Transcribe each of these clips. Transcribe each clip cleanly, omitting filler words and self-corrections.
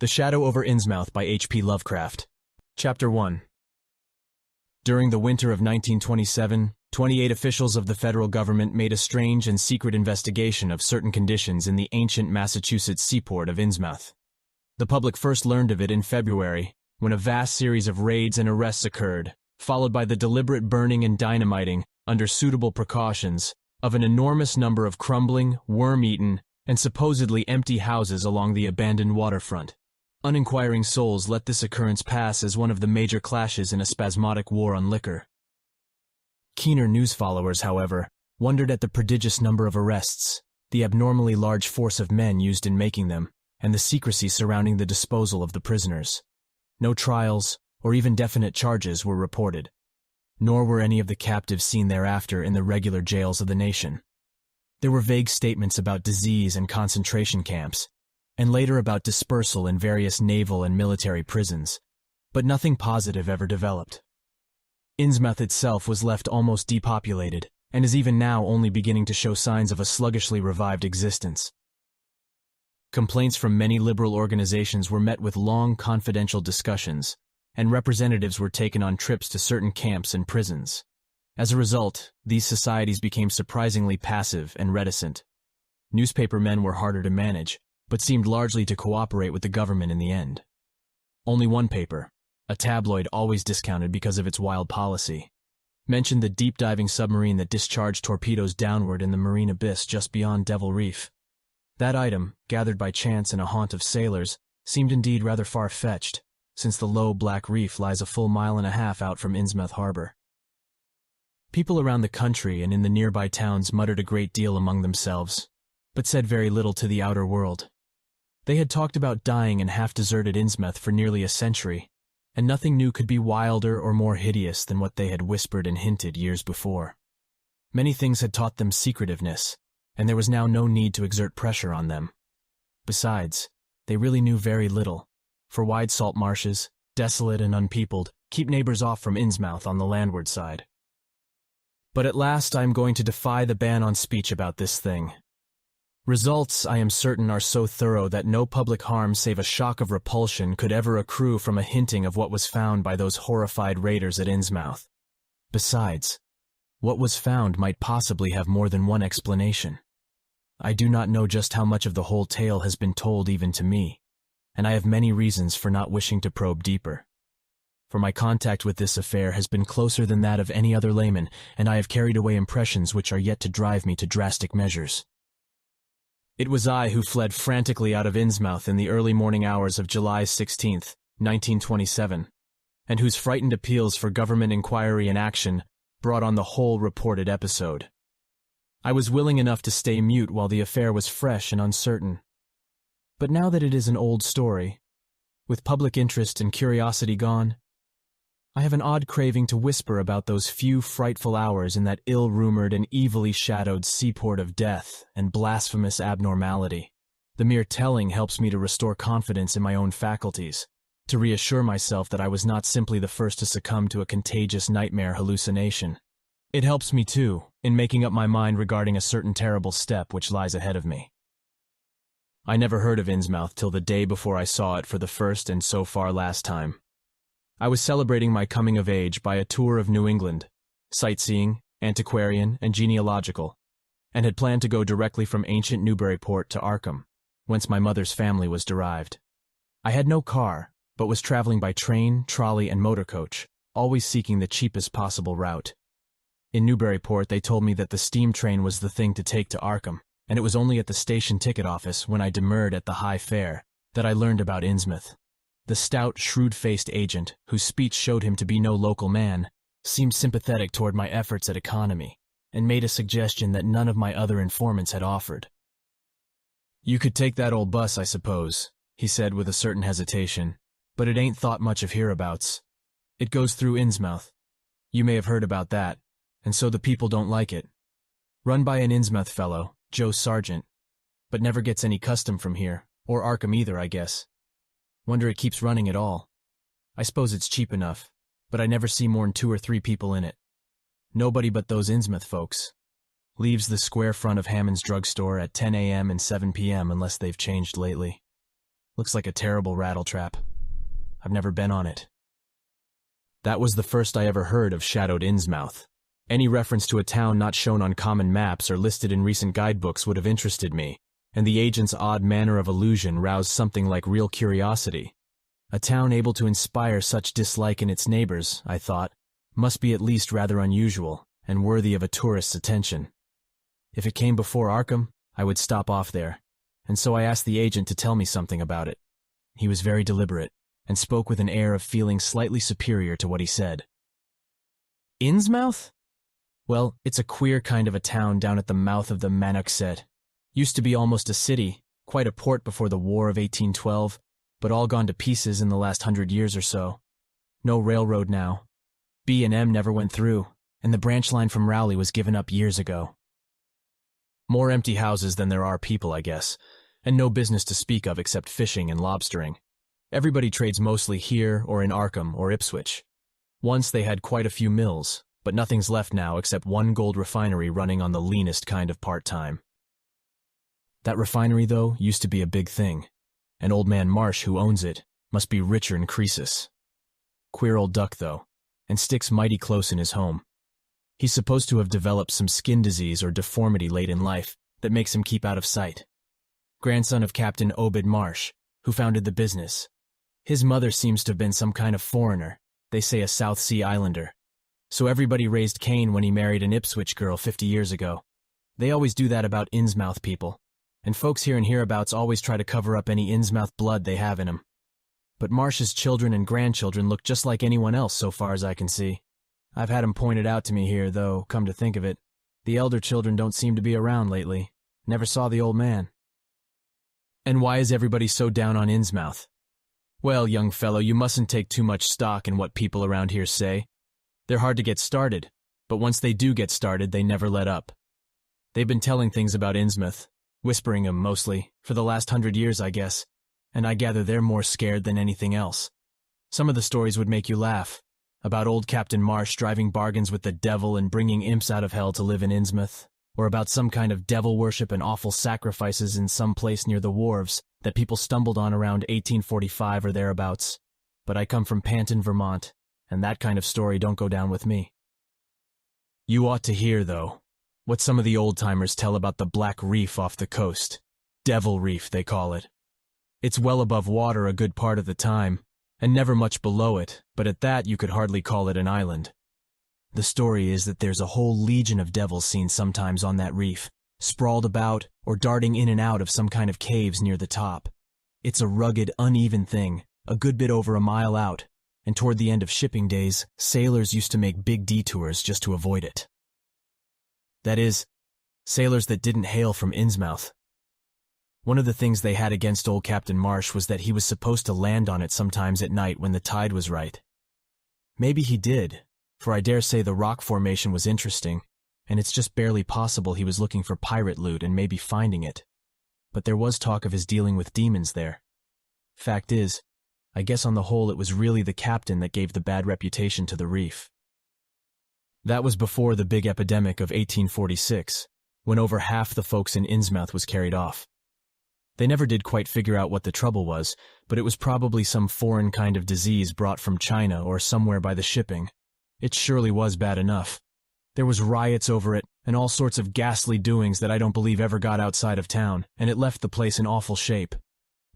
The Shadow Over Innsmouth by H.P. Lovecraft. Chapter 1. During the winter of 1927, 28 officials of the federal government made a strange and secret investigation of certain conditions in the ancient Massachusetts seaport of Innsmouth. The public first learned of it in February, when a vast series of raids and arrests occurred, followed by the deliberate burning and dynamiting, under suitable precautions, of an enormous number of crumbling, worm-eaten, and supposedly empty houses along the abandoned waterfront. Uninquiring souls let this occurrence pass as one of the major clashes in a spasmodic war on liquor. Keener news followers, however, wondered at the prodigious number of arrests, the abnormally large force of men used in making them, and the secrecy surrounding the disposal of the prisoners. No trials, or even definite charges, were reported, nor were any of the captives seen thereafter in the regular jails of the nation. There were vague statements about disease and concentration camps, and later about dispersal in various naval and military prisons, but nothing positive ever developed. Innsmouth itself was left almost depopulated, and is even now only beginning to show signs of a sluggishly revived existence. Complaints from many liberal organizations were met with long, confidential discussions, and representatives were taken on trips to certain camps and prisons. As a result, these societies became surprisingly passive and reticent. Newspaper men were harder to manage, but seemed largely to cooperate with the government in the end. Only one paper, a tabloid always discounted because of its wild policy, mentioned the deep-diving submarine that discharged torpedoes downward in the marine abyss just beyond Devil Reef. That item, gathered by chance in a haunt of sailors, seemed indeed rather far-fetched, since the low black reef lies a full mile and a half out from Innsmouth harbor. People around the country and in the nearby towns muttered a great deal among themselves, but said very little to the outer world. They had talked about dying in half-deserted Innsmouth for nearly a century, and nothing new could be wilder or more hideous than what they had whispered and hinted years before. Many things had taught them secretiveness, and there was now no need to exert pressure on them. Besides, they really knew very little, for wide salt marshes, desolate and unpeopled, keep neighbors off from Innsmouth on the landward side. But at last I am going to defy the ban on speech about this thing. Results, I am certain, are so thorough that no public harm save a shock of repulsion could ever accrue from a hinting of what was found by those horrified raiders at Innsmouth. Besides, what was found might possibly have more than one explanation. I do not know just how much of the whole tale has been told even to me, and I have many reasons for not wishing to probe deeper. For my contact with this affair has been closer than that of any other layman, and I have carried away impressions which are yet to drive me to drastic measures. It was I who fled frantically out of Innsmouth in the early morning hours of July 16, 1927, and whose frightened appeals for government inquiry and action brought on the whole reported episode. I was willing enough to stay mute while the affair was fresh and uncertain. But now that it is an old story, with public interest and curiosity gone, I have an odd craving to whisper about those few frightful hours in that ill-rumored and evilly shadowed seaport of death and blasphemous abnormality. The mere telling helps me to restore confidence in my own faculties, to reassure myself that I was not simply the first to succumb to a contagious nightmare hallucination. It helps me, too, in making up my mind regarding a certain terrible step which lies ahead of me. I never heard of Innsmouth till the day before I saw it for the first and so far last time. I was celebrating my coming of age by a tour of New England, sightseeing, antiquarian, and genealogical, and had planned to go directly from ancient Newburyport to Arkham, whence my mother's family was derived. I had no car, but was traveling by train, trolley, and motor coach, always seeking the cheapest possible route. In Newburyport they told me that the steam train was the thing to take to Arkham, and it was only at the station ticket office, when I demurred at the high fare, that I learned about Innsmouth. The stout, shrewd-faced agent, whose speech showed him to be no local man, seemed sympathetic toward my efforts at economy, and made a suggestion that none of my other informants had offered. "You could take that old bus, I suppose," he said with a certain hesitation, "but it ain't thought much of hereabouts. It goes through Innsmouth. You may have heard about that, and so the people don't like it. Run by an Innsmouth fellow, Joe Sargent, but never gets any custom from here, or Arkham either, I guess. Wonder it keeps running at all. I suppose it's cheap enough, but I never see more'n 2 or 3 people in it. Nobody but those Innsmouth folks. Leaves the square front of Hammond's drugstore at 10 a.m. and 7 p.m. unless they've changed lately. Looks like a terrible rattletrap. I've never been on it. That was the first I ever heard of Shadow Over Innsmouth. Any reference to a town not shown on common maps or listed in recent guidebooks would have interested me, and the agent's odd manner of allusion roused something like real curiosity. A town able to inspire such dislike in its neighbors, I thought, must be at least rather unusual and worthy of a tourist's attention. If it came before Arkham, I would stop off there, and so I asked the agent to tell me something about it. He was very deliberate, and spoke with an air of feeling slightly superior to what he said. Innsmouth? Well, it's a queer kind of a town down at the mouth of the Manoxet. Used to be almost a city, quite a port before the War of 1812, but all gone to pieces in the last 100 years or so. No railroad now. B&M never went through, and the branch line from Rowley was given up years ago. More empty houses than there are people, I guess, and no business to speak of except fishing and lobstering. Everybody trades mostly here or in Arkham or Ipswich. Once they had quite a few mills, but nothing's left now except one gold refinery running on the leanest kind of part-time. That refinery, though, used to be a big thing, and Old Man Marsh, who owns it, must be richer than Croesus. Queer old duck, though, and sticks mighty close in his home. He's supposed to have developed some skin disease or deformity late in life that makes him keep out of sight. Grandson of Captain Obed Marsh, who founded the business. His mother seems to have been some kind of foreigner, they say a South Sea Islander. So everybody raised Cain when he married an Ipswich girl 50 years ago. They always do that about Innsmouth people, and folks here and hereabouts always try to cover up any Innsmouth blood they have in 'em. But Marsh's children and grandchildren look just like anyone else so far as I can see. I've had 'em pointed out to me here, though, come to think of it, the elder children don't seem to be around lately. Never saw the old man. And why is everybody so down on Innsmouth? Well, young fellow, you mustn't take too much stock in what people around here say. They're hard to get started, but once they do get started, they never let up. They've been telling things about Innsmouth, whispering 'em mostly, for the last 100 years, I guess, and I gather they're more scared than anything else. Some of the stories would make you laugh, about old Captain Marsh driving bargains with the devil and bringing imps out of hell to live in Innsmouth, or about some kind of devil worship and awful sacrifices in some place near the wharves that people stumbled on around 1845 or thereabouts. But I come from Panton, Vermont, and that kind of story don't go down with me. You ought to hear, though, what some of the old-timers tell about the Black Reef off the coast. Devil Reef, they call it. It's well above water a good part of the time, and never much below it, but at that you could hardly call it an island. The story is that there's a whole legion of devils seen sometimes on that reef, sprawled about or darting in and out of some kind of caves near the top. It's a rugged, uneven thing, a good bit over a mile out, and toward the end of shipping days, sailors used to make big detours just to avoid it. That is, sailors that didn't hail from Innsmouth. One of the things they had against old Captain Marsh was that he was supposed to land on it sometimes at night when the tide was right. Maybe he did, for I dare say the rock formation was interesting, and it's just barely possible he was looking for pirate loot and maybe finding it. But there was talk of his dealing with demons there. Fact is, I guess on the whole it was really the captain that gave the bad reputation to the reef. That was before the big epidemic of 1846, when over half the folks in Innsmouth was carried off. They never did quite figure out what the trouble was, but it was probably some foreign kind of disease brought from China or somewhere by the shipping. It surely was bad enough. There was riots over it, and all sorts of ghastly doings that I don't believe ever got outside of town, and it left the place in awful shape.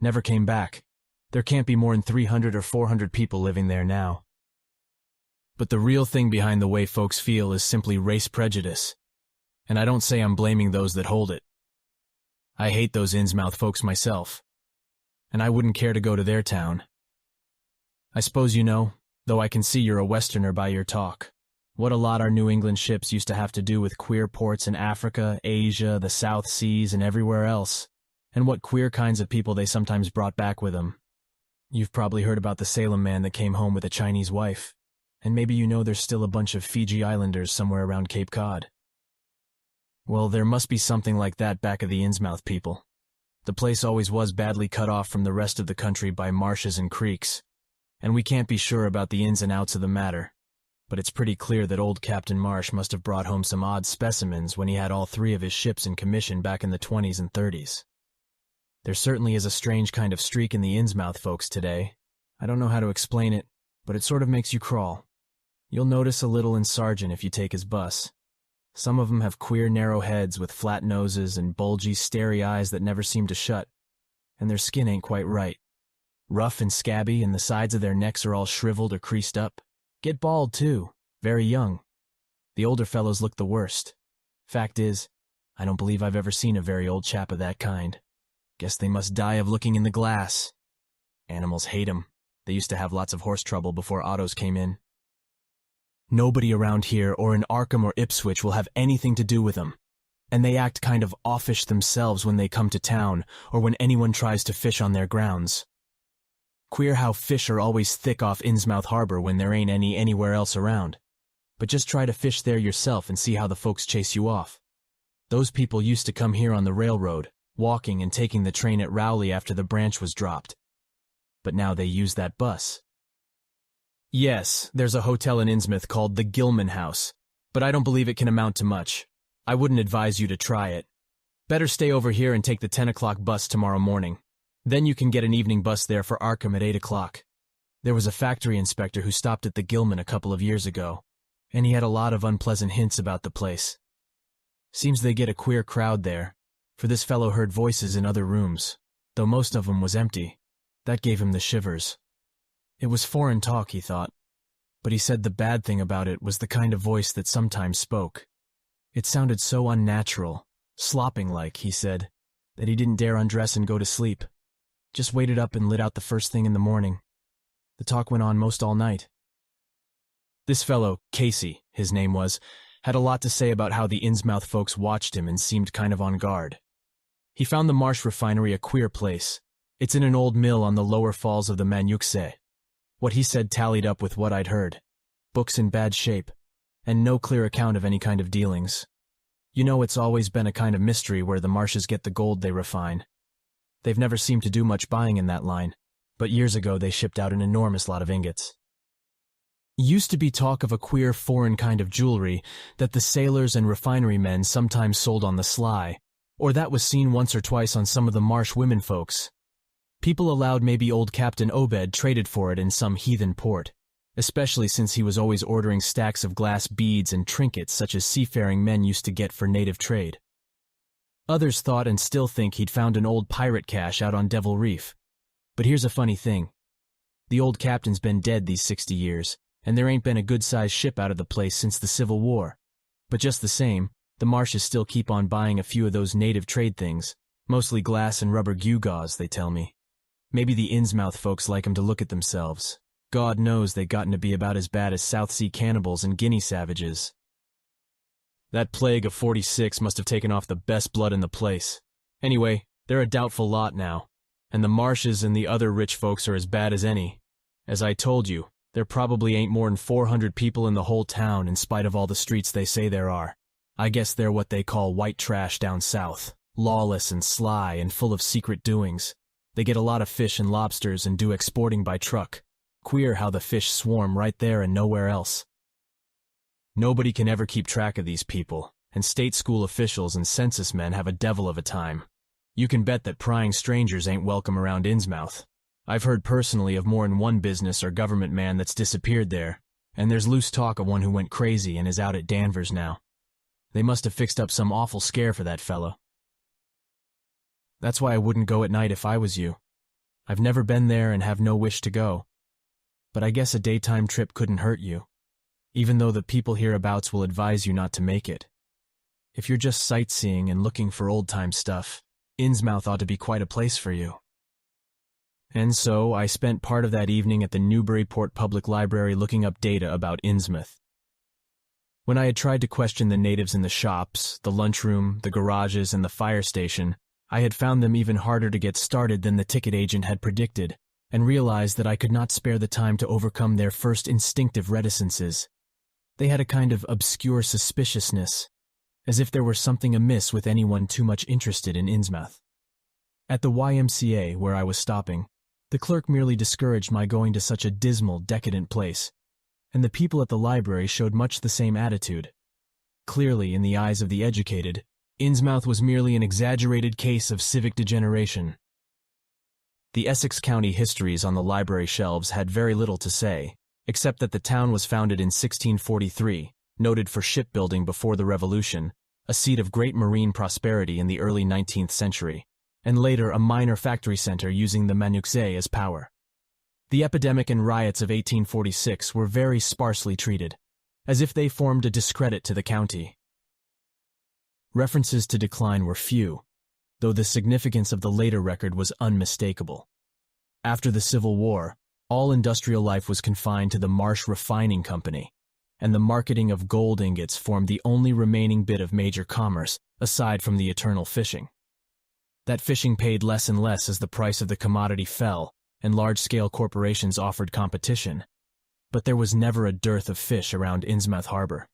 Never came back. There can't be more than 300 or 400 people living there now. But the real thing behind the way folks feel is simply race prejudice. And I don't say I'm blaming those that hold it. I hate those Innsmouth folks myself, and I wouldn't care to go to their town. I suppose you know, though I can see you're a Westerner by your talk, what a lot our New England ships used to have to do with queer ports in Africa, Asia, the South Seas, and everywhere else, and what queer kinds of people they sometimes brought back with them. You've probably heard about the Salem man that came home with a Chinese wife, and maybe you know there's still a bunch of Fiji Islanders somewhere around Cape Cod. Well, there must be something like that back of the Innsmouth people. The place always was badly cut off from the rest of the country by marshes and creeks, and we can't be sure about the ins and outs of the matter, but it's pretty clear that old Captain Marsh must have brought home some odd specimens when he had all 3 of his ships in commission back in the 20s and 30s. There certainly is a strange kind of streak in the Innsmouth folks today. I don't know how to explain it, but it sort of makes you crawl. You'll notice a little in Sargent if you take his bus. Some of them have queer narrow heads with flat noses and bulgy, starey eyes that never seem to shut, and their skin ain't quite right. Rough and scabby, and the sides of their necks are all shriveled or creased up. Get bald, too, very young. The older fellows look the worst. Fact is, I don't believe I've ever seen a very old chap of that kind. Guess they must die of looking in the glass. Animals hate 'em. They used to have lots of horse trouble before autos came in. Nobody around here or in Arkham or Ipswich will have anything to do with them. And they act kind of offish themselves when they come to town or when anyone tries to fish on their grounds. Queer how fish are always thick off Innsmouth Harbor when there ain't any anywhere else around. But just try to fish there yourself and see how the folks chase you off. Those people used to come here on the railroad, walking and taking the train at Rowley after the branch was dropped. But now they use that bus. Yes, there's a hotel in Innsmouth called the Gilman House, but I don't believe it can amount to much. I wouldn't advise you to try it. Better stay over here and take the 10 o'clock bus tomorrow morning. Then you can get an evening bus there for Arkham at 8 o'clock. There was a factory inspector who stopped at the Gilman a couple of years ago, and he had a lot of unpleasant hints about the place. Seems they get a queer crowd there, for this fellow heard voices in other rooms, though most of them was empty. That gave him the shivers. It was foreign talk, he thought, but he said the bad thing about it was the kind of voice that sometimes spoke. It sounded so unnatural, slopping-like, he said, that he didn't dare undress and go to sleep. Just waited up and lit out the first thing in the morning. The talk went on most all night. This fellow, Casey, his name was, had a lot to say about how the Innsmouth folks watched him and seemed kind of on guard. He found the Marsh refinery a queer place. It's in an old mill on the lower falls of the Manuxé. What he said tallied up with what I'd heard. Books in bad shape, and no clear account of any kind of dealings. You know, it's always been a kind of mystery where the Marshes get the gold they refine. They've never seemed to do much buying in that line, but years ago they shipped out an enormous lot of ingots. Used to be talk of a queer foreign kind of jewelry that the sailors and refinery men sometimes sold on the sly, or that was seen once or twice on some of the Marsh women folks. People allowed maybe old Captain Obed traded for it in some heathen port, especially since he was always ordering stacks of glass beads and trinkets such as seafaring men used to get for native trade. Others thought and still think he'd found an old pirate cache out on Devil Reef. But here's a funny thing. The old captain's been dead these 60 years, and there ain't been a good-sized ship out of the place since the Civil War. But just the same, the Marshes still keep on buying a few of those native trade things, mostly glass and rubber gewgaws, they tell me. Maybe the Innsmouth folks like 'em to look at themselves. God knows they've gotten to be about as bad as South Sea cannibals and Guinea savages. That plague of 46 must have taken off the best blood in the place. Anyway, they're a doubtful lot now, and the Marshes and the other rich folks are as bad as any. As I told you, there probably ain't more than 400 people in the whole town in spite of all the streets they say there are. I guess they're what they call white trash down south, lawless and sly and full of secret doings. They get a lot of fish and lobsters and do exporting by truck. Queer how the fish swarm right there and nowhere else. Nobody can ever keep track of these people, and state school officials and census men have a devil of a time. You can bet that prying strangers ain't welcome around Innsmouth. I've heard personally of more than one business or government man that's disappeared there, and there's loose talk of one who went crazy and is out at Danvers now. They must have fixed up some awful scare for that fellow. That's why I wouldn't go at night if I was you. I've never been there and have no wish to go. But I guess a daytime trip couldn't hurt you, even though the people hereabouts will advise you not to make it. If you're just sightseeing and looking for old-time stuff, Innsmouth ought to be quite a place for you. And so I spent part of that evening at the Newburyport Public Library looking up data about Innsmouth. When I had tried to question the natives in the shops, the lunchroom, the garages, and the fire station, I had found them even harder to get started than the ticket agent had predicted, and realized that I could not spare the time to overcome their first instinctive reticences. They had a kind of obscure suspiciousness, as if there were something amiss with anyone too much interested in Innsmouth. At the YMCA, where I was stopping, the clerk merely discouraged my going to such a dismal, decadent place, and the people at the library showed much the same attitude. Clearly, in the eyes of the educated, Innsmouth was merely an exaggerated case of civic degeneration, The Essex County histories on the library shelves had very little to say, except that the town was founded in 1643, noted for shipbuilding before the Revolution, a seat of great marine prosperity in the early 19th century, and later a minor factory center using the manioxe as power. The epidemic and riots of 1846 were very sparsely treated, as if they formed a discredit to the county. References to decline were few, though the significance of the later record was unmistakable. After the Civil War, all industrial life was confined to the Marsh Refining Company, and the marketing of gold ingots formed the only remaining bit of major commerce, aside from the eternal fishing. That fishing paid less and less as the price of the commodity fell, and large-scale corporations offered competition, but there was never a dearth of fish around Innsmouth harbor.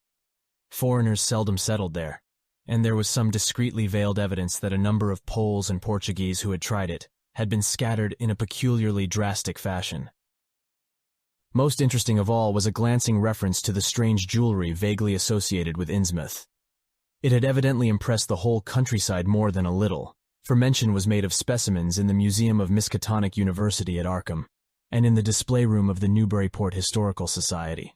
Foreigners seldom settled there, and there was some discreetly veiled evidence that a number of Poles and Portuguese who had tried it had been scattered in a peculiarly drastic fashion. Most interesting of all was a glancing reference to the strange jewelry vaguely associated with Innsmouth. It had evidently impressed the whole countryside more than a little, for mention was made of specimens in the Museum of Miskatonic University at Arkham, and in the display room of the Newburyport Historical Society.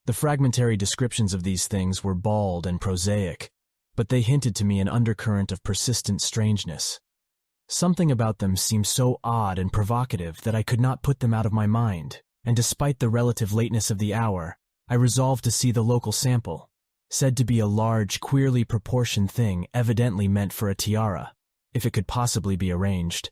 The fragmentary descriptions of these things were bald and prosaic, but they hinted to me an undercurrent of persistent strangeness. Something about them seemed so odd and provocative that I could not put them out of my mind, and despite the relative lateness of the hour, I resolved to see the local sample, said to be a large, queerly proportioned thing evidently meant for a tiara, if it could possibly be arranged.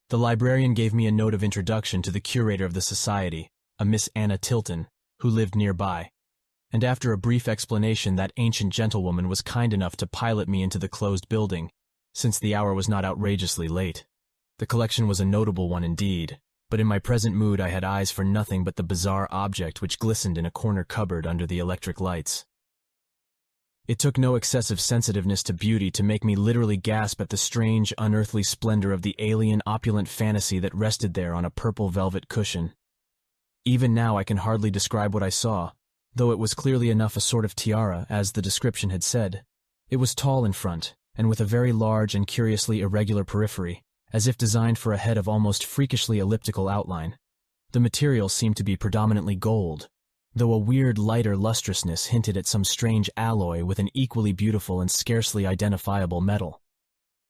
The librarian gave me a note of introduction to the curator of the society, a Miss Anna Tilton, who lived nearby, and after a brief explanation that ancient gentlewoman was kind enough to pilot me into the closed building, since the hour was not outrageously late. The collection was a notable one indeed, but in my present mood I had eyes for nothing but the bizarre object which glistened in a corner cupboard under the electric lights. It took no excessive sensitiveness to beauty to make me literally gasp at the strange, unearthly splendor of the alien, opulent fantasy that rested there on a purple velvet cushion. Even now I can hardly describe what I saw, though it was clearly enough a sort of tiara, as the description had said. It was tall in front, and with a very large and curiously irregular periphery, as if designed for a head of almost freakishly elliptical outline. The material seemed to be predominantly gold, though a weird lighter lustrousness hinted at some strange alloy with an equally beautiful and scarcely identifiable metal.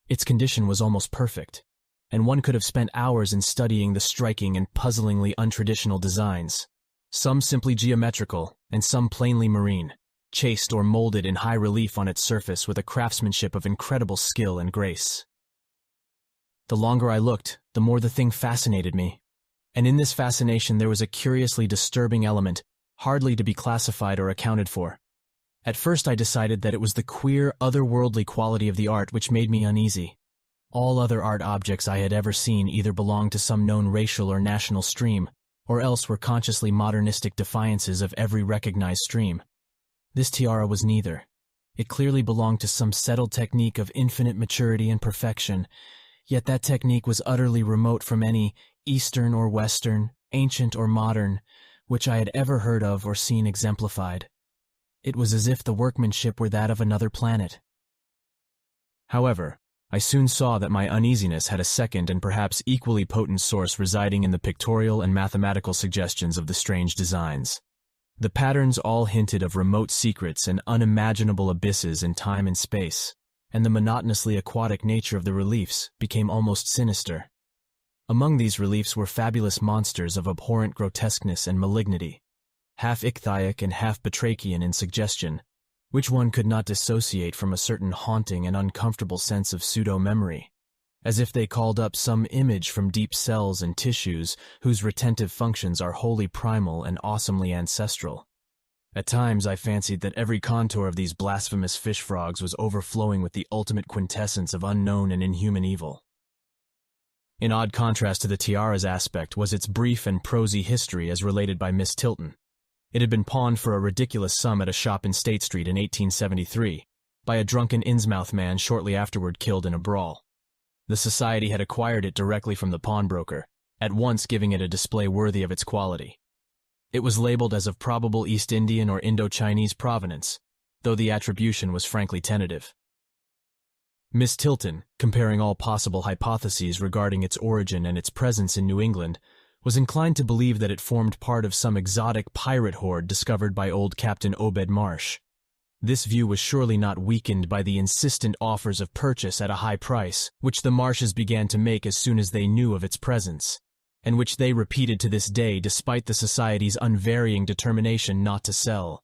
Its condition was almost perfect, and one could have spent hours in studying the striking and puzzlingly untraditional designs, some simply geometrical and some plainly marine, chased or molded in high relief on its surface with a craftsmanship of incredible skill and grace. The longer I looked, the more the thing fascinated me, and in this fascination there was a curiously disturbing element, hardly to be classified or accounted for. At first I decided that it was the queer, otherworldly quality of the art which made me uneasy. All other art objects I had ever seen either belonged to some known racial or national stream, or else were consciously modernistic defiances of every recognized stream. This tiara was neither. It clearly belonged to some settled technique of infinite maturity and perfection, yet that technique was utterly remote from any Eastern or Western, ancient or modern, which I had ever heard of or seen exemplified. It was as if the workmanship were that of another planet. However, I soon saw that my uneasiness had a second and perhaps equally potent source residing in the pictorial and mathematical suggestions of the strange designs. The patterns all hinted of remote secrets and unimaginable abysses in time and space, and the monotonously aquatic nature of the reliefs became almost sinister. Among these reliefs were fabulous monsters of abhorrent grotesqueness and malignity, half ichthyaic and half batrachian in suggestion, which one could not dissociate from a certain haunting and uncomfortable sense of pseudo-memory, as if they called up some image from deep cells and tissues whose retentive functions are wholly primal and awesomely ancestral. At times I fancied that every contour of these blasphemous fish frogs was overflowing with the ultimate quintessence of unknown and inhuman evil. In odd contrast to the tiara's aspect was its brief and prosy history as related by Miss Tilton. It had been pawned for a ridiculous sum at a shop in State Street in 1873, by a drunken Innsmouth man shortly afterward killed in a brawl. The society had acquired it directly from the pawnbroker, at once giving it a display worthy of its quality. It was labeled as of probable East Indian or Indo-Chinese provenance, though the attribution was frankly tentative. Miss Tilton, comparing all possible hypotheses regarding its origin and its presence in New England, was inclined to believe that it formed part of some exotic pirate horde discovered by old Captain Obed Marsh. This view was surely not weakened by the insistent offers of purchase at a high price, which the Marshes began to make as soon as they knew of its presence, and which they repeated to this day despite the Society's unvarying determination not to sell.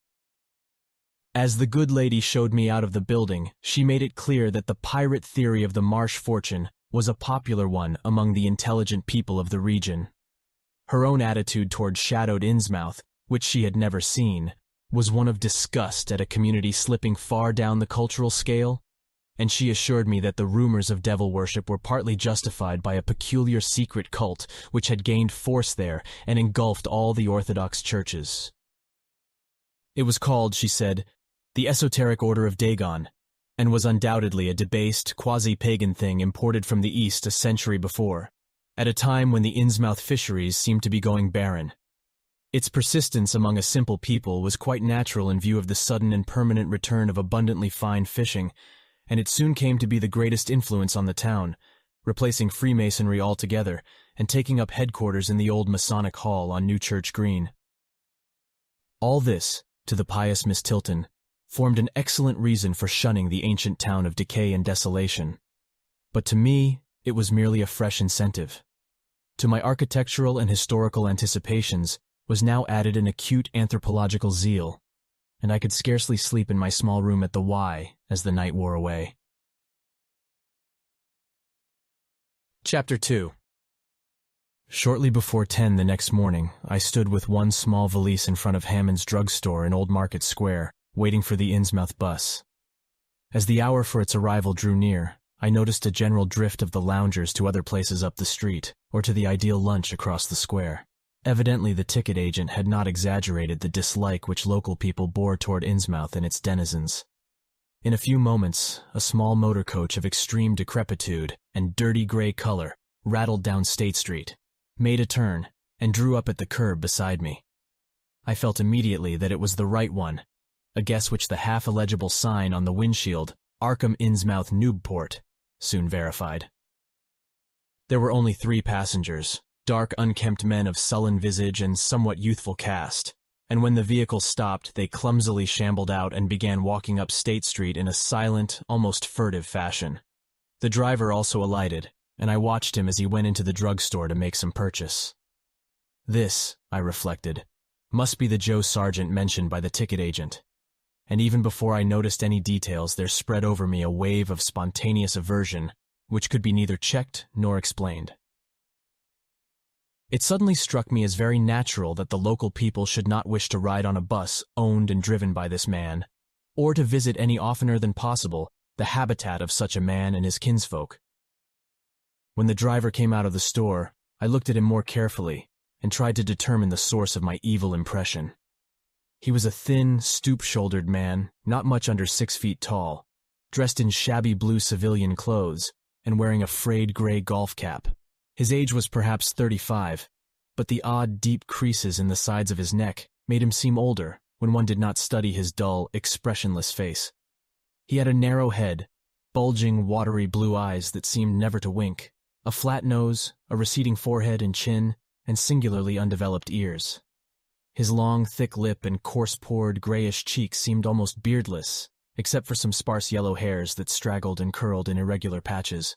As the good lady showed me out of the building, she made it clear that the pirate theory of the Marsh fortune was a popular one among the intelligent people of the region. Her own attitude toward Shadow Over Innsmouth, which she had never seen, was one of disgust at a community slipping far down the cultural scale, and she assured me that the rumors of devil worship were partly justified by a peculiar secret cult which had gained force there and engulfed all the Orthodox churches. It was called, she said, the Esoteric Order of Dagon, and was undoubtedly a debased, quasi-pagan thing imported from the East a century before, at a time when the Innsmouth fisheries seemed to be going barren. Its persistence among a simple people was quite natural in view of the sudden and permanent return of abundantly fine fishing, and it soon came to be the greatest influence on the town, replacing Freemasonry altogether and taking up headquarters in the old Masonic Hall on New Church Green. All this, to the pious Miss Tilton, formed an excellent reason for shunning the ancient town of decay and desolation. But to me, it was merely a fresh incentive. To my architectural and historical anticipations was now added an acute anthropological zeal, and I could scarcely sleep in my small room at the Y as the night wore away. Chapter 2. Shortly before 10 the next morning, I stood with one small valise in front of Hammond's drugstore in Old Market Square, waiting for the Innsmouth bus. As the hour for its arrival drew near, I noticed a general drift of the loungers to other places up the street, or to the ideal lunch across the square. Evidently the ticket agent had not exaggerated the dislike which local people bore toward Innsmouth and its denizens. In a few moments, a small motor coach of extreme decrepitude and dirty gray color rattled down State Street, made a turn, and drew up at the curb beside me. I felt immediately that it was the right one, a guess which the half-illegible sign on the windshield, Arkham Innsmouth Newport, soon verified. There were only 3 passengers, dark, unkempt men of sullen visage and somewhat youthful cast, and when the vehicle stopped, they clumsily shambled out and began walking up State Street in a silent, almost furtive fashion. The driver also alighted, and I watched him as he went into the drugstore to make some purchase. This, I reflected, must be the Joe Sargent mentioned by the ticket agent, and even before I noticed any details, there spread over me a wave of spontaneous aversion, which could be neither checked nor explained. It suddenly struck me as very natural that the local people should not wish to ride on a bus owned and driven by this man, or to visit any oftener than possible the habitat of such a man and his kinsfolk. When the driver came out of the store, I looked at him more carefully and tried to determine the source of my evil impression. He was a thin, stoop-shouldered man, not much under 6 feet tall, dressed in shabby blue civilian clothes and wearing a frayed gray golf cap. His age was perhaps 35, but the odd, deep creases in the sides of his neck made him seem older when one did not study his dull, expressionless face. He had a narrow head, bulging, watery blue eyes that seemed never to wink, a flat nose, a receding forehead and chin, and singularly undeveloped ears. His long, thick lip and coarse-pored, grayish cheeks seemed almost beardless, except for some sparse yellow hairs that straggled and curled in irregular patches,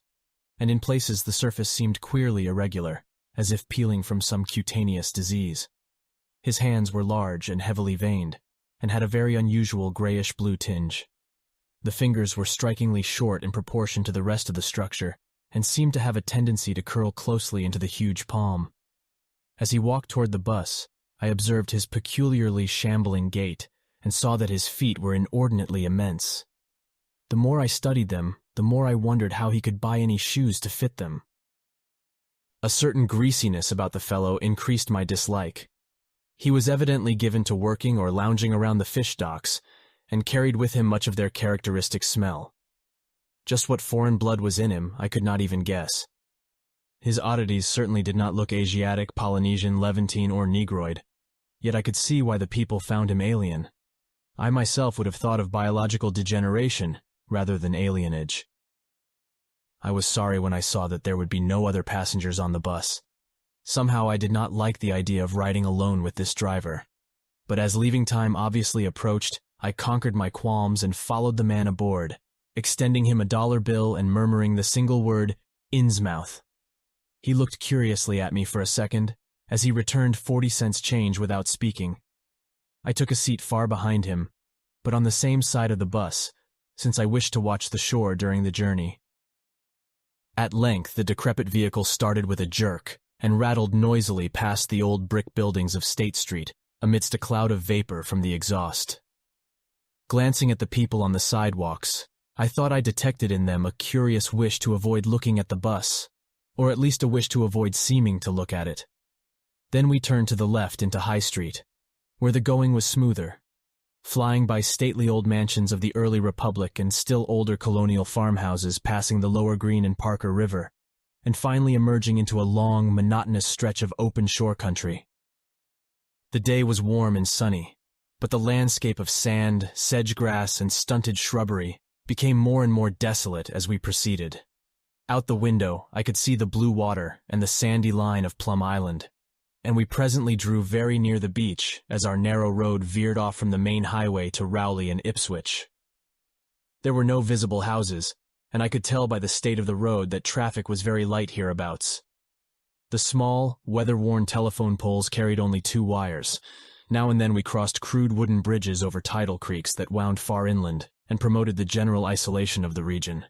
and in places the surface seemed queerly irregular, as if peeling from some cutaneous disease. His hands were large and heavily veined, and had a very unusual grayish-blue tinge. The fingers were strikingly short in proportion to the rest of the structure, and seemed to have a tendency to curl closely into the huge palm. As he walked toward the bus, I observed his peculiarly shambling gait, and saw that his feet were inordinately immense. The more I studied them, the more I wondered how he could buy any shoes to fit them. A certain greasiness about the fellow increased my dislike. He was evidently given to working or lounging around the fish docks, and carried with him much of their characteristic smell. Just what foreign blood was in him, I could not even guess. His oddities certainly did not look Asiatic, Polynesian, Levantine, or Negroid, yet I could see why the people found him alien. I myself would have thought of biological degeneration rather than alienage. I was sorry when I saw that there would be no other passengers on the bus. Somehow I did not like the idea of riding alone with this driver. But as leaving time obviously approached, I conquered my qualms and followed the man aboard, extending him a dollar bill and murmuring the single word, Innsmouth. He looked curiously at me for a second, as he returned 40 cents change without speaking. I took a seat far behind him, but on the same side of the bus, since I wished to watch the shore during the journey. At length, the decrepit vehicle started with a jerk and rattled noisily past the old brick buildings of State Street amidst a cloud of vapor from the exhaust. Glancing at the people on the sidewalks, I thought I detected in them a curious wish to avoid looking at the bus, or at least a wish to avoid seeming to look at it. Then we turned to the left into High Street, where the going was smoother, flying by stately old mansions of the early Republic and still older colonial farmhouses passing the Lower Green and Parker River, and finally emerging into a long, monotonous stretch of open shore country. The day was warm and sunny, but the landscape of sand, sedge-grass, and stunted shrubbery became more and more desolate as we proceeded. Out the window, I could see the blue water and the sandy line of Plum Island, and we presently drew very near the beach as our narrow road veered off from the main highway to Rowley and Ipswich. There were no visible houses, and I could tell by the state of the road that traffic was very light hereabouts. The small, weather-worn telephone poles carried only 2 wires. Now and then we crossed crude wooden bridges over tidal creeks that wound far inland and promoted the general isolation of the region.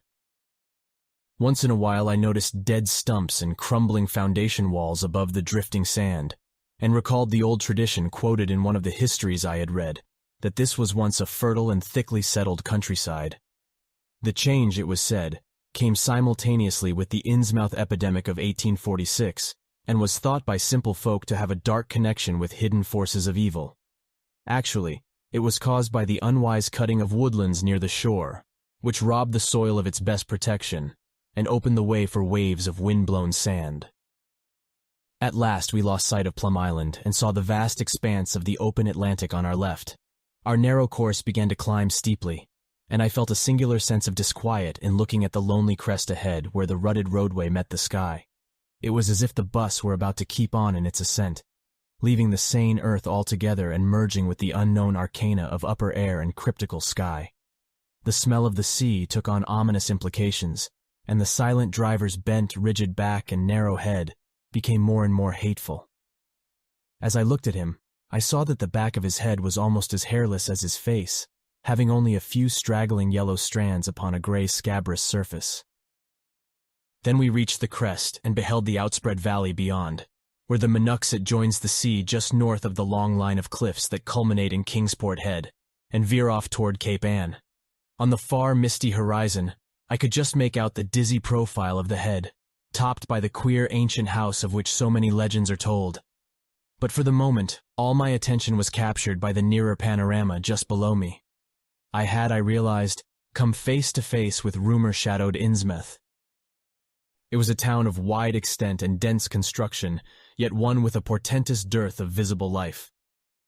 Once in a while I noticed dead stumps and crumbling foundation walls above the drifting sand, and recalled the old tradition quoted in one of the histories I had read, that this was once a fertile and thickly settled countryside. The change, it was said, came simultaneously with the Innsmouth epidemic of 1846, and was thought by simple folk to have a dark connection with hidden forces of evil. Actually, it was caused by the unwise cutting of woodlands near the shore, which robbed the soil of its best protection, and opened the way for waves of wind-blown sand. At last we lost sight of Plum Island and saw the vast expanse of the open Atlantic on our left. Our narrow course began to climb steeply, and I felt a singular sense of disquiet in looking at the lonely crest ahead where the rutted roadway met the sky. It was as if the bus were about to keep on in its ascent, leaving the sane earth altogether and merging with the unknown arcana of upper air and cryptical sky. The smell of the sea took on ominous implications, and the silent driver's bent, rigid back and narrow head became more and more hateful. As I looked at him, I saw that the back of his head was almost as hairless as his face, having only a few straggling yellow strands upon a gray scabrous surface. Then we reached the crest and beheld the outspread valley beyond, where the Monuxet joins the sea just north of the long line of cliffs that culminate in Kingsport Head and veer off toward Cape Ann. On the far, misty horizon, I could just make out the dizzy profile of the head, topped by the queer ancient house of which so many legends are told. But for the moment, all my attention was captured by the nearer panorama just below me. I realized, come face to face with rumor-shadowed Innsmouth. It was a town of wide extent and dense construction, yet one with a portentous dearth of visible life.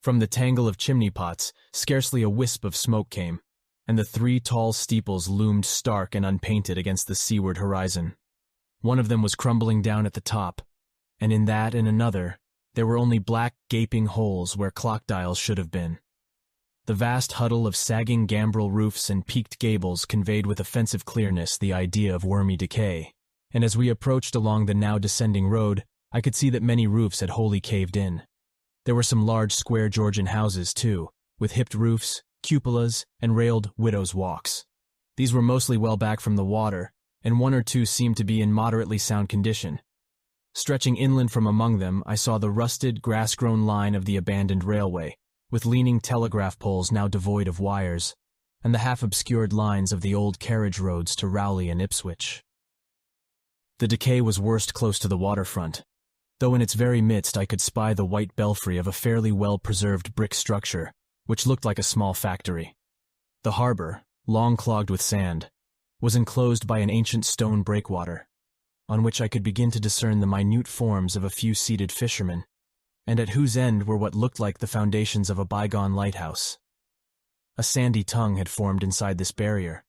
From the tangle of chimney pots, scarcely a wisp of smoke came, and the 3 tall steeples loomed stark and unpainted against the seaward horizon. One of them was crumbling down at the top, and in that and another, there were only black, gaping holes where clock dials should have been. The vast huddle of sagging gambrel roofs and peaked gables conveyed with offensive clearness the idea of wormy decay, and as we approached along the now descending road, I could see that many roofs had wholly caved in. There were some large square Georgian houses, too, with hipped roofs, cupolas, and railed widows' walks. These were mostly well back from the water, and 1 or 2 seemed to be in moderately sound condition. Stretching inland from among them, I saw the rusted, grass-grown line of the abandoned railway, with leaning telegraph poles now devoid of wires, and the half-obscured lines of the old carriage roads to Rowley and Ipswich. The decay was worst close to the waterfront, though in its very midst I could spy the white belfry of a fairly well-preserved brick structure, which looked like a small factory. The harbor, long clogged with sand, was enclosed by an ancient stone breakwater, on which I could begin to discern the minute forms of a few seated fishermen, and at whose end were what looked like the foundations of a bygone lighthouse. A sandy tongue had formed inside this barrier,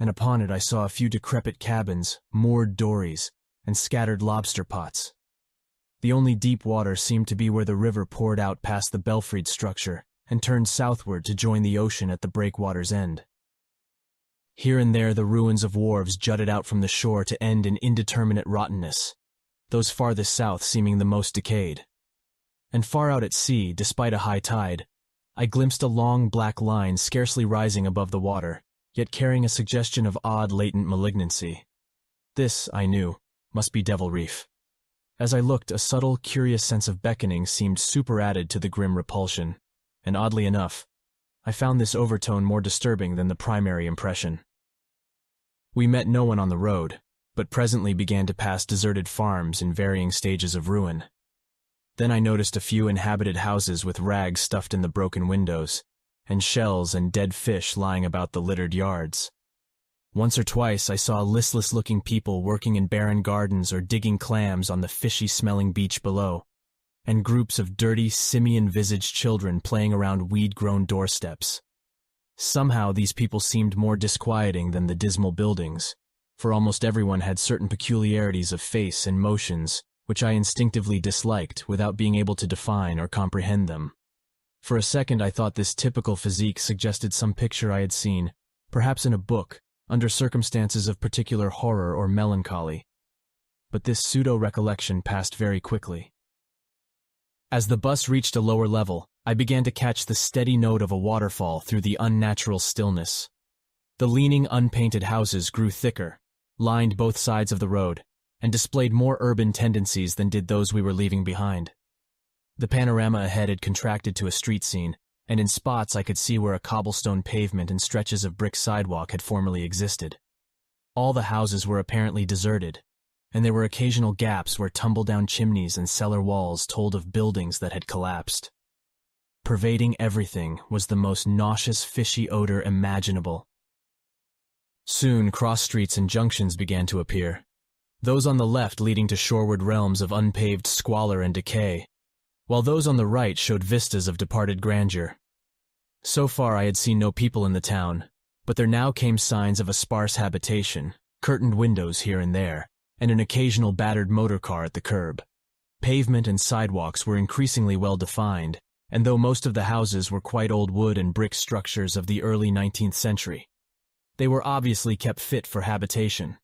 and upon it I saw a few decrepit cabins, moored dories, and scattered lobster pots. The only deep water seemed to be where the river poured out past the belfried structure and turned southward to join the ocean at the breakwater's end. Here and there the ruins of wharves jutted out from the shore to end in indeterminate rottenness, those farthest south seeming the most decayed. And far out at sea, despite a high tide, I glimpsed a long black line scarcely rising above the water, yet carrying a suggestion of odd latent malignancy. This, I knew, must be Devil Reef. As I looked, a subtle, curious sense of beckoning seemed superadded to the grim repulsion, and oddly enough, I found this overtone more disturbing than the primary impression. We met no one on the road, but presently began to pass deserted farms in varying stages of ruin. Then I noticed a few inhabited houses with rags stuffed in the broken windows, and shells and dead fish lying about the littered yards. Once or twice I saw listless-looking people working in barren gardens or digging clams on the fishy-smelling beach below, and groups of dirty, simian-visaged children playing around weed-grown doorsteps. Somehow these people seemed more disquieting than the dismal buildings, for almost everyone had certain peculiarities of face and motions which I instinctively disliked without being able to define or comprehend them. For a second I thought this typical physique suggested some picture I had seen, perhaps in a book, under circumstances of particular horror or melancholy. But this pseudo-recollection passed very quickly. As the bus reached a lower level, I began to catch the steady note of a waterfall through the unnatural stillness. The leaning, unpainted houses grew thicker, lined both sides of the road, and displayed more urban tendencies than did those we were leaving behind. The panorama ahead had contracted to a street scene, and in spots I could see where a cobblestone pavement and stretches of brick sidewalk had formerly existed. All the houses were apparently deserted, and there were occasional gaps where tumble-down chimneys and cellar walls told of buildings that had collapsed. Pervading everything was the most nauseous, fishy odor imaginable. Soon cross streets and junctions began to appear, those on the left leading to shoreward realms of unpaved squalor and decay, while those on the right showed vistas of departed grandeur. So far I had seen no people in the town, but there now came signs of a sparse habitation, curtained windows here and there, and an occasional battered motor car at the curb. Pavement and sidewalks were increasingly well defined, and though most of the houses were quite old wood and brick structures of the early 19th century, they were obviously kept fit for habitation.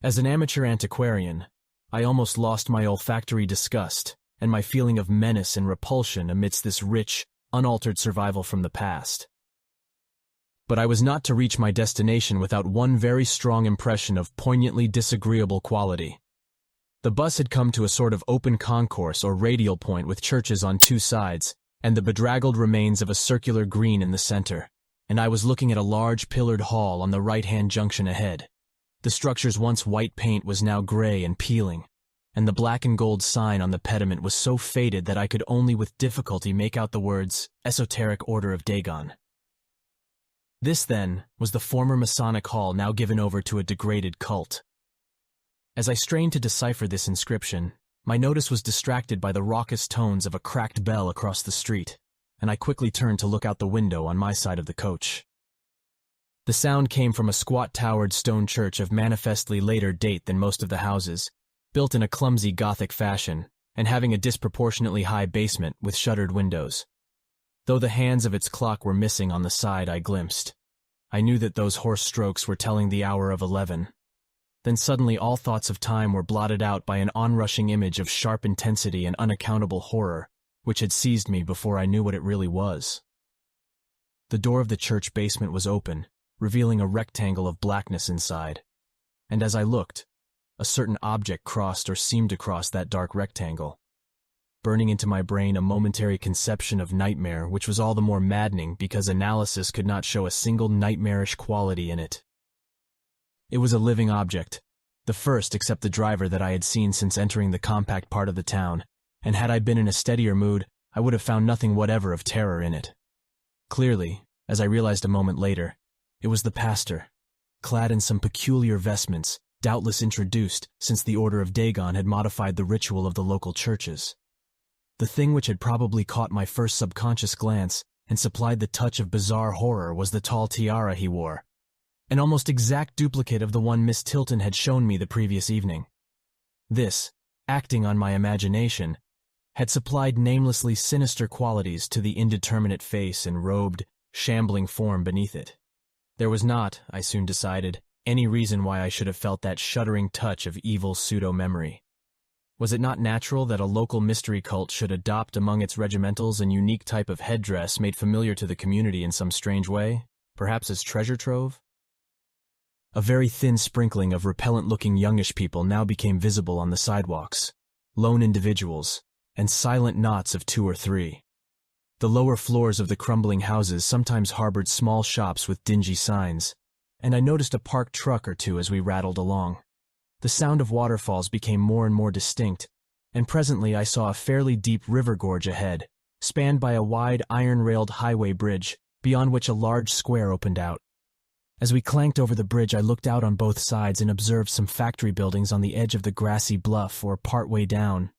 As an amateur antiquarian, I almost lost my olfactory disgust and my feeling of menace and repulsion amidst this rich, unaltered survival from the past. But I was not to reach my destination without one very strong impression of poignantly disagreeable quality. The bus had come to a sort of open concourse or radial point with churches on two sides, and the bedraggled remains of a circular green in the center, and I was looking at a large pillared hall on the right-hand junction ahead. The structure's once white paint was now gray and peeling, and the black and gold sign on the pediment was so faded that I could only with difficulty make out the words, Esoteric Order of Dagon. This, then, was the former Masonic hall now given over to a degraded cult. As I strained to decipher this inscription, my notice was distracted by the raucous tones of a cracked bell across the street, and I quickly turned to look out the window on my side of the coach. The sound came from a squat-towered stone church of manifestly later date than most of the houses, built in a clumsy Gothic fashion, and having a disproportionately high basement with shuttered windows. Though the hands of its clock were missing on the side I glimpsed, I knew that those hoarse strokes were telling the hour of 11. Then suddenly all thoughts of time were blotted out by an onrushing image of sharp intensity and unaccountable horror, which had seized me before I knew what it really was. The door of the church basement was open, revealing a rectangle of blackness inside, and as I looked, a certain object crossed or seemed to cross that dark rectangle, burning into my brain a momentary conception of nightmare which was all the more maddening because analysis could not show a single nightmarish quality in it. It was a living object, the first except the driver that I had seen since entering the compact part of the town, and had I been in a steadier mood, I would have found nothing whatever of terror in it. Clearly, as I realized a moment later, it was the pastor, clad in some peculiar vestments, doubtless introduced since the Order of Dagon had modified the ritual of the local churches. The thing which had probably caught my first subconscious glance and supplied the touch of bizarre horror was the tall tiara he wore. an almost exact duplicate of the one Miss Tilton had shown me the previous evening. This, acting on my imagination, had supplied namelessly sinister qualities to the indeterminate face and robed, shambling form beneath it. There was not, I soon decided, any reason why I should have felt that shuddering touch of evil pseudo-memory. Was it not natural that a local mystery cult should adopt among its regimentals an unique type of headdress made familiar to the community in some strange way, perhaps as treasure trove? A very thin sprinkling of repellent-looking youngish people now became visible on the sidewalks, lone individuals, and silent knots of 2 or 3. The lower floors of the crumbling houses sometimes harbored small shops with dingy signs, and I noticed a parked truck or two as we rattled along. The sound of waterfalls became more and more distinct, and presently I saw a fairly deep river gorge ahead, spanned by a wide iron-railed highway bridge, beyond which a large square opened out. As we clanked over the bridge, I looked out on both sides and observed some factory buildings on the edge of the grassy bluff or part way down.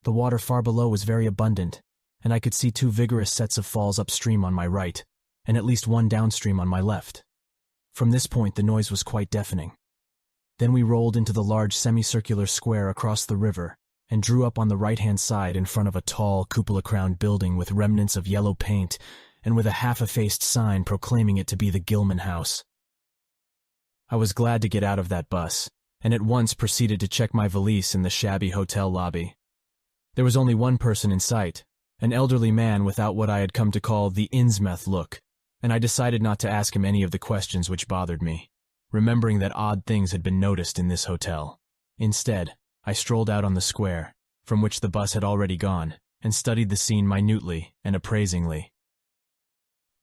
The water far below was very abundant, and I could see 2 vigorous sets of falls upstream on my right, and at least 1 downstream on my left. From this point, the noise was quite deafening. Then we rolled into the large semicircular square across the river and drew up on the right-hand side in front of a tall, cupola-crowned building with remnants of yellow paint and with a half-effaced sign proclaiming it to be the Gilman House. I was glad to get out of that bus, and at once proceeded to check my valise in the shabby hotel lobby. There was only one person in sight, an elderly man without what I had come to call the Innsmouth look, and I decided not to ask him any of the questions which bothered me, remembering that odd things had been noticed in this hotel. Instead, I strolled out on the square, from which the bus had already gone, and studied the scene minutely and appraisingly.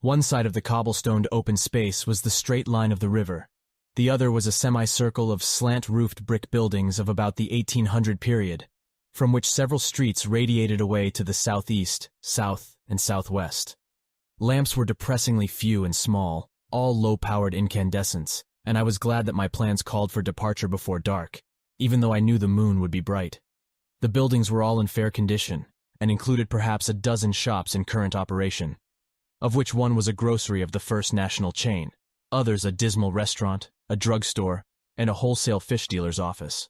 One side of the cobblestoned open space was the straight line of the river. The other was a semicircle of slant-roofed brick buildings of about the 1800 period, from which several streets radiated away to the southeast, south, and southwest. Lamps were depressingly few and small, all low-powered incandescents, and I was glad that my plans called for departure before dark, even though I knew the moon would be bright. The buildings were all in fair condition, and included perhaps a dozen shops in current operation, of which one was a grocery of the First National chain, others a dismal restaurant, a drugstore, and a wholesale fish dealer's office,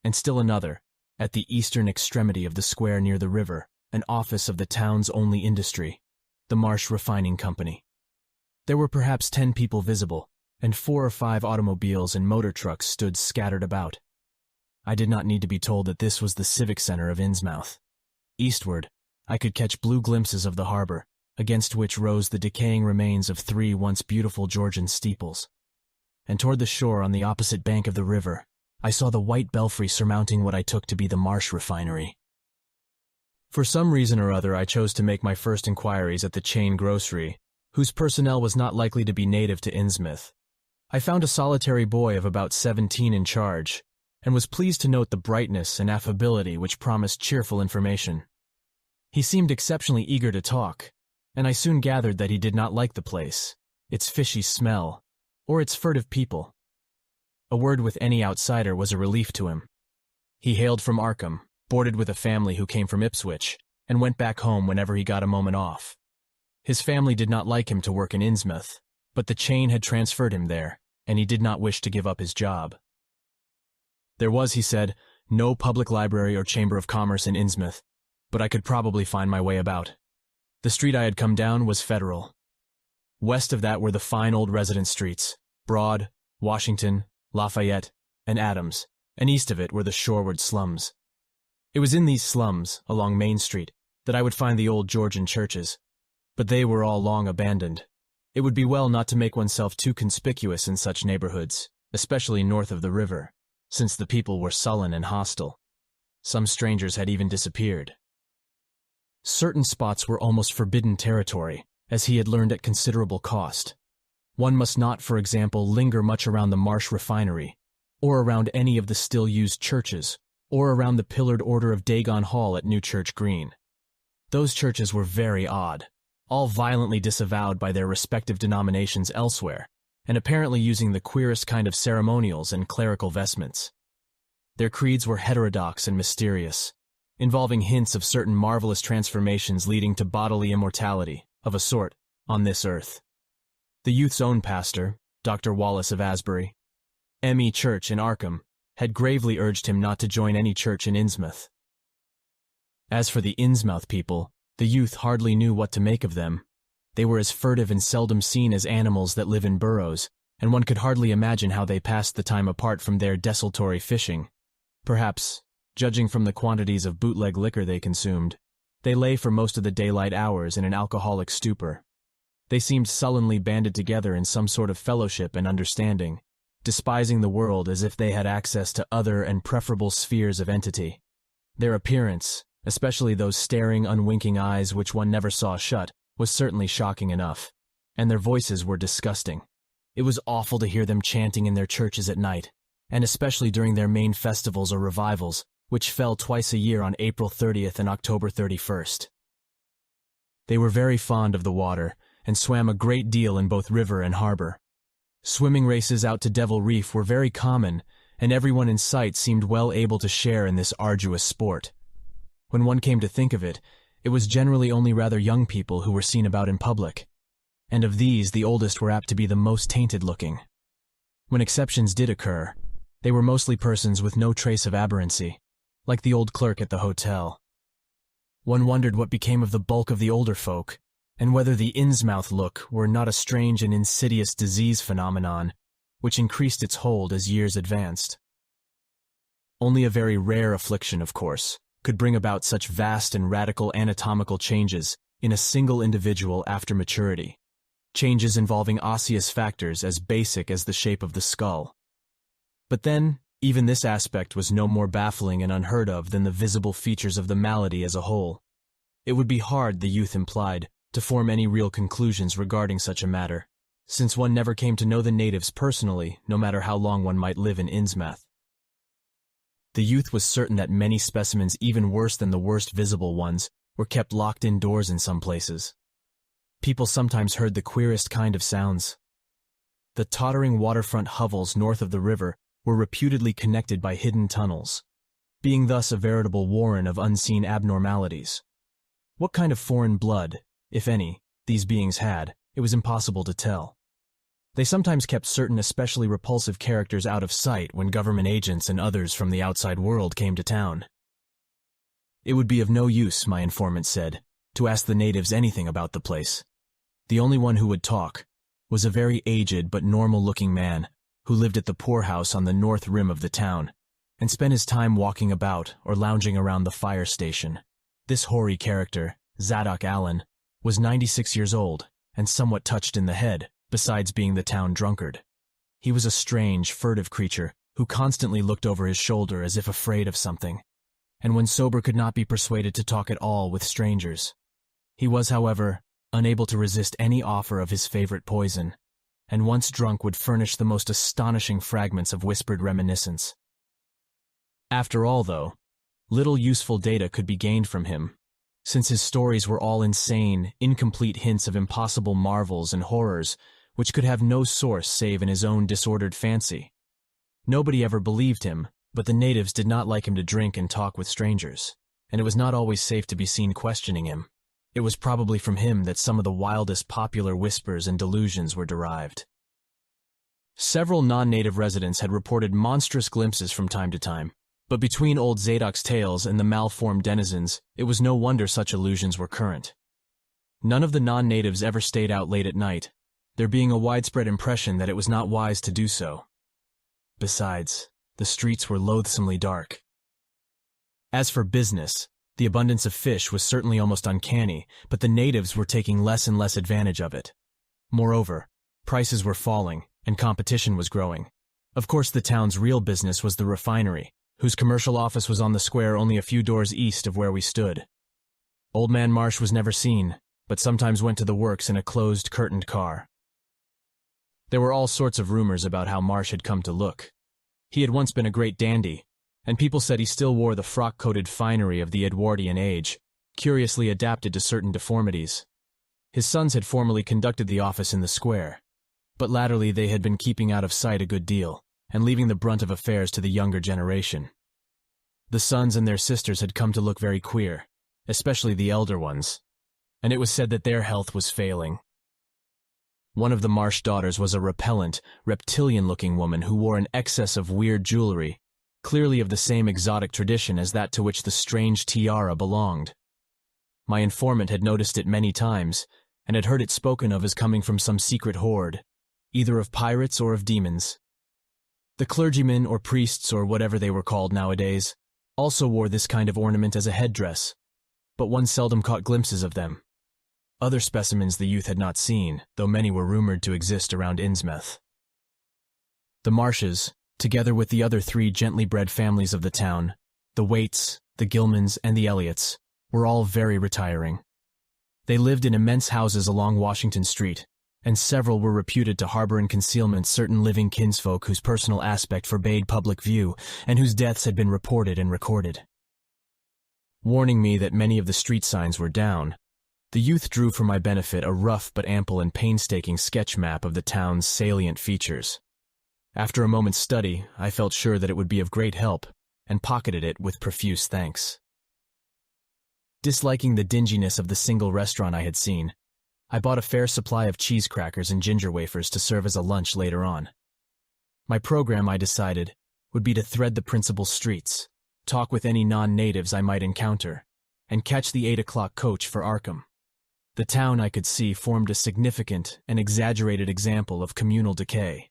and still another, at the eastern extremity of the square near the river, an office of the town's only industry, the Marsh Refining Company. There were perhaps 10 people visible, and 4 or 5 automobiles and motor trucks stood scattered about. I did not need to be told that this was the civic center of Innsmouth. Eastward, I could catch blue glimpses of the harbor, against which rose the decaying remains of 3 once beautiful Georgian steeples. And toward the shore on the opposite bank of the river, I saw the white belfry surmounting what I took to be the Marsh Refinery. For some reason or other, I chose to make my first inquiries at the chain grocery, whose personnel was not likely to be native to Innsmouth. I found a solitary boy of about 17 in charge, and was pleased to note the brightness and affability which promised cheerful information. He seemed exceptionally eager to talk, and I soon gathered that he did not like the place, its fishy smell, or its furtive people. A word with any outsider was a relief to him. He hailed from Arkham, boarded with a family who came from Ipswich, and went back home whenever he got a moment off. His family did not like him to work in Innsmouth, but the chain had transferred him there, and he did not wish to give up his job. There was, he said, no public library or chamber of commerce in Innsmouth, but I could probably find my way about. The street I had come down was Federal. West of that were the fine old residence streets, Broad, Washington, Lafayette, and Adams, and east of it were the shoreward slums. It was in these slums, along Main Street, that I would find the old Georgian churches, but they were all long abandoned. It would be well not to make oneself too conspicuous in such neighborhoods, especially north of the river, since the people were sullen and hostile. Some strangers had even disappeared. Certain spots were almost forbidden territory, as he had learned at considerable cost. One must not, for example, linger much around the Marsh Refinery, or around any of the still-used churches, or around the pillared order of Dagon Hall at New Church Green. Those churches were very odd, all violently disavowed by their respective denominations elsewhere, and apparently using the queerest kind of ceremonials and clerical vestments. Their creeds were heterodox and mysterious, involving hints of certain marvelous transformations leading to bodily immortality, of a sort, on this earth. The youth's own pastor, Dr. Wallace of Asbury. M.E. Church in Arkham had gravely urged him not to join any church in Innsmouth. As for the Innsmouth people, the youth hardly knew what to make of them. They were as furtive and seldom seen as animals that live in burrows, and one could hardly imagine how they passed the time apart from their desultory fishing. Perhaps, judging from the quantities of bootleg liquor they consumed, they lay for most of the daylight hours in an alcoholic stupor. They seemed sullenly banded together in some sort of fellowship and understanding, despising the world as if they had access to other and preferable spheres of entity. Their appearance, especially those staring, unwinking eyes which one never saw shut, was certainly shocking enough, and their voices were disgusting. It was awful to hear them chanting in their churches at night, and especially during their main festivals or revivals, which fell twice a year on April 30th and October 31st. They were very fond of the water, and swam a great deal in both river and harbor. Swimming races out to Devil Reef were very common, and everyone in sight seemed well able to share in this arduous sport. When one came to think of it, it was generally only rather young people who were seen about in public, and of these the oldest were apt to be the most tainted-looking. When exceptions did occur, they were mostly persons with no trace of aberrancy, like the old clerk at the hotel. One wondered what became of the bulk of the older folk, and whether the Innsmouth look were not a strange and insidious disease phenomenon, which increased its hold as years advanced. Only a very rare affliction, of course, could bring about such vast and radical anatomical changes in a single individual after maturity, changes involving osseous factors as basic as the shape of the skull. But then, even this aspect was no more baffling and unheard of than the visible features of the malady as a whole. It would be hard, the youth implied, to form any real conclusions regarding such a matter, since one never came to know the natives personally, no matter how long one might live in Innsmouth. The youth was certain that many specimens even worse than the worst visible ones were kept locked indoors in some places. People sometimes heard the queerest kind of sounds. The tottering waterfront hovels north of the river were reputedly connected by hidden tunnels, being thus a veritable warren of unseen abnormalities. What kind of foreign blood, if any, these beings had, it was impossible to tell. They sometimes kept certain especially repulsive characters out of sight when government agents and others from the outside world came to town. It would be of no use, my informant said, to ask the natives anything about the place. The only one who would talk was a very aged but normal-looking man who lived at the poorhouse on the north rim of the town, and spent his time walking about or lounging around the fire station. This hoary character, Zadok Allen, was 96 years old and somewhat touched in the head, besides being the town drunkard. He was a strange, furtive creature who constantly looked over his shoulder as if afraid of something, and when sober could not be persuaded to talk at all with strangers. He was, however, unable to resist any offer of his favorite poison, and once drunk would furnish the most astonishing fragments of whispered reminiscence. After all, though, little useful data could be gained from him, since his stories were all insane, incomplete hints of impossible marvels and horrors which could have no source save in his own disordered fancy. Nobody ever believed him, but the natives did not like him to drink and talk with strangers, and it was not always safe to be seen questioning him. It was probably from him that some of the wildest popular whispers and delusions were derived. Several non-native residents had reported monstrous glimpses from time to time, but between old Zadok's tales and the malformed denizens, it was no wonder such illusions were current. None of the non-natives ever stayed out late at night, there being a widespread impression that it was not wise to do so. Besides, the streets were loathsomely dark. As for business, the abundance of fish was certainly almost uncanny, but the natives were taking less and less advantage of it. Moreover, prices were falling, and competition was growing. Of course, the town's real business was the refinery, whose commercial office was on the square only a few doors east of where we stood. Old Man Marsh was never seen, but sometimes went to the works in a closed, curtained car. There were all sorts of rumors about how Marsh had come to look. He had once been a great dandy, and people said he still wore the frock-coated finery of the Edwardian age, curiously adapted to certain deformities. His sons had formerly conducted the office in the square, but latterly they had been keeping out of sight a good deal, and leaving the brunt of affairs to the younger generation. The sons and their sisters had come to look very queer, especially the elder ones, and it was said that their health was failing. One of the Marsh daughters was a repellent, reptilian-looking woman who wore an excess of weird jewelry, clearly of the same exotic tradition as that to which the strange tiara belonged. My informant had noticed it many times, and had heard it spoken of as coming from some secret horde, either of pirates or of demons. The clergymen or priests or whatever they were called nowadays also wore this kind of ornament as a headdress, but one seldom caught glimpses of them. Other specimens the youth had not seen, though many were rumored to exist around Innsmouth. The Marshes, together with the other 3 gently bred families of the town, the Waits, the Gilmans, and the Elliots, were all very retiring. They lived in immense houses along Washington Street, and several were reputed to harbor in concealment certain living kinsfolk whose personal aspect forbade public view, and whose deaths had been reported and recorded. Warning me that many of the street signs were down, the youth drew for my benefit a rough but ample and painstaking sketch map of the town's salient features. After a moment's study, I felt sure that it would be of great help, and pocketed it with profuse thanks. Disliking the dinginess of the single restaurant I had seen, I bought a fair supply of cheese crackers and ginger wafers to serve as a lunch later on. My program, I decided, would be to thread the principal streets, talk with any non-natives I might encounter, and catch the 8 o'clock coach for Arkham. The town, I could see, formed a significant and exaggerated example of communal decay.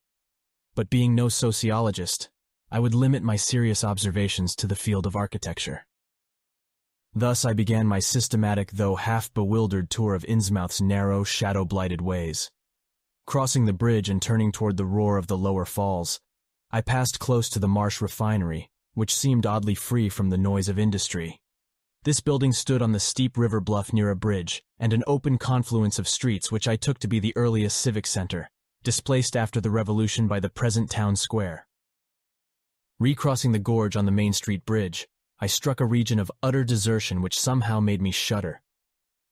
But being no sociologist, I would limit my serious observations to the field of architecture. Thus I began my systematic though half-bewildered tour of Innsmouth's narrow, shadow-blighted ways. Crossing the bridge and turning toward the roar of the lower falls, I passed close to the Marsh refinery, which seemed oddly free from the noise of industry. This building stood on the steep river bluff near a bridge and an open confluence of streets which I took to be the earliest civic center, displaced after the revolution by the present town square. Recrossing the gorge on the Main Street Bridge, I struck a region of utter desertion which somehow made me shudder.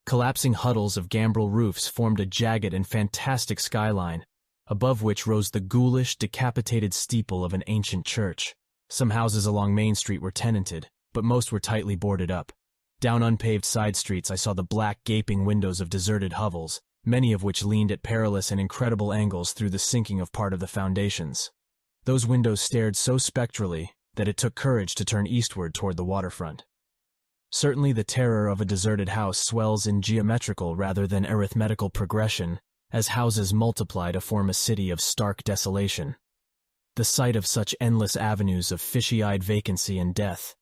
Collapsing huddles of gambrel roofs formed a jagged and fantastic skyline, above which rose the ghoulish, decapitated steeple of an ancient church. Some houses along Main Street were tenanted, but most were tightly boarded up. Down unpaved side streets I saw the black, gaping windows of deserted hovels, many of which leaned at perilous and incredible angles through the sinking of part of the foundations. Those windows stared so spectrally that it took courage to turn eastward toward the waterfront. Certainly the terror of a deserted house swells in geometrical rather than arithmetical progression as houses multiply to form a city of stark desolation. The sight of such endless avenues of fishy-eyed vacancy and death,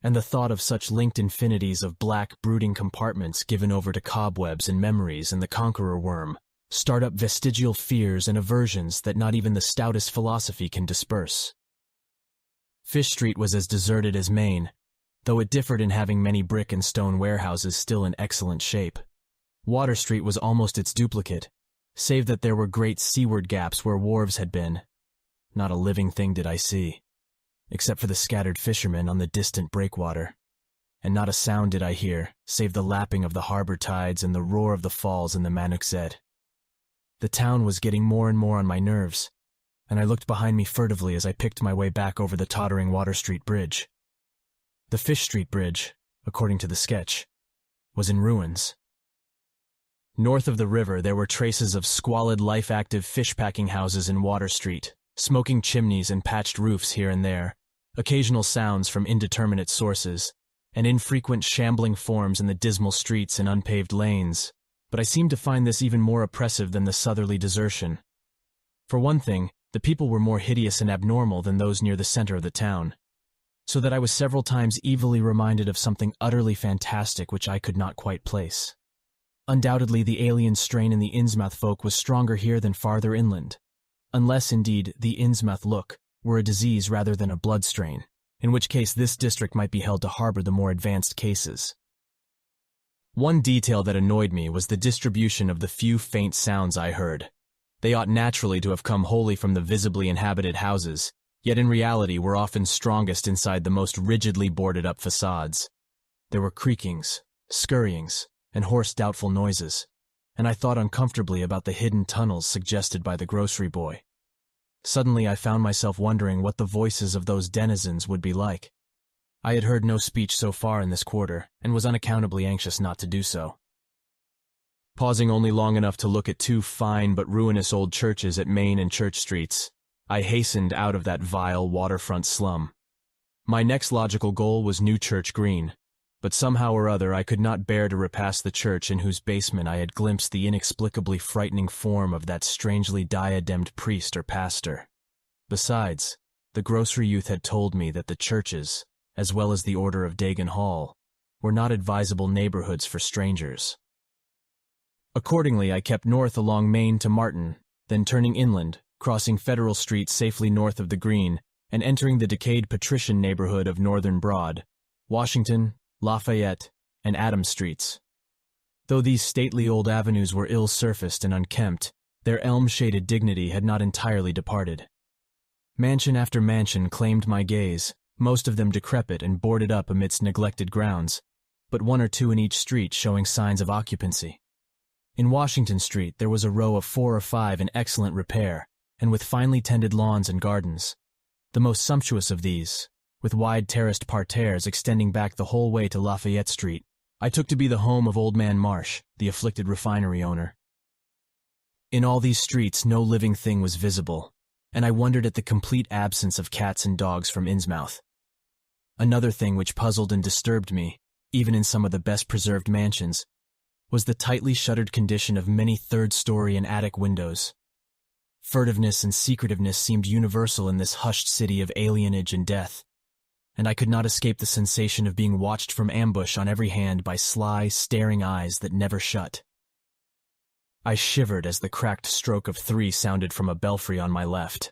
and the thought of such linked infinities of black, brooding compartments given over to cobwebs and memories and the conqueror worm, start up vestigial fears and aversions that not even the stoutest philosophy can disperse. Fish Street was as deserted as Main, though it differed in having many brick and stone warehouses still in excellent shape. Water Street was almost its duplicate, save that there were great seaward gaps where wharves had been. Not a living thing did I see, except for the scattered fishermen on the distant breakwater, and not a sound did I hear, save the lapping of the harbor tides and the roar of the falls in the Manuxet. The town was getting more and more on my nerves, and I looked behind me furtively as I picked my way back over the tottering Water Street Bridge. The Fish Street Bridge, according to the sketch, was in ruins. North of the river there were traces of squalid, life-active fish-packing houses in Water Street, smoking chimneys and patched roofs here and there, occasional sounds from indeterminate sources, and infrequent shambling forms in the dismal streets and unpaved lanes, but I seemed to find this even more oppressive than the southerly desertion. For one thing, the people were more hideous and abnormal than those near the center of the town, so that I was several times evilly reminded of something utterly fantastic which I could not quite place. Undoubtedly the alien strain in the Innsmouth folk was stronger here than farther inland, unless, indeed, the Innsmouth look were a disease rather than a blood strain, in which case this district might be held to harbor the more advanced cases. One detail that annoyed me was the distribution of the few faint sounds I heard. They ought naturally to have come wholly from the visibly inhabited houses, yet in reality were often strongest inside the most rigidly boarded-up facades. There were creakings, scurryings, and hoarse doubtful noises, and I thought uncomfortably about the hidden tunnels suggested by the grocery boy. Suddenly I found myself wondering what the voices of those denizens would be like. I had heard no speech so far in this quarter, and was unaccountably anxious not to do so. Pausing only long enough to look at two fine but ruinous old churches at Main and Church Streets, I hastened out of that vile waterfront slum. My next logical goal was New Church Green, but somehow or other I could not bear to repass the church in whose basement I had glimpsed the inexplicably frightening form of that strangely diademed priest or pastor. Besides, the grocery youth had told me that the churches, as well as the Order of Dagon Hall, were not advisable neighborhoods for strangers. Accordingly, I kept north along Main to Martin, then turning inland, crossing Federal Street safely north of the Green, and entering the decayed patrician neighborhood of Northern Broad, Washington, Lafayette, and Adams Streets. Though these stately old avenues were ill-surfaced and unkempt, their elm-shaded dignity had not entirely departed. Mansion after mansion claimed my gaze, most of them decrepit and boarded up amidst neglected grounds, but one or two in each street showing signs of occupancy. In Washington Street there was a row of 4 or 5 in excellent repair, and with finely tended lawns and gardens. The most sumptuous of these, with wide terraced parterres extending back the whole way to Lafayette Street, I took to be the home of Old Man Marsh, the afflicted refinery owner. In all these streets no living thing was visible, and I wondered at the complete absence of cats and dogs from Innsmouth. Another thing which puzzled and disturbed me, even in some of the best preserved mansions, was the tightly shuttered condition of many third-story and attic windows. Furtiveness and secretiveness seemed universal in this hushed city of alienage and death, and I could not escape the sensation of being watched from ambush on every hand by sly, staring eyes that never shut. I shivered as the cracked stroke of 3 sounded from a belfry on my left.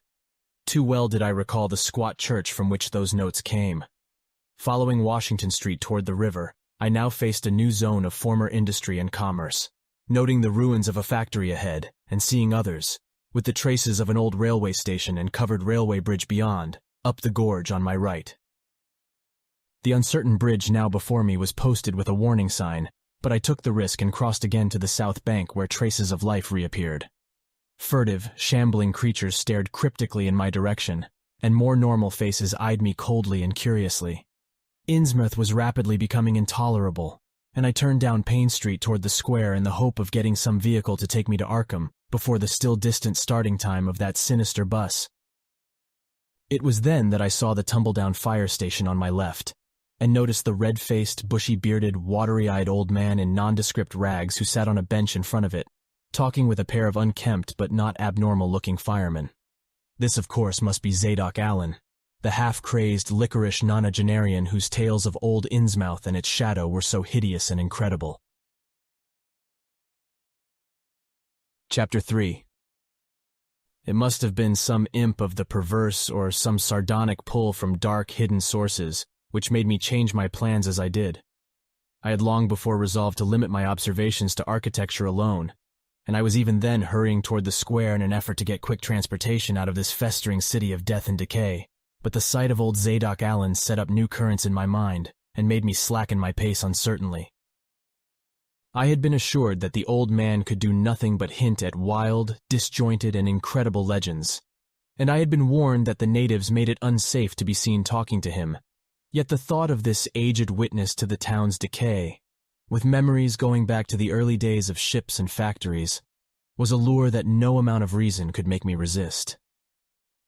Too well did I recall the squat church from which those notes came. Following Washington Street toward the river, I now faced a new zone of former industry and commerce, noting the ruins of a factory ahead and seeing others, with the traces of an old railway station and covered railway bridge beyond, up the gorge on my right. The uncertain bridge now before me was posted with a warning sign, but I took the risk and crossed again to the south bank where traces of life reappeared. Furtive, shambling creatures stared cryptically in my direction, and more normal faces eyed me coldly and curiously. Innsmouth was rapidly becoming intolerable, and I turned down Payne Street toward the square in the hope of getting some vehicle to take me to Arkham before the still distant starting time of that sinister bus. It was then that I saw the tumble-down fire station on my left, and noticed the red-faced, bushy-bearded, watery-eyed old man in nondescript rags who sat on a bench in front of it, talking with a pair of unkempt but not abnormal-looking firemen. This, of course, must be Zadok Allen, the half-crazed, licorice nonagenarian whose tales of old Innsmouth and its shadow were so hideous and incredible. Chapter 3. It must have been some imp of the perverse or some sardonic pull from dark, hidden sources, which made me change my plans as I did. I had long before resolved to limit my observations to architecture alone, and I was even then hurrying toward the square in an effort to get quick transportation out of this festering city of death and decay. But the sight of old Zadok Allen set up new currents in my mind and made me slacken my pace uncertainly. I had been assured that the old man could do nothing but hint at wild, disjointed, and incredible legends, and I had been warned that the natives made it unsafe to be seen talking to him. Yet the thought of this aged witness to the town's decay, with memories going back to the early days of ships and factories, was a lure that no amount of reason could make me resist.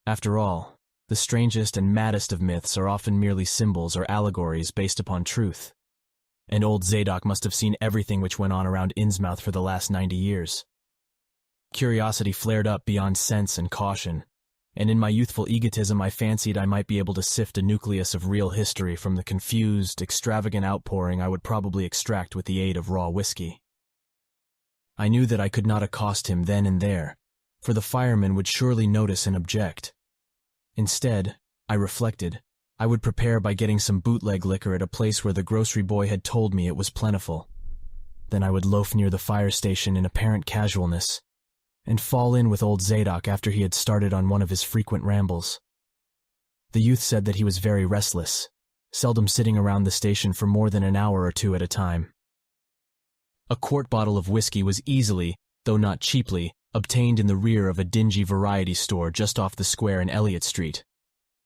After all, the strangest and maddest of myths are often merely symbols or allegories based upon truth, and old Zadok must have seen everything which went on around Innsmouth for the last 90 years. Curiosity flared up beyond sense and caution, and in my youthful egotism I fancied I might be able to sift a nucleus of real history from the confused, extravagant outpouring I would probably extract with the aid of raw whiskey. I knew that I could not accost him then and there, for the firemen would surely notice and object. Instead, I reflected, I would prepare by getting some bootleg liquor at a place where the grocery boy had told me it was plentiful. Then I would loaf near the fire station in apparent casualness, and fall in with old Zadok after he had started on one of his frequent rambles. The youth said that he was very restless, seldom sitting around the station for more than an hour or two at a time. A quart bottle of whiskey was easily, though not cheaply, obtained in the rear of a dingy variety store just off the square in Elliott Street.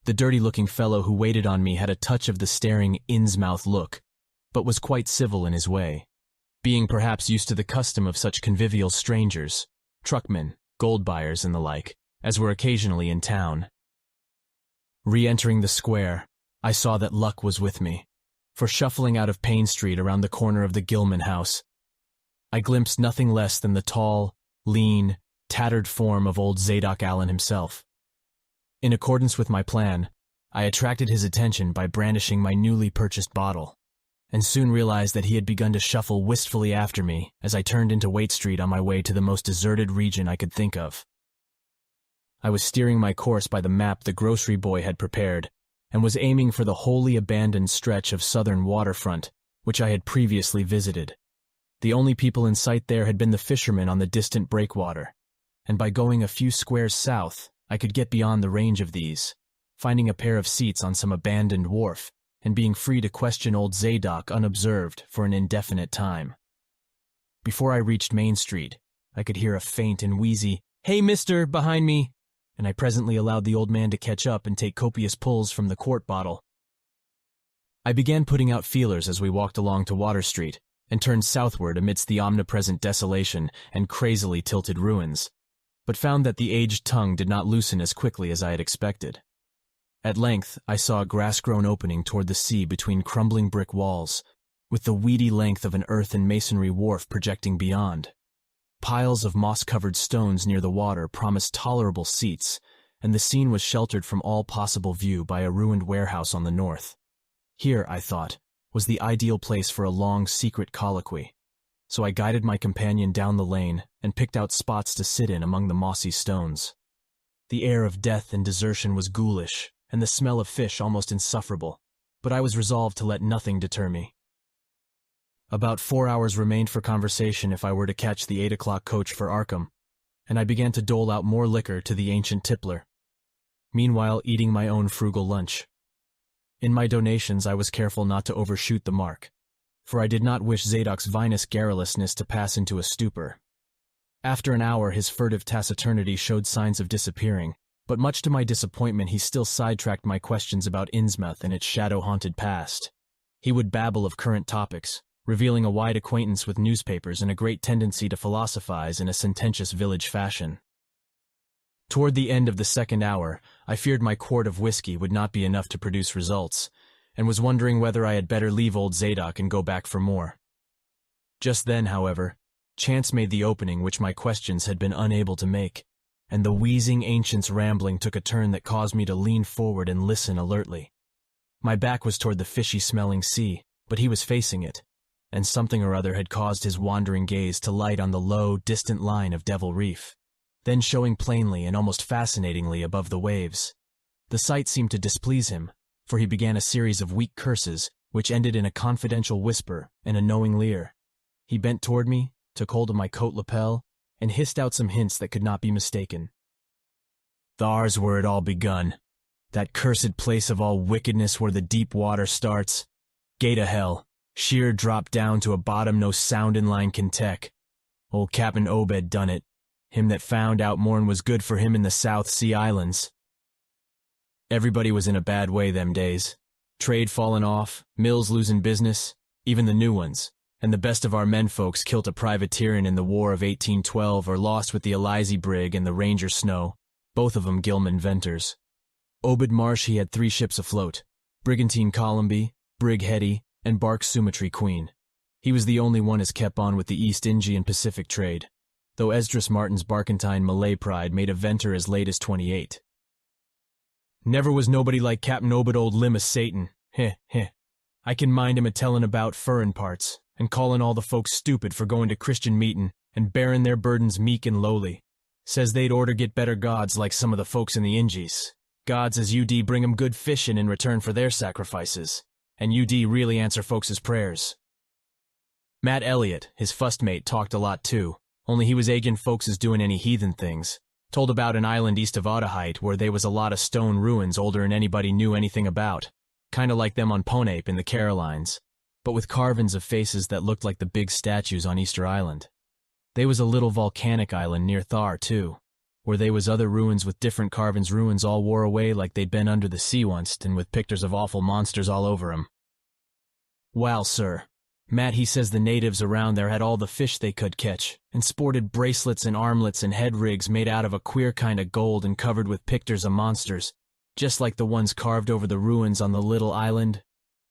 The dirty-looking fellow who waited on me had a touch of the staring Innsmouth look, but was quite civil in his way. being perhaps used to the custom of such convivial strangers, truckmen, gold buyers, and the like, as were occasionally in town. Re-entering the square, I saw that luck was with me, for shuffling out of Payne Street around the corner of the Gilman house, I glimpsed nothing less than the tall, lean, tattered form of old Zadok Allen himself. In accordance with my plan, I attracted his attention by brandishing my newly purchased bottle, and soon realized that he had begun to shuffle wistfully after me as I turned into Waite Street on my way to the most deserted region I could think of. I was steering my course by the map the grocery boy had prepared, and was aiming for the wholly abandoned stretch of southern waterfront, which I had previously visited. The only people in sight there had been the fishermen on the distant breakwater, and by going a few squares south, I could get beyond the range of these, finding a pair of seats on some abandoned wharf, and being free to question old Zadok unobserved for an indefinite time. Before I reached Main Street, I could hear a faint and wheezy, "Hey, mister," behind me, and I presently allowed the old man to catch up and take copious pulls from the quart bottle. I began putting out feelers as we walked along to Water Street, and turned southward amidst the omnipresent desolation and crazily tilted ruins, but found that the aged tongue did not loosen as quickly as I had expected. At length, I saw a grass-grown opening toward the sea between crumbling brick walls, with the weedy length of an earth and masonry wharf projecting beyond. Piles of moss-covered stones near the water promised tolerable seats, and the scene was sheltered from all possible view by a ruined warehouse on the north. Here, I thought, was the ideal place for a long, secret colloquy, so I guided my companion down the lane and picked out spots to sit in among the mossy stones. The air of death and desertion was ghoulish, and the smell of fish almost insufferable, but I was resolved to let nothing deter me. About 4 hours remained for conversation if I were to catch the 8 o'clock coach for Arkham, and I began to dole out more liquor to the ancient tippler, meanwhile eating my own frugal lunch. In my donations I was careful not to overshoot the mark, for I did not wish Zadok's vinous garrulousness to pass into a stupor. After an hour his furtive taciturnity showed signs of disappearing, but much to my disappointment he still sidetracked my questions about Innsmouth and its shadow-haunted past. He would babble of current topics, revealing a wide acquaintance with newspapers and a great tendency to philosophize in a sententious village fashion. Toward the end of the second hour, I feared my quart of whiskey would not be enough to produce results, and was wondering whether I had better leave old Zadok and go back for more. Just then, however, chance made the opening which my questions had been unable to make, and the wheezing ancient's rambling took a turn that caused me to lean forward and listen alertly. My back was toward the fishy-smelling sea, but he was facing it, and something or other had caused his wandering gaze to light on the low, distant line of Devil Reef, then showing plainly and almost fascinatingly above the waves. The sight seemed to displease him, for he began a series of weak curses, which ended in a confidential whisper and a knowing leer. He bent toward me, took hold of my coat lapel, and hissed out some hints that could not be mistaken. "Thar's where it all begun. That cursed place of all wickedness where the deep water starts. Gate o' hell, sheer drop down to a bottom no soundin' line can tech. Old Captain Obed done it. Him that found out more'n was good for him in the South Sea Islands." Everybody was in a bad way them days. Trade falling off, mills losing business, even the new ones, and the best of our menfolks kilt a privateerin' in the War of 1812 or lost with the Elizy brig and the Ranger Snow, both of 'em Gilman venters. Obed Marsh he had 3 ships afloat, Brigantine Columby, Brig Hetty, and bark Sumetry Queen. He was the only one as kept on with the East Ingy and Pacific trade, though Esdras Martin's barkentine Malay pride made a venter as late as 28. "Never was nobody like Captain Obed old limb o' Satan, heh, heh. I can mind him a-tellin' about furrin parts, and callin' all the folks stupid for goin' to Christian meetin', and bearin' their burdens meek and lowly. Says they'd orter get better gods like some of the folks in the Ingies. Gods as UD bring 'em good fishin' in return for their sacrifices, and UD really answer folks' prayers." Matt Elliott, his fust mate, talked a lot too, only he was agin folks as doin' any heathen things. Told about an island east of Otaheite where they was a lot of stone ruins older'n anybody knew anything about, kinda like them on Ponape in the Carolines, but with carvin's of faces that looked like the big statues on Easter Island. They was a little volcanic island near Thar, too, where they was other ruins with different carvin's ruins all wore away like they'd been under the sea onct and with pictures of awful monsters all over 'em. "Wal, sir," Matt, he says the natives around there had all the fish they could catch, and sported bracelets and armlets and head rigs made out of a queer kind of gold and covered with pictures of monsters, just like the ones carved over the ruins on the little island.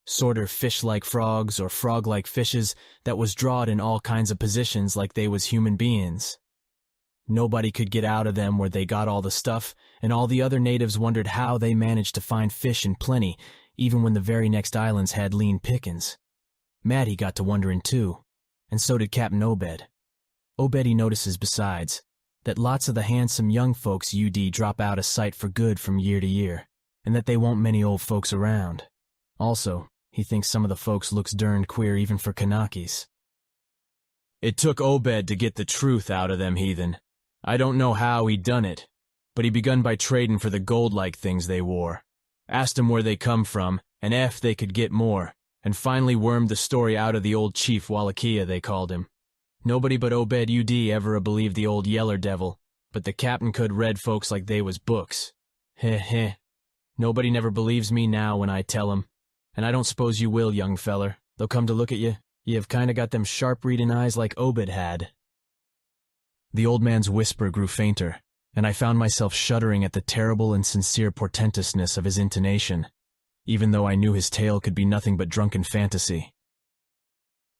Sorter fish-like frogs or frog-like fishes that was drawed in all kinds of positions like they was human beings. Nobody could get out of them where they got all the stuff, and all the other natives wondered how they managed to find fish in plenty, even when the very next islands had lean pickings. Maddie got to wondering too, and so did Captain Obed. Obed he notices besides, that lots of the handsome young folks UD drop out of sight for good from year to year, and that they won't many old folks around. Also, he thinks some of the folks looks derned queer even for Kanakis. It took Obed to get the truth out of them heathen. I don't know how he done it, but he begun by trading for the gold-like things they wore. Asked 'em where they come from, and if they could get more, and finally wormed the story out of the old chief Wallachia, they called him. Nobody but Obed UD ever believed the old yeller devil, but the captain could read folks like they was books. Heh heh. Nobody never believes me now when I tell 'em, and I don't suppose you will, young feller. They'll come to look at you. You have kinda got them sharp reading eyes like Obed had. The old man's whisper grew fainter, and I found myself shuddering at the terrible and sincere portentousness of his intonation, even though I knew his tale could be nothing but drunken fantasy.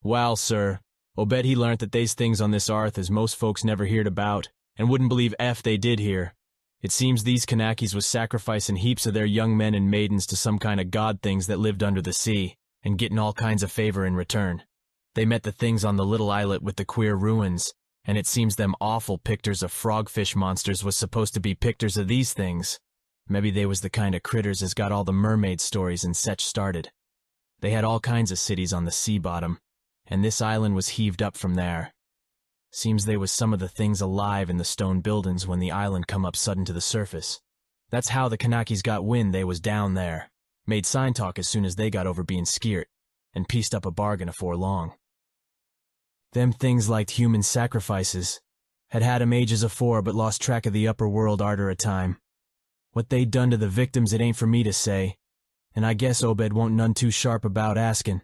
Wal, sir, Obed he learnt that they's things on this arth as most folks never heard about, and wouldn't believe ef they did hear. It seems these Kanakis was sacrificing heaps of their young men and maidens to some kind of god things that lived under the sea, and getting all kinds of favor in return. They met the things on the little islet with the queer ruins, and it seems them awful pictures of frogfish monsters was supposed to be pictures of these things. Maybe they was the kind of critters as got all the mermaid stories and such started. They had all kinds of cities on the sea bottom, and this island was heaved up from there. Seems they was some of the things alive in the stone buildings when the island come up sudden to the surface. That's how the Kanakis got wind they was down there, made sign talk as soon as they got over being skeert, and pieced up a bargain afore long. Them things liked human sacrifices, had 'em ages afore but lost track of the upper world arter a time. What they done to the victims it ain't for me to say, and I guess Obed won't none too sharp about asking.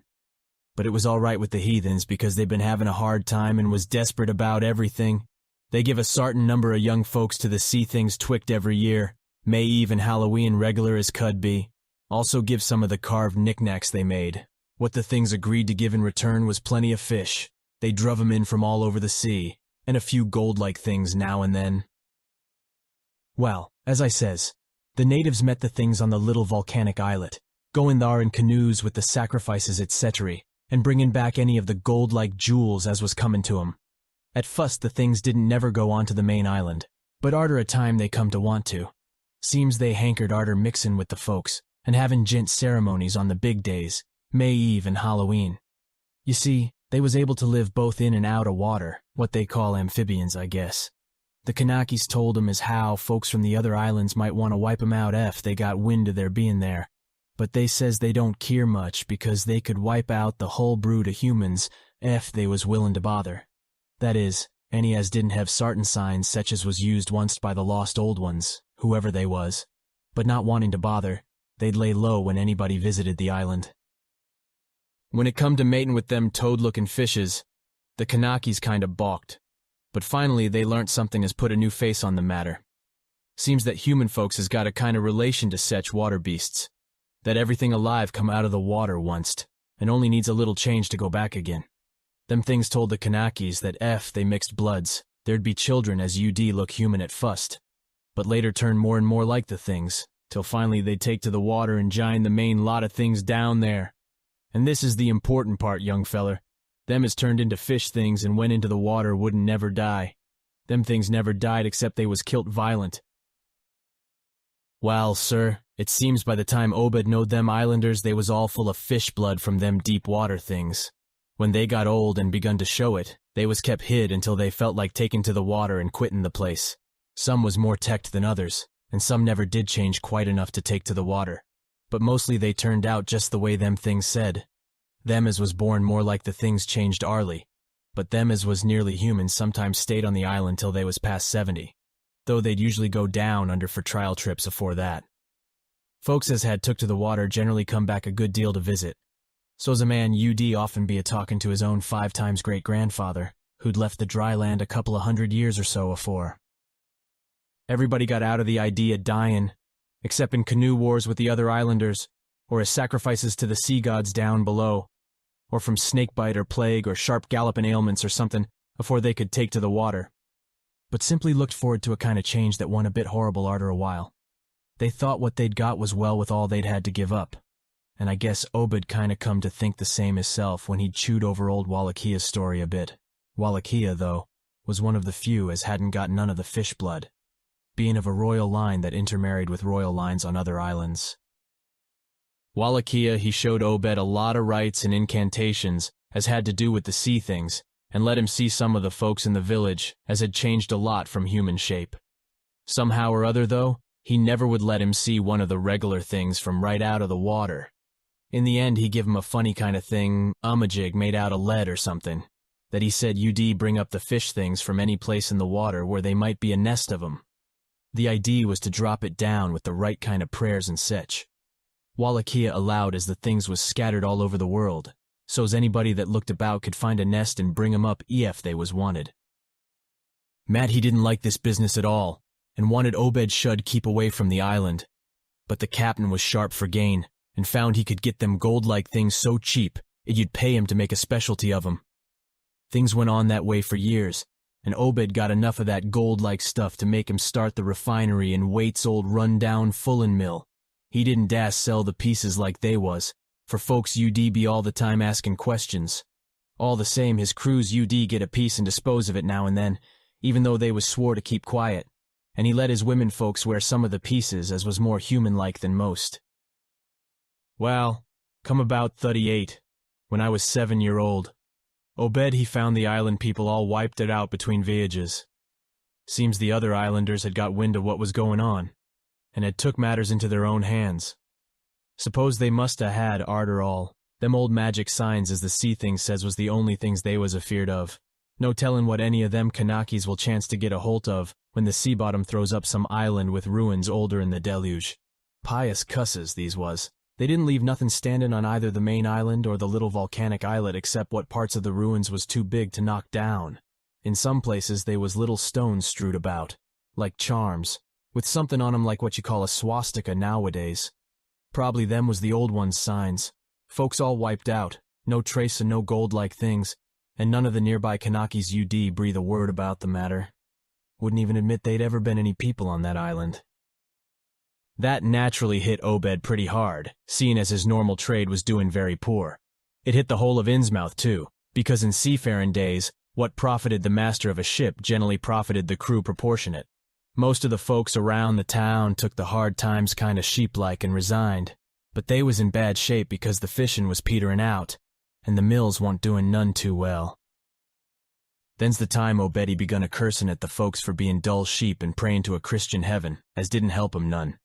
But it was all right with the heathens because they'd been having a hard time and was desperate about everything. They give a sartin number of young folks to the sea things twict every year, May Eve and Halloween regular as could be. Also give some of the carved knickknacks they made. What the things agreed to give in return was plenty of fish. They druv 'em in from all over the sea, and a few gold-like things now and then. Well, as I says, the natives met the things on the little volcanic islet, going thar in canoes with the sacrifices etc., and bringing back any of the gold-like jewels as was comin' to 'em. At fust the things didn't never go on to the main island, but arter a time they come to want to. Seems they hankered arter mixin' with the folks, and having gent ceremonies on the big days, May Eve and Halloween. You see, they was able to live both in and out of water, what they call amphibians, I guess. The Kanakis told 'em as how folks from the other islands might want to wipe 'em out ef they got wind of their being there, but they says they don't keer much because they could wipe out the whole brood of humans ef they was willin' to bother. That is, any as didn't have sartin signs such as was used once by the lost old ones, whoever they was, but not wanting to bother, they'd lay low when anybody visited the island. When it come to mating with them toad-looking fishes, the Kanakis kinda balked, but finally they learnt something as put a new face on the matter. Seems that human folks has got a kind of relation to sech water beasts, that everything alive come out of the water onct, and only needs a little change to go back again. Them things told the Kanakis that ef they mixed bloods, there'd be children as UD look human at fust, but later turn more and more like the things, till finally they'd take to the water and jine the main lot of things down there. And this is the important part, young feller. Them as turned into fish things and went into the water wouldn't never die. Them things never died except they was kilt violent. Wal, sir, it seems by the time Obed knowed them islanders they was all full of fish blood from them deep water things. When they got old and begun to show it, they was kept hid until they felt like taking to the water and quittin' the place. Some was more teched than others, and some never did change quite enough to take to the water. But mostly they turned out just the way them things said. Them as was born more like the things changed arly, but them as was nearly human sometimes stayed on the island till they was past 70, though they'd usually go down under for trial trips afore that. Folks as had took to the water generally come back a good deal to visit. So's a man UD often be a-talking to his own 5 times great-grandfather, who'd left the dry land a couple of 100 years or so afore. Everybody got out of the idea dying, except in canoe wars with the other islanders, or as sacrifices to the sea gods down below, or from snakebite or plague or sharp galloping ailments or something afore they could take to the water, but simply looked forward to a kind of change that went a bit horrible arter a while. They thought what they'd got was well with all they'd had to give up, and I guess Obed kind of come to think the same hisself when he'd chewed over old Wallachia story a bit. Wallachia, though, was one of the few as hadn't got none of the fish blood, being of a royal line that intermarried with royal lines on other islands. Wallachia, he showed Obed a lot of rites and incantations as had to do with the sea things, and let him see some of the folks in the village as had changed a lot from human shape. Somehow or other, though, he never would let him see one of the regular things from right out of the water. In the end, he give him a funny kind of thing, umajig made out of lead or something, that he said UD bring up the fish things from any place in the water where they might be a nest of 'em. The idea was to drop it down with the right kind of prayers and sech. Wallachia allowed as the things was scattered all over the world, so's anybody that looked about could find a nest and bring 'em up ef they was wanted. Matt he didn't like this business at all, and wanted Obed Shud keep away from the island, but the captain was sharp for gain, and found he could get them gold-like things so cheap you'd pay him to make a specialty of 'em. Things went on that way for years, and Obed got enough of that gold-like stuff to make him start the refinery in Waite's old run-down fullin' mill. He didn't dast sell the pieces like they was, for folks UD be all the time asking questions. All the same, his crews UD get a piece and dispose of it now and then, even though they was swore to keep quiet, and he let his women folks wear some of the pieces as was more human-like than most. Well, come about 38, when I was 7-year-old, Obed he found the island people all wiped it out between voyages. Seems the other islanders had got wind of what was going on, and had took matters into their own hands. Suppose they must ha' had, arter all, them old magic signs as the sea thing says was the only things they was afeard of. No tellin' what any of them Kanakis will chance to get a holt of when the sea bottom throws up some island with ruins older'n the deluge. Pious cusses, these was. They didn't leave nothing standin' on either the main island or the little volcanic islet except what parts of the ruins was too big to knock down. In some places they was little stones strewed about, like charms, with something on 'em like what you call a swastika nowadays. Probably them was the old ones' signs. Folks all wiped out, no trace of no gold-like things, and none of the nearby Kanakis UD breathe a word about the matter. Wouldn't even admit they'd ever been any people on that island. That naturally hit Obed pretty hard, seeing as his normal trade was doing very poor. It hit the whole of Innsmouth, too, because in seafaring days, what profited the master of a ship generally profited the crew proportionate. Most of the folks around the town took the hard times kind of sheep-like and resigned, but they was in bad shape because the fishin' was peterin' out, and the mills wa'n't doing none too well. Then's the time Obed he begun a cursin' at the folks for being dull sheep and prayin' to a Christian heaven, as didn't help 'em none.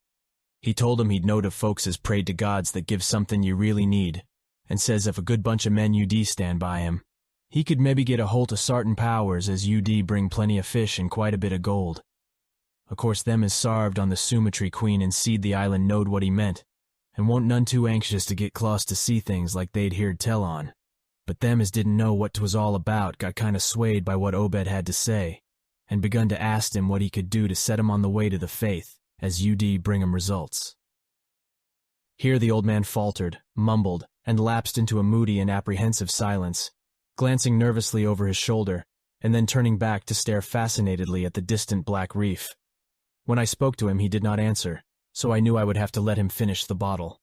He told 'em he'd knowed of folks as prayed to gods that give something you really need, and says if a good bunch of men UD stand by him, he could maybe get a holt of sartin powers as UD bring plenty of fish and quite a bit of gold. Of course them as sarved on the Sumatry Queen and seed the island knowed what he meant, and wa'n't none too anxious to get close to see things like they'd heard tell on. But them as didn't know what 'twas all about got kind of swayed by what Obed had to say, and begun to ask him what he could do to set 'em on the way to the faith, as UD bring 'em results. Here the old man faltered, mumbled, and lapsed into a moody and apprehensive silence, glancing nervously over his shoulder, and then turning back to stare fascinatedly at the distant black reef. When I spoke to him he did not answer, so I knew I would have to let him finish the bottle.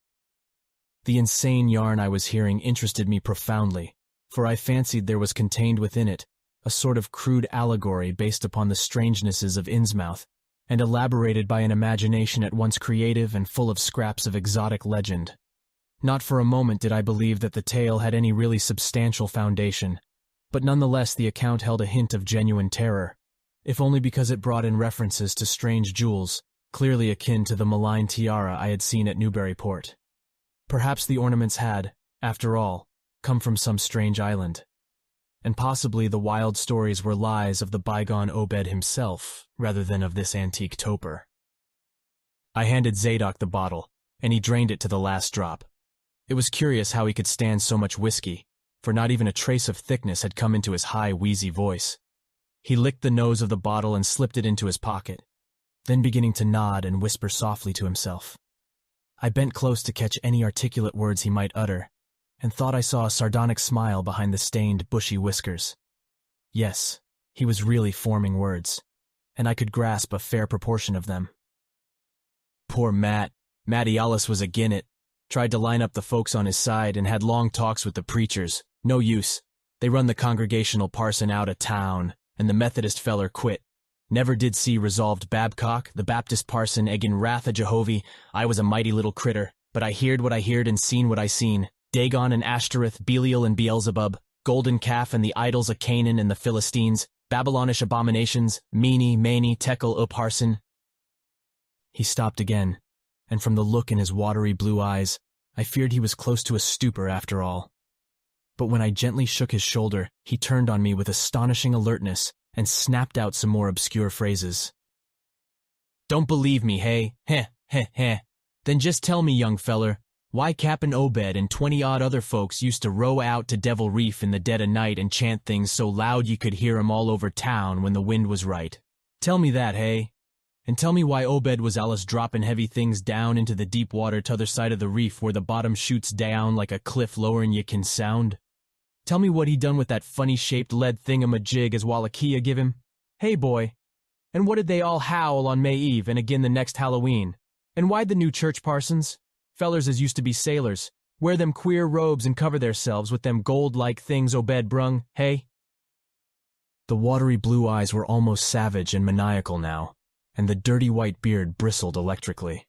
The insane yarn I was hearing interested me profoundly, for I fancied there was contained within it a sort of crude allegory based upon the strangenesses of Innsmouth, and elaborated by an imagination at once creative and full of scraps of exotic legend. Not for a moment did I believe that the tale had any really substantial foundation, but nonetheless the account held a hint of genuine terror, if only because it brought in references to strange jewels, clearly akin to the malign tiara I had seen at Newburyport. Perhaps the ornaments had, after all, come from some strange island, and possibly the wild stories were lies of the bygone Obed himself, rather than of this antique toper. I handed Zadok the bottle, and he drained it to the last drop. It was curious how he could stand so much whiskey, for not even a trace of thickness had come into his high, wheezy voice. He licked the nose of the bottle and slipped it into his pocket, then beginning to nod and whisper softly to himself. I bent close to catch any articulate words he might utter, and thought I saw a sardonic smile behind the stained, bushy whiskers. Yes, he was really forming words, and I could grasp a fair proportion of them. Poor Matty Alice was agin it, tried to line up the folks on his side and had long talks with the preachers. No use. They run the congregational parson out of town, and the Methodist feller quit. Never did see resolved Babcock, the Baptist parson eggin' wrath of Jehovah. I was a mighty little critter, but I heard what I heard and seen what I seen. Dagon and Ashtoreth, Belial and Beelzebub, golden calf and the idols of Canaan and the Philistines, Babylonish abominations, Meany, Maney, Tekel, Upharsin. He stopped again, and from the look in his watery blue eyes, I feared he was close to a stupor after all. But when I gently shook his shoulder, he turned on me with astonishing alertness and snapped out some more obscure phrases. Don't believe me, hey? Heh, heh, heh. Then just tell me, young feller, why Cap'n Obed and 20-odd other folks used to row out to Devil Reef in the dead of night and chant things so loud you could hear 'em all over town when the wind was right. Tell me that, hey? And tell me why Obed was allus droppin' heavy things down into the deep water t'other side of the reef where the bottom shoots down like a cliff lower'n you can sound. Tell me what he done with that funny-shaped lead thingamajig as Wallachia give him. Hey, boy. And what did they all howl on May Eve and agin the next Halloween? And why'd the new church parsons, fellers as used to be sailors, wear them queer robes and cover theirselves with them gold-like things Obed brung, hey? The watery blue eyes were almost savage and maniacal now, and the dirty white beard bristled electrically.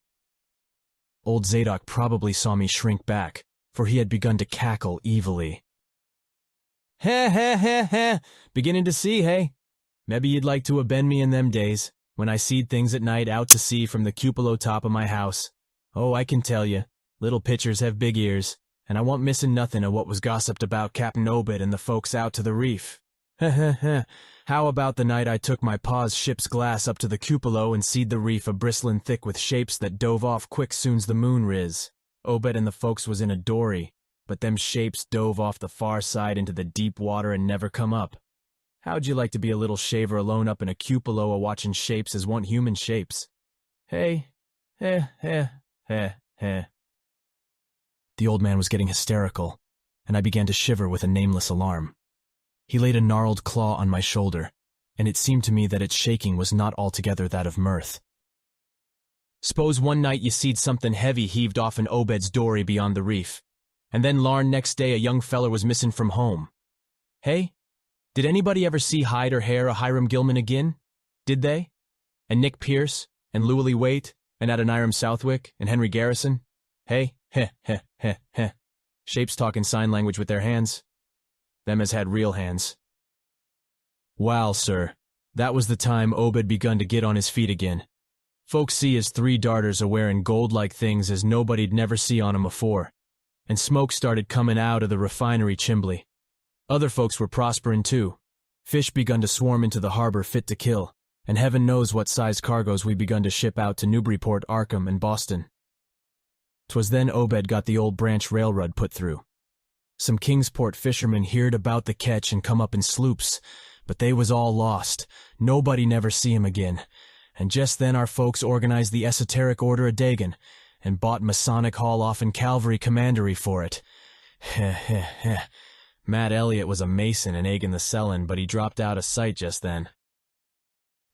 Old Zadok probably saw me shrink back, for he had begun to cackle evilly. Heh, heh, heh, heh, beginning to see, hey? Mebbe you'd like to ha-been me in them days, when I seed things at night out to sea from the cupola top of my house. Oh, I can tell you, little pitchers have big ears, and I wa'n't missin' nothin' of what was gossiped about Cap'n Obed and the folks out to the reef. Heh, heh, heh. How about the night I took my pa's ship's glass up to the cupola and seed the reef a-bristlin' thick with shapes that dove off quick soon's the moon riz? Obed and the folks was in a dory, but them shapes dove off the far side into the deep water and never come up. How'd you like to be a little shaver alone up in a cupola a-watchin' shapes as wa'n't human shapes? Hey, heh, heh, heh, heh. The old man was getting hysterical, and I began to shiver with a nameless alarm. He laid a gnarled claw on my shoulder, and it seemed to me that its shaking was not altogether that of mirth. S'pose one night you seed something heavy heaved off in Obed's dory beyond the reef, and then larn next day a young feller was missin' from home. Hey? Did anybody ever see hide or hair of Hiram Gilman agin? Did they? And Nick Pierce, and Llewellyn Waite, and Adoniram Southwick, and Henry Garrison? Hey? Heh, heh, heh, heh. Shapes talkin' sign language with their hands. Them as had real hands. Wal, sir, that was the time Obed begun to git on his feet agin. Folks see his 3 darters a-wearin' gold-like things as nobody'd never see on 'em afore, and smoke started comin' out of the refinery chimbly. Other folks were prosperin' too. Fish begun to swarm into the harbor fit to kill, and heaven knows what size cargoes we begun to ship out to Newburyport, Arkham, and Boston. 'Twas then Obed got the old branch railroad put through. Some Kingsport fishermen heerd about the ketch and come up in sloops, but they was all lost. Nobody never see 'em again. And just then our folks organized the Esoteric Order of Dagon, and bought Masonic Hall off in Calvary Commandery for it. Heh, heh, heh. Matt Elliott was a mason and eggin' the sellin', but he dropped out of sight just then.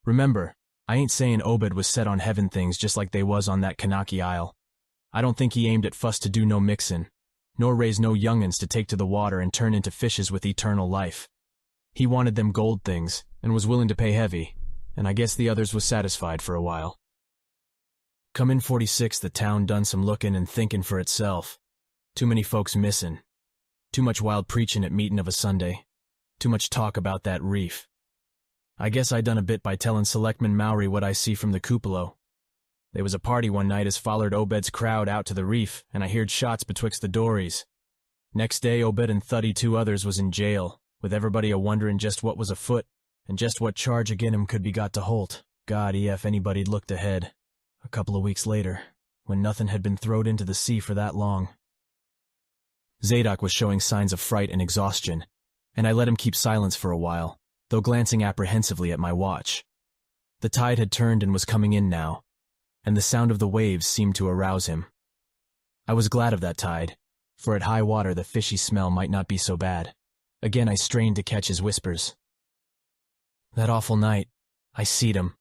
Remember, I ain't sayin' Obed was set on heaven things just like they was on that Kanaki Isle. I don't think he aimed at fuss to do no mixin', nor raise no young'uns to take to the water and turn into fishes with eternal life. He wanted them gold things, and was willin' to pay heavy, and I guess the others was satisfied for a while. Come in 46, the town done some lookin' and thinkin' for itself. Too many folks missin'. Too much wild preachin' at meetin' of a Sunday. Too much talk about that reef. I guess I done a bit by tellin' Selectman Mowry what I see from the cupola. They was a party one night as follered Obed's crowd out to the reef, and I heard shots betwixt the dories. Next day, Obed and 32 others was in jail, with everybody a-wonderin' just what was afoot, and just what charge agin 'em could be got to holt. God, if anybody'd looked ahead. A couple of weeks later, when nothin' had been throwed into the sea for that long. Zadok was showing signs of fright and exhaustion, and I let him keep silence for a while, though glancing apprehensively at my watch. The tide had turned and was coming in now, and the sound of the waves seemed to arouse him. I was glad of that tide, for at high water the fishy smell might not be so bad. Again I strained to catch his whispers. That awful night, I seed 'em.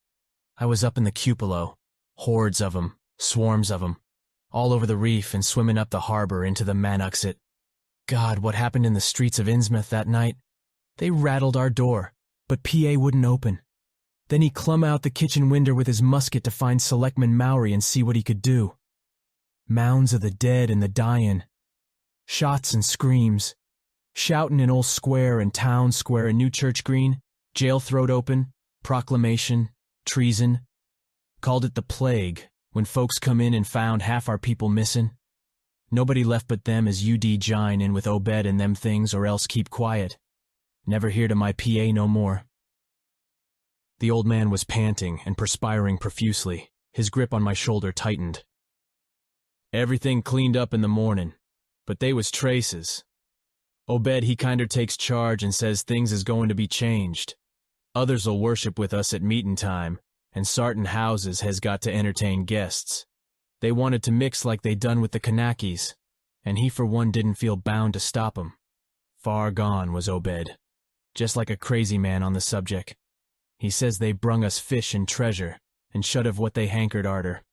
I was up in the cupola, hordes of 'em, swarms of 'em, all over the reef and swimming up the harbor into the Manuxet. God, what happened in the streets of Innsmouth that night? They rattled our door, but P.A. wouldn't open. Then he clumb out the kitchen winder with his musket to find Selectman Mowry and see what he could do. Mounds of the dead and the dyin'. Shots and screams. Shoutin' in Old Square and Town Square and New Church Green. Jail throwed open. Proclamation. Treason. Called it the plague, when folks come in and found half our people missin'. Nobody left but them as U.D. jine in with Obed and them things or else keep quiet. Never heard of my P.A. no more. The old man was panting and perspiring profusely. His grip on my shoulder tightened. Everything cleaned up in the morning, but they was traces. Obed he kinder takes charge and says things is going to be changed. Others'll worship with us at meetin' time, and sartin houses has got to entertain guests. They wanted to mix like they done with the Kanaki's, and he for one didn't feel bound to stop 'em. Far gone was Obed, just like a crazy man on the subject. He says they brung us fish and treasure, and should have what they hankered arter.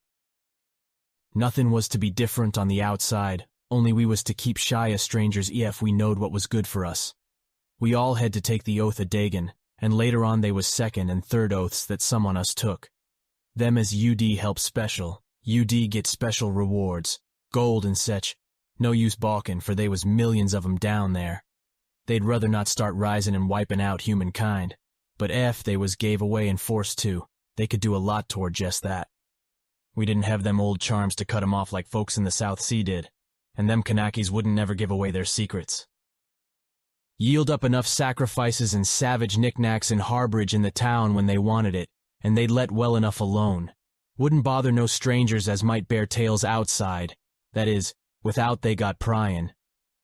Nothin' was to be different on the outside, only we was to keep shy o' strangers ef we knowed what was good for us. We all had to take the oath o' Dagon, and later on they was second and third oaths that some on us took. Them as UD help special, UD get special rewards, gold and sech. No use balkin', for they was millions of 'em down there. They'd ruther not start risin' and wipin' out humankind, but ef they was gave away and forced to, they could do a lot toward just that. We didn't have them old charms to cut 'em off like folks in the South Sea did, and them Kanakis wouldn't never give away their secrets. Yield up enough sacrifices and savage knickknacks and harborage in the town when they wanted it, and they'd let well enough alone. Wouldn't bother no strangers as might bear tales outside, that is, without they got pryin'.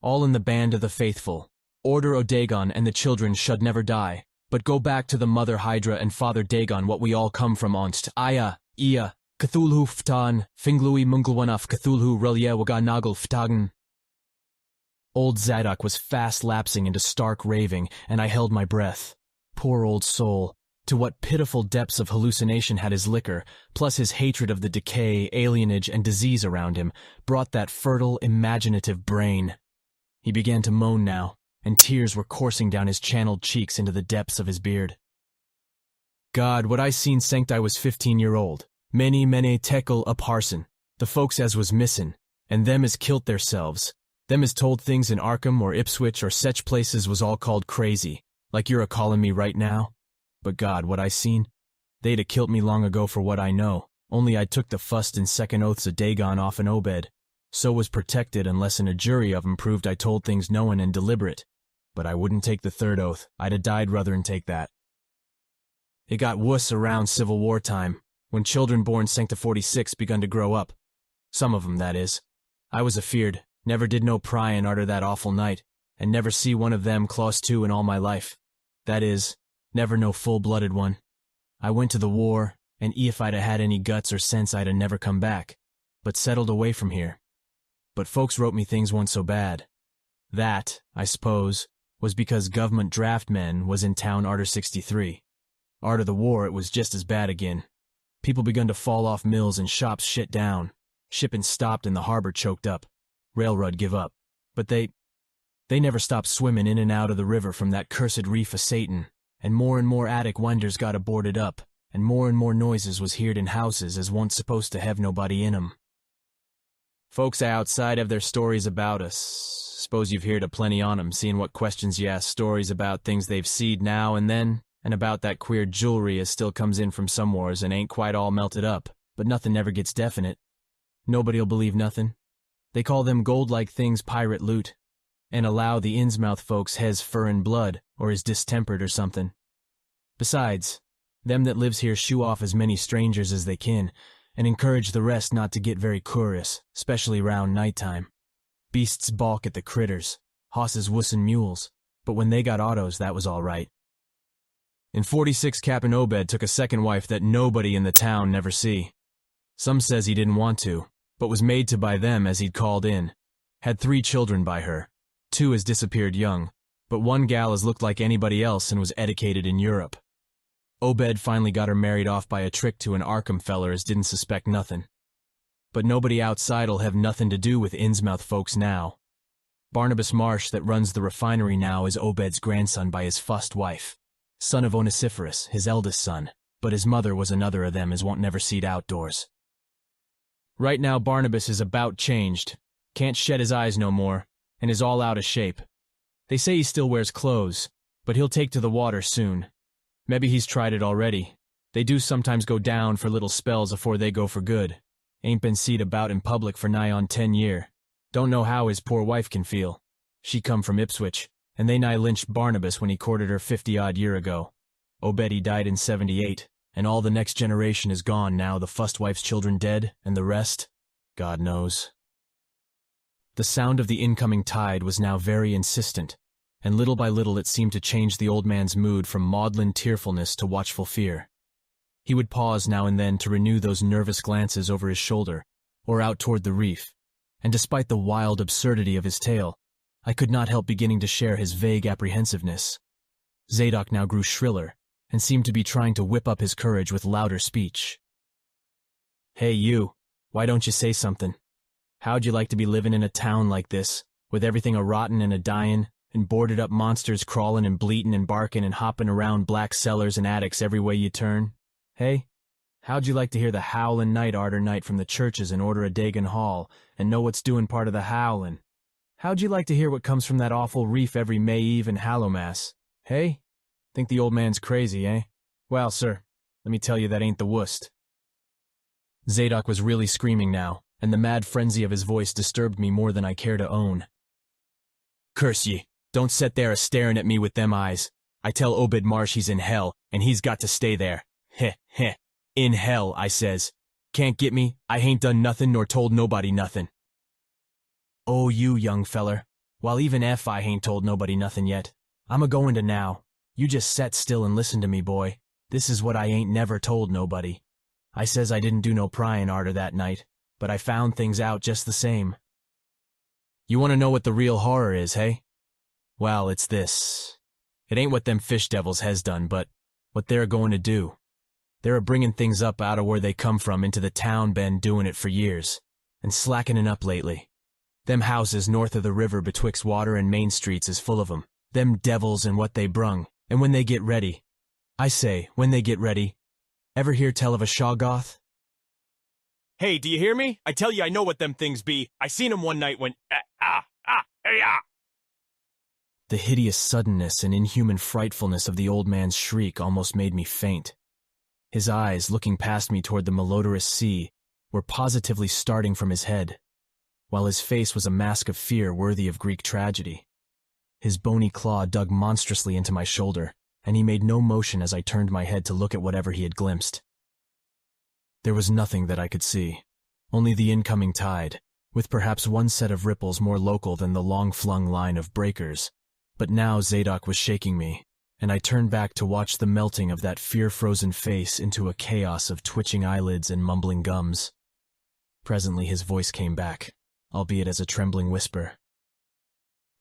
All in the band of the faithful. Order o' Dagon and the children should never die, but go back to the mother Hydra and father Dagon what we all come from onst. Aya, Ia, Cthulhu ftan, Finglui munglwanaf Cthulhu relia waga nagel ftagen. Old Zadok was fast lapsing into stark raving, and I held my breath. Poor old soul. To what pitiful depths of hallucination had his liquor, plus his hatred of the decay, alienage, and disease around him, brought that fertile, imaginative brain. He began to moan now, and tears were coursing down his channeled cheeks into the depths of his beard. God, what I seen sanct I was 15-year-old. Many tekel a parson, the folks as was missin', and them as kilt theirselves. Them as told things in Arkham or Ipswich or sech places was all called crazy, like you're a-callin' me right now. But God, what I seen, they'd a-kilt me long ago for what I know, only I took the fust and second oaths of Dagon off an Obed. So was protected unless in a jury of 'em proved I told things knowin' and deliberate. But I wouldn't take the third oath. I'd a died ruther'n take that. It got wuss around Civil War time, when children born Sancta 46 begun to grow up. Some of 'em, that is. I was afeard, never did no pryin' arter that awful night, and never see one of them close to in all my life. That is, never no full-blooded one. I went to the war, and if I'd a had any guts or sense I'd a never come back, but settled away from here. But folks wrote me things weren't so bad. That, I suppose, was because government draft men was in town arter 63. Arter the war it was just as bad again. People begun to fall off mills and shops shut down. Shipping stopped and the harbor choked up. Railroad give up. But they never stopped swimming in and out of the river from that cursed reef of Satan, and more attic winders got boarded up, and more noises was heard in houses as once supposed to have nobody in 'em. Folks outside have their stories about us. Suppose you've heard a plenty on 'em, seeing what questions you ask, stories about things they've seed now and then, and about that queer jewelry as still comes in from somewheres and ain't quite all melted up, but nothing never gets definite. Nobody'll believe nothing. They call them gold-like things pirate loot, and allow the Innsmouth folks hes furrin blood, or is distempered or something. Besides, them that lives here shoo off as many strangers as they kin, and encourage the rest not to get very curious, specially round night time. Beasts balk at the critters, hosses wussin' mules, but when they got autos, that was all right. In 46, Cap'n Obed took a second wife that nobody in the town never see. Some says he didn't want to, but was made to by them as he'd called in. Had 3 children by her. 2 has disappeared young, but one gal has looked like anybody else and was educated in Europe. Obed finally got her married off by a trick to an Arkham feller as didn't suspect nothin'. But nobody outside'll have nothin' to do with Innsmouth folks now. Barnabas Marsh that runs the refinery now is Obed's grandson by his fust wife, son of Onesiphorus, his eldest son, but his mother was another of them as won't never see'd outdoors. Right now Barnabas is about changed, can't shed his eyes no more, and is all out of shape. They say he still wears clothes, but he'll take to the water soon. Maybe he's tried it already. They do sometimes go down for little spells afore they go for good. Ain't been seed about in public for nigh on 10 year. Don't know how his poor wife can feel. She come from Ipswich, and they nigh lynched Barnabas when he courted her 50-odd year ago. Obed he died in 78, and all the next generation is gone now, the fust wife's children dead, and the rest, God knows. The sound of the incoming tide was now very insistent, and little by little it seemed to change the old man's mood from maudlin tearfulness to watchful fear. He would pause now and then to renew those nervous glances over his shoulder, or out toward the reef, and despite the wild absurdity of his tale, I could not help beginning to share his vague apprehensiveness. Zadok now grew shriller, and seemed to be trying to whip up his courage with louder speech. "Hey you, why don't you say something? How'd you like to be living in a town like this, with everything a-rottin' and a-dyin', and boarded-up monsters crawlin' and bleatin' and barkin' and hoppin' around black cellars and attics every way you turn? Hey? How'd you like to hear the howlin' night arter night from the churches and order a Dagon Hall, and know what's doin' part of the howlin'? How'd you like to hear what comes from that awful reef every May Eve and Hallowmass? Hey? Think the old man's crazy, eh? Well, sir, let me tell you that ain't the worst." Zadok was really screaming now, and the mad frenzy of his voice disturbed me more than I care to own. "Curse ye, don't set there a-staring at me with them eyes. I tell Obed Marsh he's in hell, and he's got to stay there. Heh, heh. In hell, I says. Can't get me, I hain't done nothin' nor told nobody nothin'." "Oh, you young feller, while even if I hain't told nobody nothin' yet, I'm a-goin' to now. You just set still and listen to me, boy. This is what I ain't never told nobody. I says I didn't do no pryin' arter that night, but I found things out just the same." "You want to know what the real horror is, hey? Well, it's this. It ain't what them fish devils has done, but what they're going to do. They're a-bringin' things up out of where they come from into the town been doin' it for years, and slackenin' up lately. Them houses north of the river betwixt Water and Main Streets is full of 'em. Them devils and what they brung, and when they get ready. I say, when they get ready. Ever hear tell of a Shoggoth?" "Hey, do you hear me? I tell you I know what them things be. I seen 'em one night when... The hideous suddenness and inhuman frightfulness of the old man's shriek almost made me faint. His eyes, looking past me toward the malodorous sea, were positively starting from his head, while his face was a mask of fear worthy of Greek tragedy. His bony claw dug monstrously into my shoulder, and he made no motion as I turned my head to look at whatever he had glimpsed. There was nothing that I could see, only the incoming tide, with perhaps one set of ripples more local than the long-flung line of breakers. But now Zadok was shaking me, and I turned back to watch the melting of that fear-frozen face into a chaos of twitching eyelids and mumbling gums. Presently his voice came back, albeit as a trembling whisper.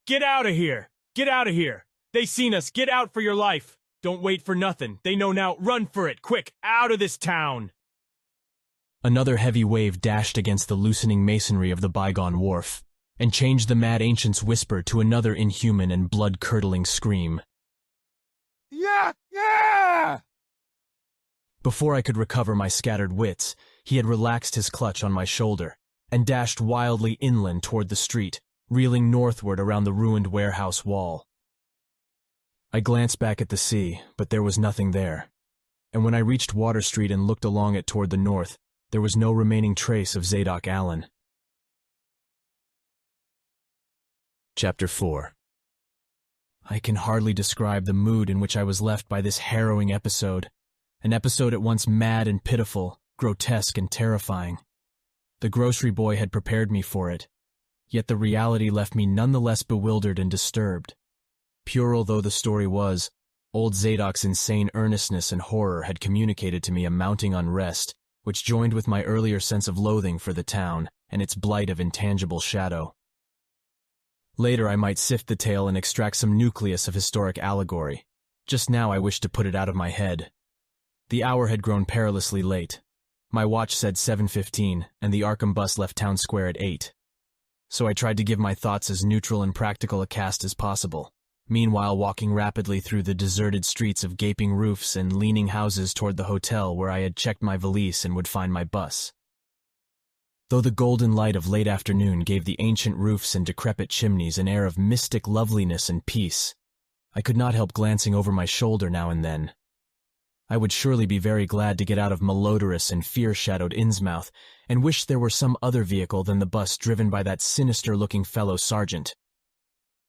"Get out of here! Get out of here! They seen us! Get out for your life! Don't wait for nothing! They know now! Run for it! Quick! Out of this town!" Another heavy wave dashed against the loosening masonry of the bygone wharf, and changed the mad ancient's whisper to another inhuman and blood-curdling scream. "Yeah! Yeah!" Before I could recover my scattered wits, he had relaxed his clutch on my shoulder, and dashed wildly inland toward the street, reeling northward around the ruined warehouse wall. I glanced back at the sea, but there was nothing there, and when I reached Water Street and looked along it toward the north, there was no remaining trace of Zadok Allen. Chapter 4. I can hardly describe the mood in which I was left by this harrowing episode, an episode at once mad and pitiful, grotesque and terrifying. The grocery boy had prepared me for it. Yet the reality left me nonetheless bewildered and disturbed. Puerile though the story was, old Zadok's insane earnestness and horror had communicated to me a mounting unrest, which joined with my earlier sense of loathing for the town and its blight of intangible shadow. Later I might sift the tale and extract some nucleus of historic allegory. Just now I wished to put it out of my head. The hour had grown perilously late. My watch said 7:15, and the Arkham bus left town square at 8. So I tried to give my thoughts as neutral and practical a cast as possible, meanwhile walking rapidly through the deserted streets of gaping roofs and leaning houses toward the hotel where I had checked my valise and would find my bus. Though the golden light of late afternoon gave the ancient roofs and decrepit chimneys an air of mystic loveliness and peace, I could not help glancing over my shoulder now and then. I would surely be very glad to get out of malodorous and fear-shadowed Innsmouth, and wish there were some other vehicle than the bus driven by that sinister-looking fellow sergeant.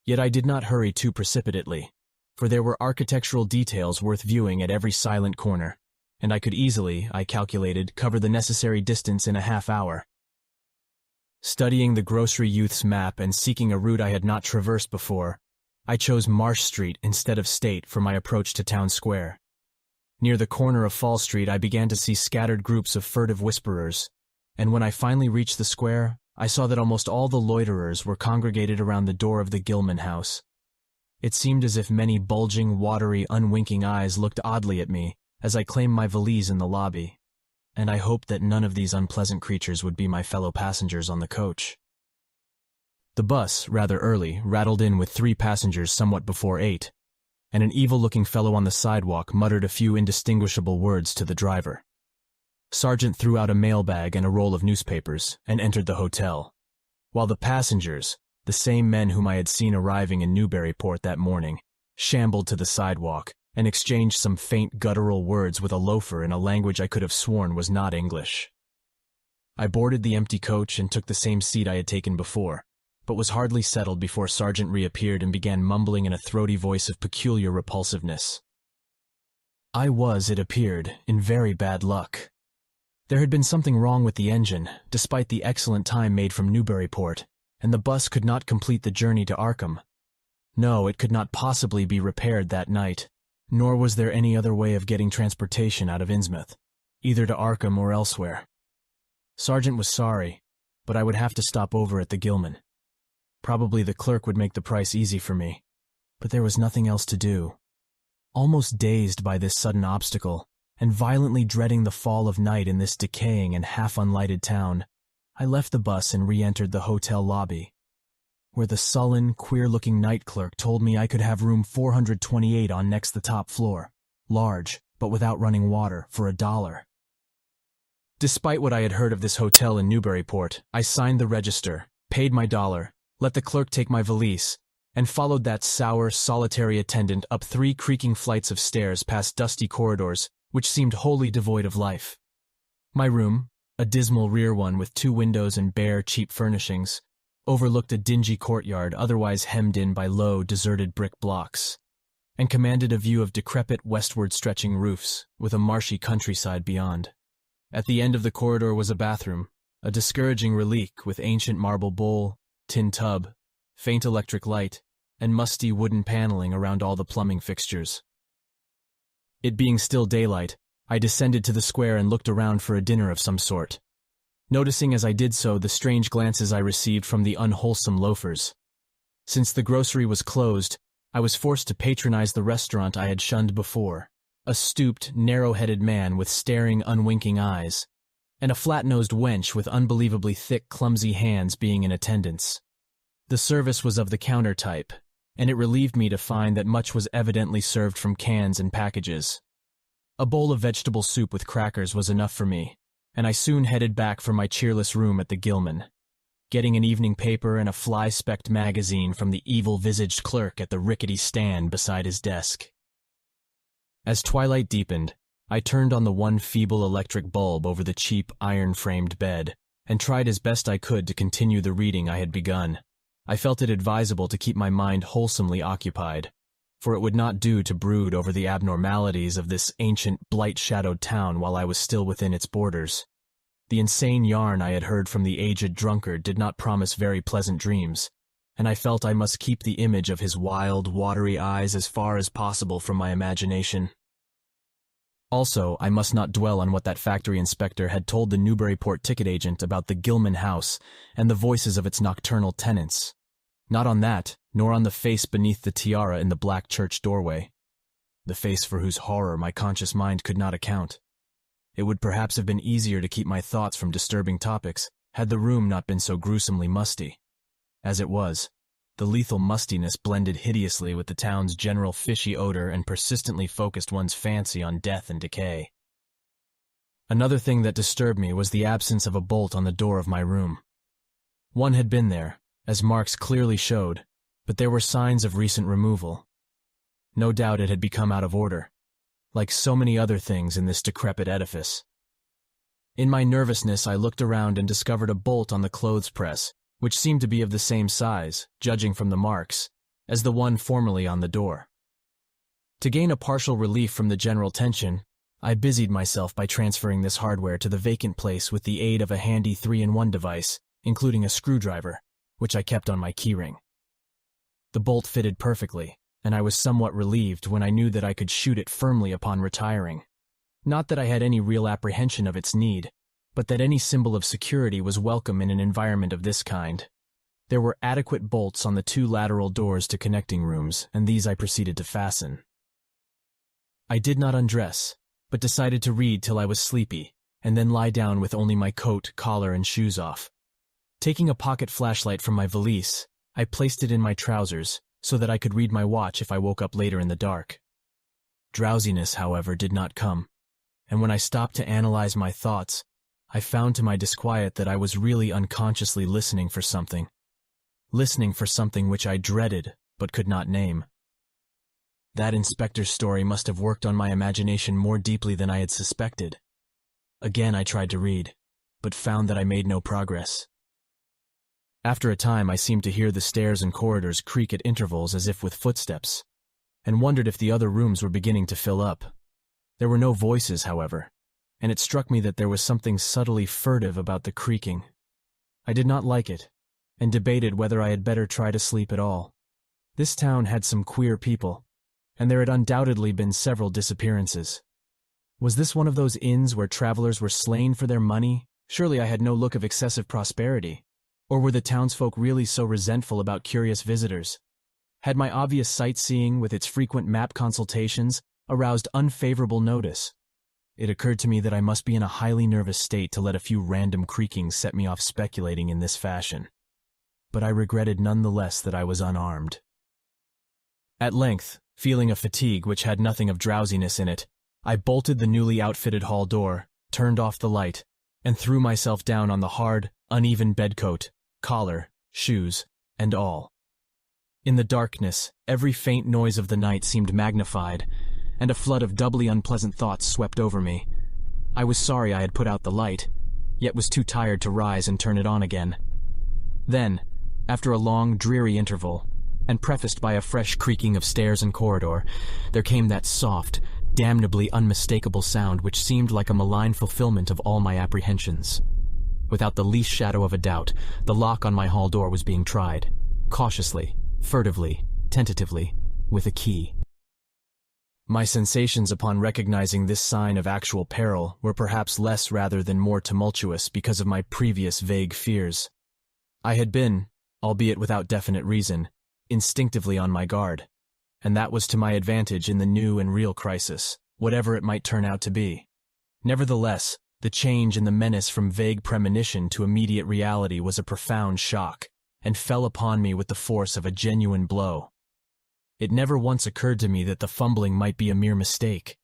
Yet I did not hurry too precipitately, for there were architectural details worth viewing at every silent corner, and I could easily, I calculated, cover the necessary distance in a half-hour. Studying the grocery youth's map and seeking a route I had not traversed before, I chose Marsh Street instead of State for my approach to Town Square. Near the corner of Fall Street I began to see scattered groups of furtive whisperers, and when I finally reached the square, I saw that almost all the loiterers were congregated around the door of the Gilman house. It seemed as if many bulging, watery, unwinking eyes looked oddly at me as I claimed my valise in the lobby, and I hoped that none of these unpleasant creatures would be my fellow passengers on the coach. The bus, rather early, rattled in with 3 passengers somewhat before 8, and an evil-looking fellow on the sidewalk muttered a few indistinguishable words to the driver. Sergeant threw out a mailbag and a roll of newspapers and entered the hotel, while the passengers, the same men whom I had seen arriving in Newburyport that morning, shambled to the sidewalk and exchanged some faint guttural words with a loafer in a language I could have sworn was not English. I boarded the empty coach and took the same seat I had taken before, but was hardly settled before Sergeant reappeared and began mumbling in a throaty voice of peculiar repulsiveness. I was, it appeared, in very bad luck. There had been something wrong with the engine, despite the excellent time made from Newburyport, and the bus could not complete the journey to Arkham. No, it could not possibly be repaired that night, nor was there any other way of getting transportation out of Innsmouth, either to Arkham or elsewhere. Sergeant was sorry, but I would have to stop over at the Gilman. Probably the clerk would make the price easy for me, but there was nothing else to do. Almost dazed by this sudden obstacle, and violently dreading the fall of night in this decaying and half-unlighted town, I left the bus and re-entered the hotel lobby, where the sullen, queer-looking night clerk told me I could have room 428 on next the top floor, large, but without running water, for $1. Despite what I had heard of this hotel in Newburyport, I signed the register, paid my $1, let the clerk take my valise, and followed that sour, solitary attendant up 3 creaking flights of stairs past dusty corridors, which seemed wholly devoid of life. My room, a dismal rear one with 2 windows and bare, cheap furnishings, overlooked a dingy courtyard otherwise hemmed in by low, deserted brick blocks, and commanded a view of decrepit, westward-stretching roofs, with a marshy countryside beyond. At the end of the corridor was a bathroom, a discouraging relique with ancient marble bowl, tin tub, faint electric light, and musty wooden paneling around all the plumbing fixtures. It being still daylight, I descended to the square and looked around for a dinner of some sort, noticing as I did so the strange glances I received from the unwholesome loafers. Since the grocery was closed, I was forced to patronize the restaurant I had shunned before, a stooped, narrow-headed man with staring, unwinking eyes, and a flat-nosed wench with unbelievably thick, clumsy hands being in attendance. The service was of the counter type, and it relieved me to find that much was evidently served from cans and packages. A bowl of vegetable soup with crackers was enough for me, and I soon headed back for my cheerless room at the Gilman, getting an evening paper and a fly-specked magazine from the evil-visaged clerk at the rickety stand beside his desk. As twilight deepened, I turned on the one feeble electric bulb over the cheap, iron-framed bed, and tried as best I could to continue the reading I had begun. I felt it advisable to keep my mind wholesomely occupied, for it would not do to brood over the abnormalities of this ancient, blight-shadowed town while I was still within its borders. The insane yarn I had heard from the aged drunkard did not promise very pleasant dreams, and I felt I must keep the image of his wild, watery eyes as far as possible from my imagination. Also, I must not dwell on what that factory inspector had told the Newburyport ticket agent about the Gilman house and the voices of its nocturnal tenants. Not on that, nor on the face beneath the tiara in the black church doorway. The face for whose horror my conscious mind could not account. It would perhaps have been easier to keep my thoughts from disturbing topics had the room not been so gruesomely musty. As it was, the lethal mustiness blended hideously with the town's general fishy odor and persistently focused one's fancy on death and decay. Another thing that disturbed me was the absence of a bolt on the door of my room. One had been there, as marks clearly showed, but there were signs of recent removal. No doubt it had become out of order, like so many other things in this decrepit edifice. In my nervousness, I looked around and discovered a bolt on the clothes press, which seemed to be of the same size, judging from the marks, as the one formerly on the door. To gain a partial relief from the general tension, I busied myself by transferring this hardware to the vacant place with the aid of a handy 3-in-1 device, including a screwdriver, which I kept on my keyring. The bolt fitted perfectly, and I was somewhat relieved when I knew that I could shoot it firmly upon retiring. Not that I had any real apprehension of its need, but that any symbol of security was welcome in an environment of this kind. There were adequate bolts on the 2 lateral doors to connecting rooms, and these I proceeded to fasten. I did not undress, but decided to read till I was sleepy, and then lie down with only my coat, collar, and shoes off. Taking a pocket flashlight from my valise, I placed it in my trousers so that I could read my watch if I woke up later in the dark. Drowsiness, however, did not come, and when I stopped to analyze my thoughts, I found to my disquiet that I was really unconsciously listening for something which I dreaded but could not name. That inspector's story must have worked on my imagination more deeply than I had suspected. Again I tried to read, but found that I made no progress. After a time I seemed to hear the stairs and corridors creak at intervals as if with footsteps, and wondered if the other rooms were beginning to fill up. There were no voices, however, and it struck me that there was something subtly furtive about the creaking. I did not like it, and debated whether I had better try to sleep at all. This town had some queer people, and there had undoubtedly been several disappearances. Was this one of those inns where travelers were slain for their money? Surely I had no look of excessive prosperity. Or were the townsfolk really so resentful about curious visitors? Had my obvious sightseeing, with its frequent map consultations, aroused unfavorable notice? It occurred to me that I must be in a highly nervous state to let a few random creakings set me off speculating in this fashion. But I regretted none the less that I was unarmed. At length, feeling a fatigue which had nothing of drowsiness in it, I bolted the newly outfitted hall door, turned off the light, and threw myself down on the hard, uneven bedcoat, collar, shoes, and all. In the darkness, every faint noise of the night seemed magnified, and a flood of doubly unpleasant thoughts swept over me. I was sorry I had put out the light, yet was too tired to rise and turn it on again. Then, after a long, dreary interval, and prefaced by a fresh creaking of stairs and corridor, there came that soft, damnably unmistakable sound which seemed like a malign fulfillment of all my apprehensions. Without the least shadow of a doubt, the lock on my hall door was being tried, cautiously, furtively, tentatively, with a key. My sensations upon recognizing this sign of actual peril were perhaps less rather than more tumultuous because of my previous vague fears. I had been, albeit without definite reason, instinctively on my guard, and that was to my advantage in the new and real crisis, whatever it might turn out to be. Nevertheless, the change in the menace from vague premonition to immediate reality was a profound shock, and fell upon me with the force of a genuine blow. It never once occurred to me that the fumbling might be a mere mistake.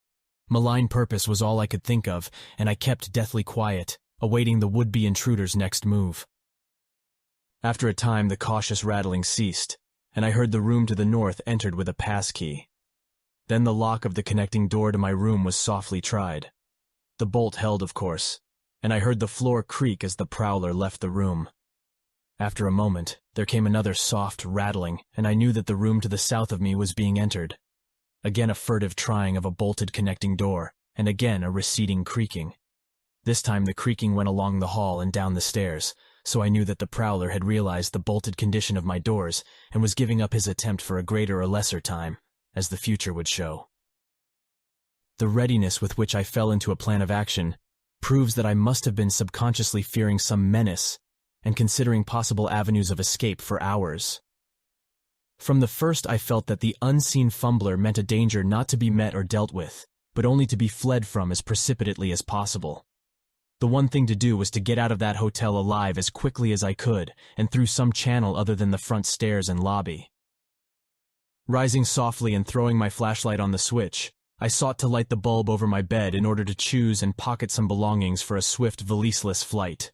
Malign purpose was all I could think of, and I kept deathly quiet, awaiting the would-be intruder's next move. After a time the cautious rattling ceased, and I heard the room to the north entered with a passkey. Then the lock of the connecting door to my room was softly tried. The bolt held, of course, and I heard the floor creak as the prowler left the room. After a moment, there came another soft rattling, and I knew that the room to the south of me was being entered. Again a furtive trying of a bolted connecting door, and again a receding creaking. This time the creaking went along the hall and down the stairs, so I knew that the prowler had realized the bolted condition of my doors and was giving up his attempt for a greater or lesser time, as the future would show. The readiness with which I fell into a plan of action proves that I must have been subconsciously fearing some menace and considering possible avenues of escape for hours. From the first I felt that the unseen fumbler meant a danger not to be met or dealt with, but only to be fled from as precipitately as possible. The one thing to do was to get out of that hotel alive as quickly as I could and through some channel other than the front stairs and lobby. Rising softly and throwing my flashlight on the switch, I sought to light the bulb over my bed in order to choose and pocket some belongings for a swift, valiseless flight.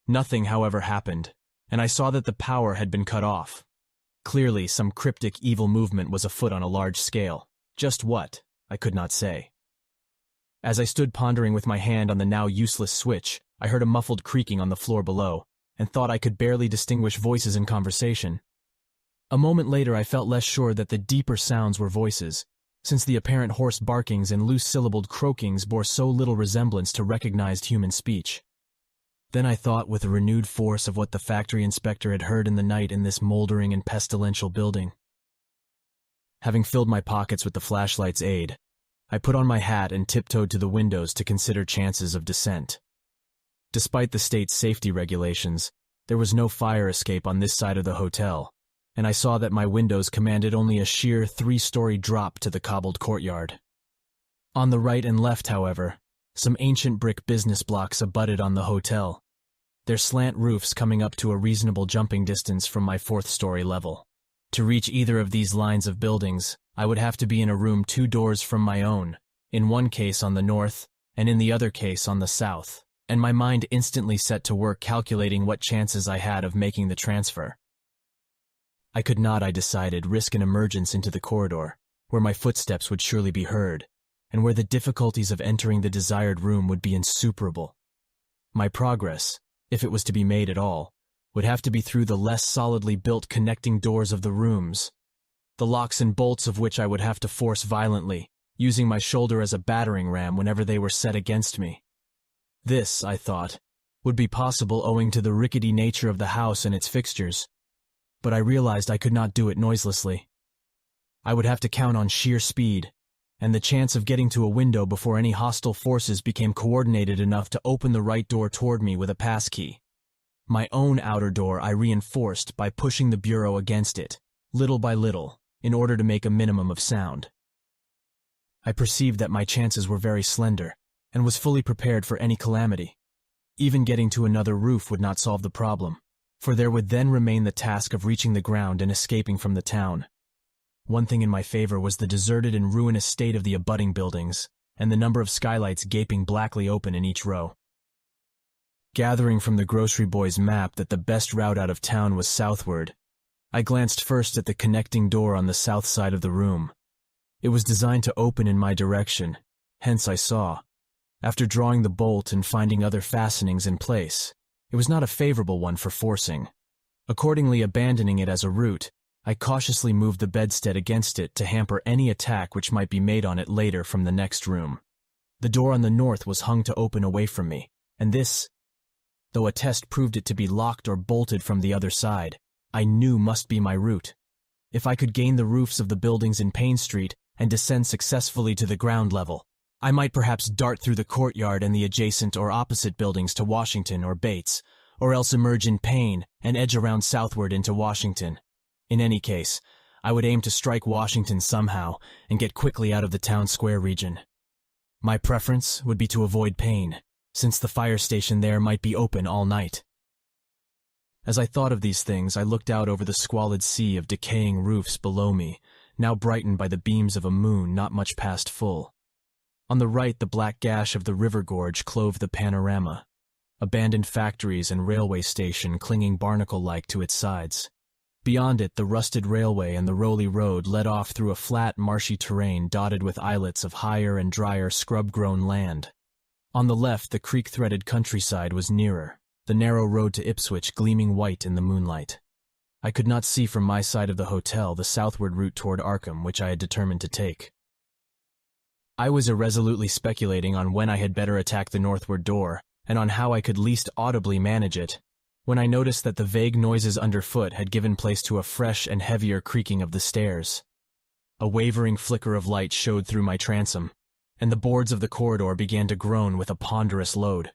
Nothing, however, happened, and I saw that the power had been cut off. Clearly, some cryptic evil movement was afoot on a large scale. Just what, I could not say. As I stood pondering with my hand on the now useless switch, I heard a muffled creaking on the floor below, and thought I could barely distinguish voices in conversation. A moment later I felt less sure that the deeper sounds were voices, since the apparent hoarse barkings and loose-syllabled croakings bore so little resemblance to recognized human speech. Then I thought with a renewed force of what the factory inspector had heard in the night in this moldering and pestilential building. Having filled my pockets with the flashlight's aid, I put on my hat and tiptoed to the windows to consider chances of descent. Despite the state's safety regulations, there was no fire escape on this side of the hotel, and I saw that my windows commanded only a sheer 3-story drop to the cobbled courtyard. On the right and left, however, some ancient brick business blocks abutted on the hotel, their slant roofs coming up to a reasonable jumping distance from my 4th-story level. To reach either of these lines of buildings, I would have to be in a room 2 doors from my own, in one case on the north, and in the other case on the south, and my mind instantly set to work calculating what chances I had of making the transfer. I could not, I decided, risk an emergence into the corridor, where my footsteps would surely be heard, and where the difficulties of entering the desired room would be insuperable. My progress, if it was to be made at all, would have to be through the less solidly built connecting doors of the rooms, the locks and bolts of which I would have to force violently, using my shoulder as a battering ram whenever they were set against me. This, I thought, would be possible owing to the rickety nature of the house and its fixtures, but I realized I could not do it noiselessly. I would have to count on sheer speed, and the chance of getting to a window before any hostile forces became coordinated enough to open the right door toward me with a passkey. My own outer door I reinforced by pushing the bureau against it, little by little, in order to make a minimum of sound. I perceived that my chances were very slender, and was fully prepared for any calamity. Even getting to another roof would not solve the problem, for there would then remain the task of reaching the ground and escaping from the town. One thing in my favor was the deserted and ruinous state of the abutting buildings, and the number of skylights gaping blackly open in each row. Gathering from the grocery boy's map that the best route out of town was southward, I glanced first at the connecting door on the south side of the room. It was designed to open in my direction, hence I saw, after drawing the bolt and finding other fastenings in place, it was not a favorable one for forcing. Accordingly, abandoning it as a route, I cautiously moved the bedstead against it to hamper any attack which might be made on it later from the next room. The door on the north was hung to open away from me, and this, though a test proved it to be locked or bolted from the other side, I knew must be my route. If I could gain the roofs of the buildings in Payne Street and descend successfully to the ground level, I might perhaps dart through the courtyard and the adjacent or opposite buildings to Washington or Bates, or else emerge in Payne and edge around southward into Washington. In any case, I would aim to strike Washington somehow and get quickly out of the town square region. My preference would be to avoid Payne, since the fire station there might be open all night. As I thought of these things, I looked out over the squalid sea of decaying roofs below me, now brightened by the beams of a moon not much past full. On the right, the black gash of the river gorge clove the panorama, abandoned factories and railway station clinging barnacle-like to its sides. Beyond it, the rusted railway and the Rowley Road led off through a flat, marshy terrain dotted with islets of higher and drier scrub-grown land. On the left, the creek-threaded countryside was nearer, the narrow road to Ipswich gleaming white in the moonlight. I could not see from my side of the hotel the southward route toward Arkham which I had determined to take. I was irresolutely speculating on when I had better attack the northward door, and on how I could least audibly manage it, when I noticed that the vague noises underfoot had given place to a fresh and heavier creaking of the stairs. A wavering flicker of light showed through my transom, and the boards of the corridor began to groan with a ponderous load.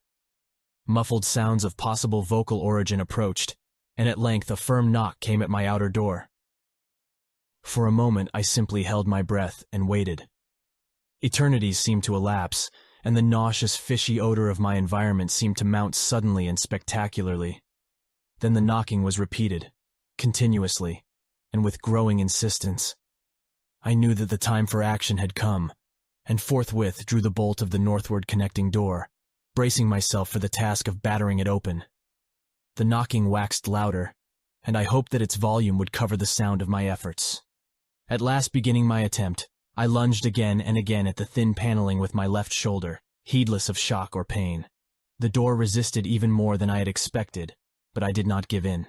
Muffled sounds of possible vocal origin approached, and at length a firm knock came at my outer door. For a moment I simply held my breath and waited. Eternities seemed to elapse, and the nauseous, fishy odor of my environment seemed to mount suddenly and spectacularly. Then the knocking was repeated, continuously, and with growing insistence. I knew that the time for action had come, and forthwith drew the bolt of the northward connecting door, bracing myself for the task of battering it open. The knocking waxed louder, and I hoped that its volume would cover the sound of my efforts. At last beginning my attempt, I lunged again and again at the thin paneling with my left shoulder, heedless of shock or pain. The door resisted even more than I had expected, but I did not give in,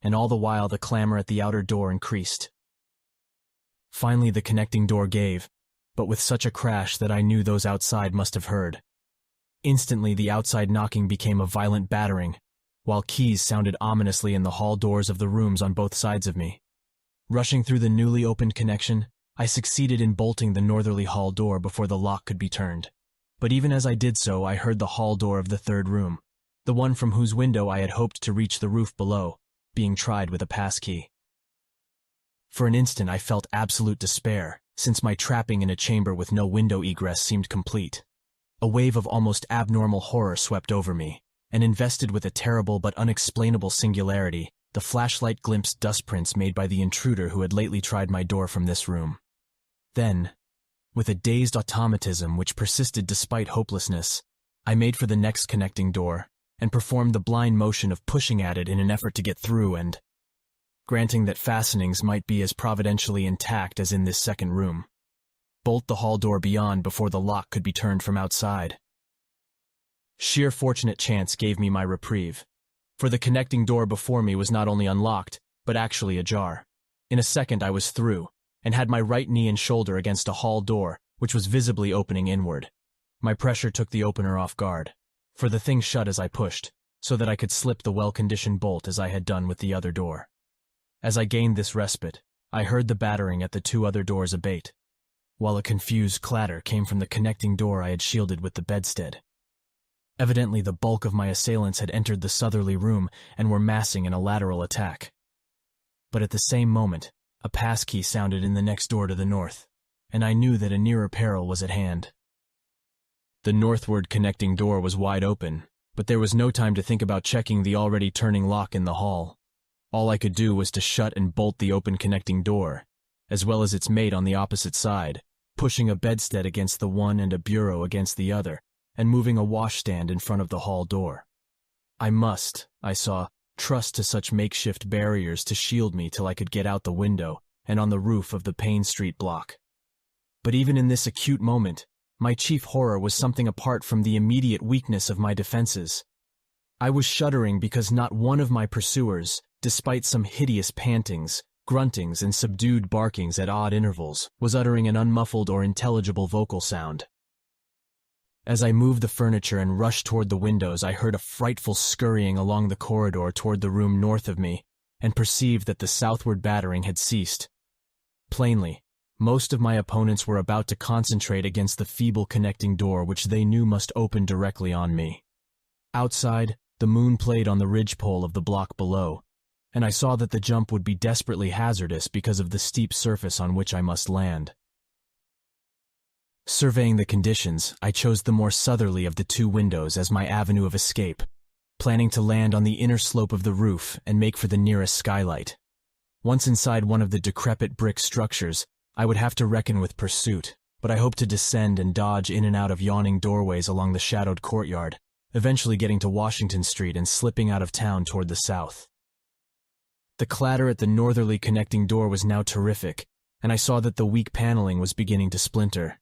and all the while the clamor at the outer door increased. Finally the connecting door gave, but with such a crash that I knew those outside must have heard. Instantly the outside knocking became a violent battering, while keys sounded ominously in the hall doors of the rooms on both sides of me. Rushing through the newly opened connection, I succeeded in bolting the northerly hall door before the lock could be turned. But even as I did so, I heard the hall door of the third room, the one from whose window I had hoped to reach the roof below, being tried with a passkey. For an instant I felt absolute despair, since my trapping in a chamber with no window egress seemed complete. A wave of almost abnormal horror swept over me, and invested with a terrible but unexplainable singularity, the flashlight glimpsed dust prints made by the intruder who had lately tried my door from this room. Then, with a dazed automatism which persisted despite hopelessness, I made for the next connecting door, and performed the blind motion of pushing at it in an effort to get through and, granting that fastenings might be as providentially intact as in this second room, bolt the hall door beyond before the lock could be turned from outside. Sheer fortunate chance gave me my reprieve, for the connecting door before me was not only unlocked, but actually ajar. In a second I was through, and had my right knee and shoulder against a hall door, which was visibly opening inward. My pressure took the opener off guard, for the thing shut as I pushed, so that I could slip the well-conditioned bolt as I had done with the other door. As I gained this respite, I heard the battering at the two other doors abate, while a confused clatter came from the connecting door I had shielded with the bedstead. Evidently the bulk of my assailants had entered the southerly room and were massing in a lateral attack. But at the same moment, a passkey sounded in the next door to the north, and I knew that a nearer peril was at hand. The northward connecting door was wide open, but there was no time to think about checking the already turning lock in the hall. All I could do was to shut and bolt the open connecting door, as well as its mate on the opposite side, pushing a bedstead against the one and a bureau against the other, and moving a washstand in front of the hall door. I must, I saw, trust to such makeshift barriers to shield me till I could get out the window and on the roof of the Payne Street block. But even in this acute moment, my chief horror was something apart from the immediate weakness of my defenses. I was shuddering because not one of my pursuers, despite some hideous pantings, gruntings, and subdued barkings at odd intervals, was uttering an unmuffled or intelligible vocal sound. As I moved the furniture and rushed toward the windows, I heard a frightful scurrying along the corridor toward the room north of me, and perceived that the southward battering had ceased. Plainly, most of my opponents were about to concentrate against the feeble connecting door which they knew must open directly on me. Outside, the moon played on the ridgepole of the block below, and I saw that the jump would be desperately hazardous because of the steep surface on which I must land. Surveying the conditions, I chose the more southerly of the two windows as my avenue of escape, planning to land on the inner slope of the roof and make for the nearest skylight. Once inside one of the decrepit brick structures, I would have to reckon with pursuit, but I hoped to descend and dodge in and out of yawning doorways along the shadowed courtyard, eventually getting to Washington Street and slipping out of town toward the south. The clatter at the northerly connecting door was now terrific, and I saw that the weak paneling was beginning to splinter.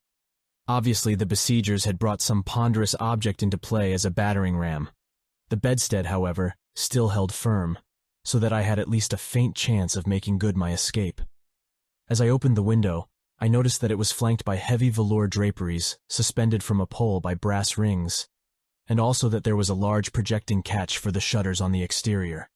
Obviously, the besiegers had brought some ponderous object into play as a battering ram. The bedstead, however, still held firm, so that I had at least a faint chance of making good my escape. As I opened the window, I noticed that it was flanked by heavy velour draperies suspended from a pole by brass rings, and also that there was a large projecting catch for the shutters on the exterior.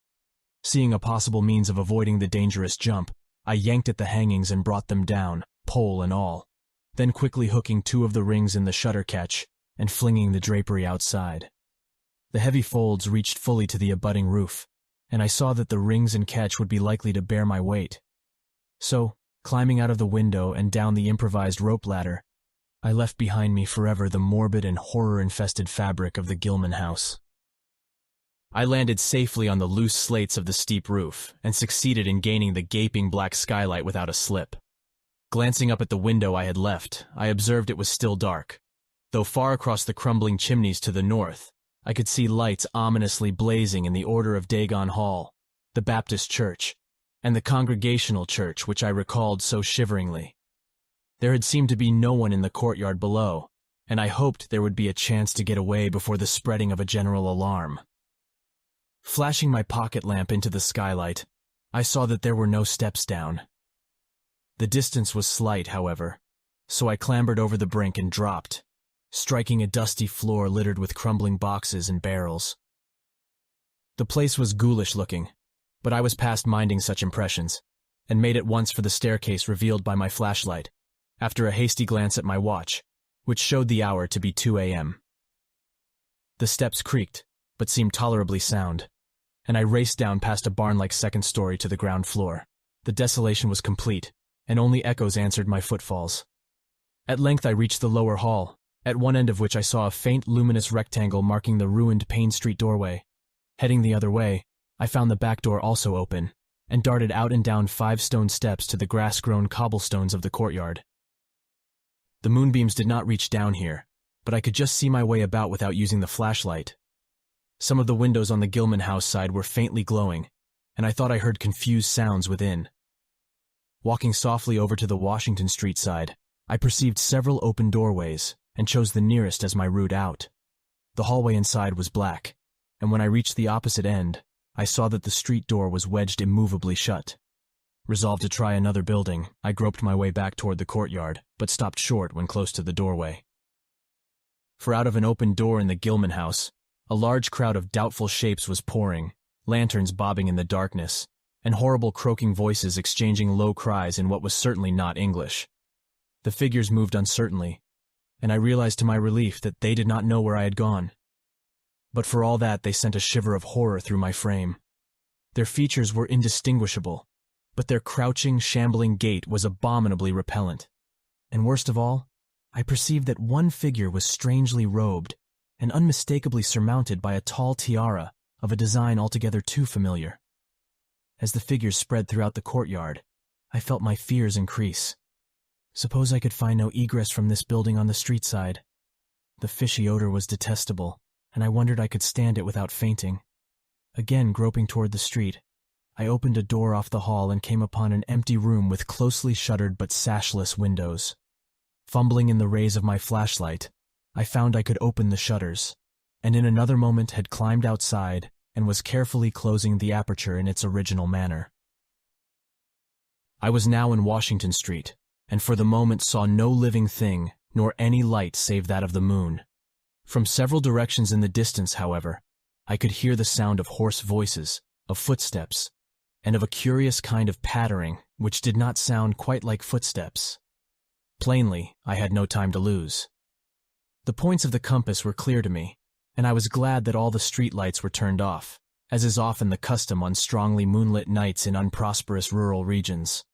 Seeing a possible means of avoiding the dangerous jump, I yanked at the hangings and brought them down, pole and all, then quickly hooking 2 of the rings in the shutter catch and flinging the drapery outside. The heavy folds reached fully to the abutting roof, and I saw that the rings and catch would be likely to bear my weight. So, climbing out of the window and down the improvised rope ladder, I left behind me forever the morbid and horror-infested fabric of the Gilman house. I landed safely on the loose slates of the steep roof and succeeded in gaining the gaping black skylight without a slip. Glancing up at the window I had left, I observed it was still dark, though far across the crumbling chimneys to the north, I could see lights ominously blazing in the Order of Dagon Hall, the Baptist Church, and the Congregational Church which I recalled so shiveringly. There had seemed to be no one in the courtyard below, and I hoped there would be a chance to get away before the spreading of a general alarm. Flashing my pocket lamp into the skylight, I saw that there were no steps down. The distance was slight, however, so I clambered over the brink and dropped, striking a dusty floor littered with crumbling boxes and barrels. The place was ghoulish looking, but I was past minding such impressions, and made at once for the staircase revealed by my flashlight, after a hasty glance at my watch, which showed the hour to be 2 a.m. The steps creaked, but seemed tolerably sound, and I raced down past a barn-like second story to the ground floor. The desolation was complete, and only echoes answered my footfalls. At length I reached the lower hall, at one end of which I saw a faint luminous rectangle marking the ruined Payne Street doorway. Heading the other way, I found the back door also open, and darted out and down 5 stone steps to the grass-grown cobblestones of the courtyard. The moonbeams did not reach down here, but I could just see my way about without using the flashlight. Some of the windows on the Gilman house side were faintly glowing, and I thought I heard confused sounds within. Walking softly over to the Washington Street side, I perceived several open doorways, and chose the nearest as my route out. The hallway inside was black, and when I reached the opposite end, I saw that the street door was wedged immovably shut. Resolved to try another building, I groped my way back toward the courtyard, but stopped short when close to the doorway. For out of an open door in the Gilman house, a large crowd of doubtful shapes was pouring, lanterns bobbing in the darkness, and horrible croaking voices exchanging low cries in what was certainly not English. The figures moved uncertainly, and I realized to my relief that they did not know where I had gone. But for all that, they sent a shiver of horror through my frame. Their features were indistinguishable, but their crouching, shambling gait was abominably repellent. And worst of all, I perceived that one figure was strangely robed and unmistakably surmounted by a tall tiara of a design altogether too familiar. As the figures spread throughout the courtyard, I felt my fears increase. Suppose I could find no egress from this building on the street side. The fishy odor was detestable, and I wondered I could stand it without fainting. Again groping toward the street, I opened a door off the hall and came upon an empty room with closely shuttered but sashless windows. Fumbling in the rays of my flashlight, I found I could open the shutters, and in another moment had climbed outside and was carefully closing the aperture in its original manner. I was now in Washington Street, and for the moment saw no living thing, nor any light save that of the moon. From several directions in the distance, however, I could hear the sound of hoarse voices, of footsteps, and of a curious kind of pattering which did not sound quite like footsteps. Plainly, I had no time to lose. The points of the compass were clear to me, and I was glad that all the street lights were turned off, as is often the custom on strongly moonlit nights in unprosperous rural regions.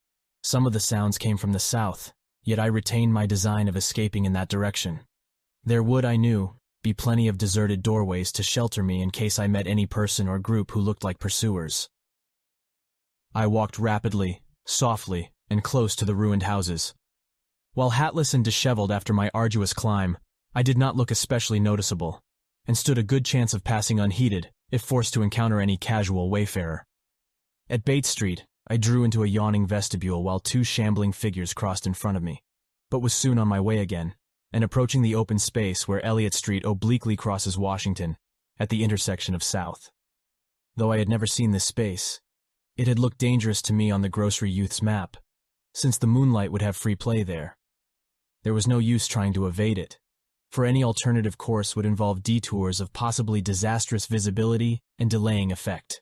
Some of the sounds came from the south, yet I retained my design of escaping in that direction. There would, I knew, be plenty of deserted doorways to shelter me in case I met any person or group who looked like pursuers. I walked rapidly, softly, and close to the ruined houses. While hatless and disheveled after my arduous climb, I did not look especially noticeable, and stood a good chance of passing unheeded if forced to encounter any casual wayfarer. At Bates Street, I drew into a yawning vestibule while 2 shambling figures crossed in front of me, but was soon on my way again, and approaching the open space where Elliott Street obliquely crosses Washington, at the intersection of South. Though I had never seen this space, it had looked dangerous to me on the grocery youth's map. since the moonlight would have free play there. There was no use trying to evade it, for any alternative course would involve detours of possibly disastrous visibility and delaying effect.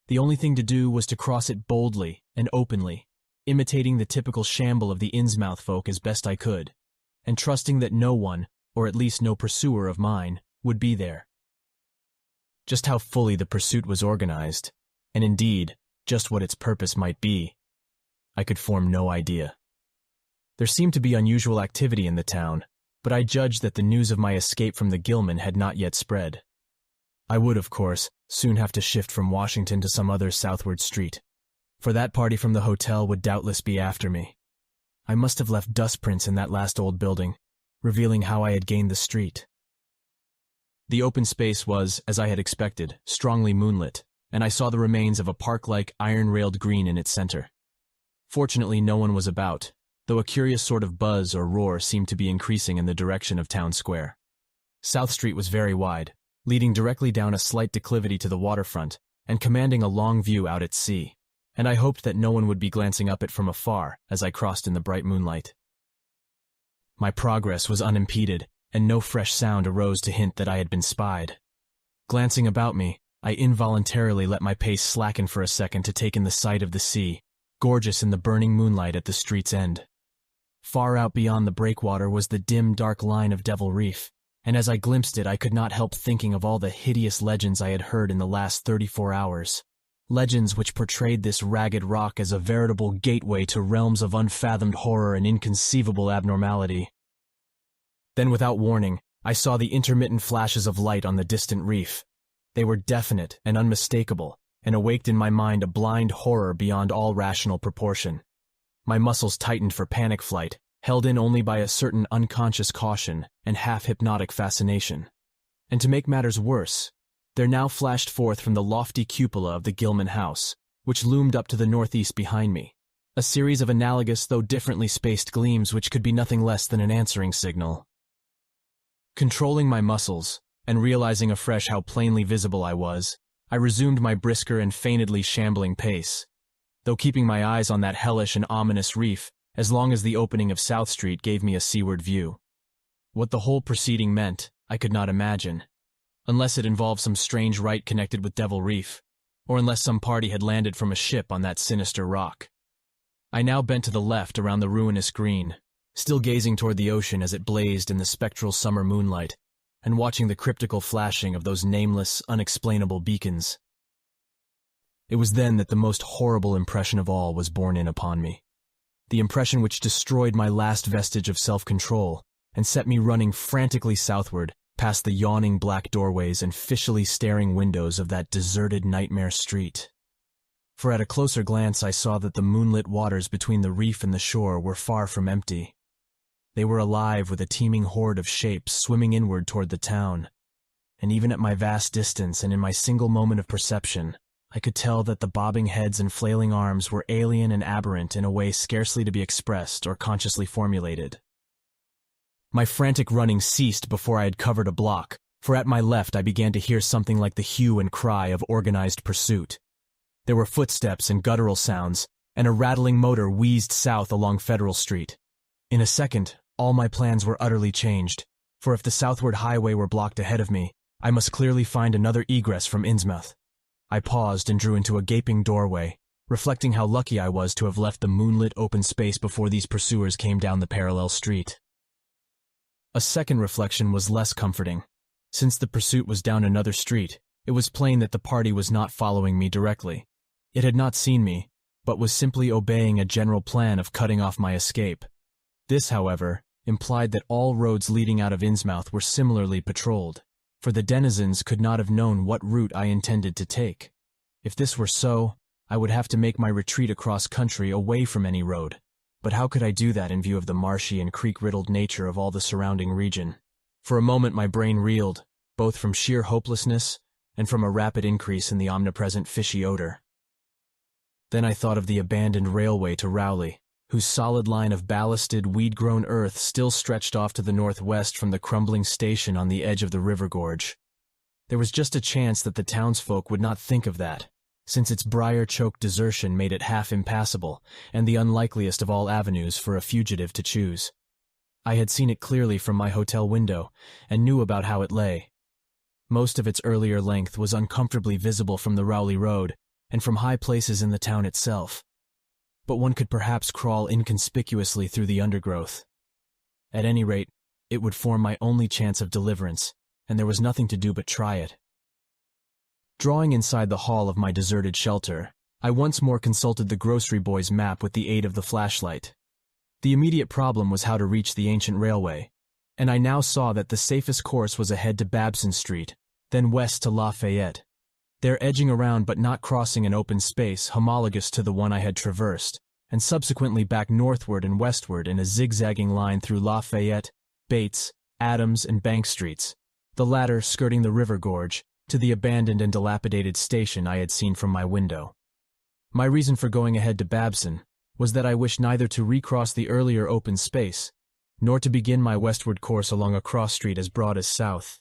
The only thing to do was to cross it boldly and openly, imitating the typical shamble of the Innsmouth folk as best I could, and trusting that no one, or at least no pursuer of mine, would be there. Just how fully the pursuit was organized, and indeed, just what its purpose might be, I could form no idea. There seemed to be unusual activity in the town, but I judged that the news of my escape from the Gilman had not yet spread. I would, of course, soon have to shift from Washington to some other southward street, for that party from the hotel would doubtless be after me. I must have left dust prints in that last old building, revealing how I had gained the street. The open space was, as I had expected, strongly moonlit, and I saw the remains of a park-like iron-railed green in its center. Fortunately, no one was about, though a curious sort of buzz or roar seemed to be increasing in the direction of Town Square. South Street was very wide, leading directly down a slight declivity to the waterfront and commanding a long view out at sea, and I hoped that no one would be glancing up it from afar as I crossed in the bright moonlight. My progress was unimpeded, and no fresh sound arose to hint that I had been spied. Glancing about me, I involuntarily let my pace slacken for a second to take in the sight of the sea, gorgeous in the burning moonlight at the street's end. Far out beyond the breakwater was the dim, dark line of Devil Reef, and as I glimpsed it I could not help thinking of all the hideous legends I had heard in the last 34 hours. Legends which portrayed this ragged rock as a veritable gateway to realms of unfathomed horror and inconceivable abnormality. Then without warning, I saw the intermittent flashes of light on the distant reef. They were definite and unmistakable, and awaked in my mind a blind horror beyond all rational proportion. My muscles tightened for panic flight, held in only by a certain unconscious caution and half-hypnotic fascination. And to make matters worse, there now flashed forth from the lofty cupola of the Gilman house, which loomed up to the northeast behind me, a series of analogous though differently spaced gleams which could be nothing less than an answering signal. Controlling my muscles, and realizing afresh how plainly visible I was, I resumed my brisker and feignedly shambling pace, though keeping my eyes on that hellish and ominous reef as long as the opening of South Street gave me a seaward view. What the whole proceeding meant, I could not imagine, unless it involved some strange rite connected with Devil Reef, or unless some party had landed from a ship on that sinister rock. I now bent to the left around the ruinous green, still gazing toward the ocean as it blazed in the spectral summer moonlight, and watching the cryptical flashing of those nameless, unexplainable beacons. It was then that the most horrible impression of all was borne in upon me. The impression which destroyed my last vestige of self-control and set me running frantically southward past the yawning black doorways and fishily staring windows of that deserted nightmare street. For at a closer glance I saw that the moonlit waters between the reef and the shore were far from empty. They were alive with a teeming horde of shapes swimming inward toward the town, and even at my vast distance and in my single moment of perception, I could tell that the bobbing heads and flailing arms were alien and aberrant in a way scarcely to be expressed or consciously formulated. My frantic running ceased before I had covered a block, for at my left I began to hear something like the hue and cry of organized pursuit. There were footsteps and guttural sounds, and a rattling motor wheezed south along Federal Street. In a second, all my plans were utterly changed, for if the southward highway were blocked ahead of me, I must clearly find another egress from Innsmouth. I paused and drew into a gaping doorway, reflecting how lucky I was to have left the moonlit open space before these pursuers came down the parallel street. A second reflection was less comforting. Since the pursuit was down another street, it was plain that the party was not following me directly. It had not seen me, but was simply obeying a general plan of cutting off my escape. This, however, implied that all roads leading out of Innsmouth were similarly patrolled, for the denizens could not have known what route I intended to take. If this were so, I would have to make my retreat across country away from any road. But how could I do that in view of the marshy and creek-riddled nature of all the surrounding region? For a moment my brain reeled, both from sheer hopelessness and from a rapid increase in the omnipresent fishy odor. Then I thought of the abandoned railway to Rowley, whose solid line of ballasted, weed-grown earth still stretched off to the northwest from the crumbling station on the edge of the river gorge. There was just a chance that the townsfolk would not think of that, since its briar-choked desertion made it half impassable and the unlikeliest of all avenues for a fugitive to choose. I had seen it clearly from my hotel window and knew about how it lay. Most of its earlier length was uncomfortably visible from the Rowley Road and from high places in the town itself, but one could perhaps crawl inconspicuously through the undergrowth. At any rate, it would form my only chance of deliverance, and there was nothing to do but try it. Drawing inside the hall of my deserted shelter, I once more consulted the grocery boy's map with the aid of the flashlight. The immediate problem was how to reach the ancient railway, and I now saw that the safest course was ahead to Babson Street, then west to Lafayette, there edging around but not crossing an open space homologous to the one I had traversed, and subsequently back northward and westward in a zigzagging line through Lafayette, Bates, Adams, and Bank Streets, the latter skirting the river gorge, to the abandoned and dilapidated station I had seen from my window. My reason for going ahead to Babson was that I wished neither to recross the earlier open space, nor to begin my westward course along a cross street as broad as south.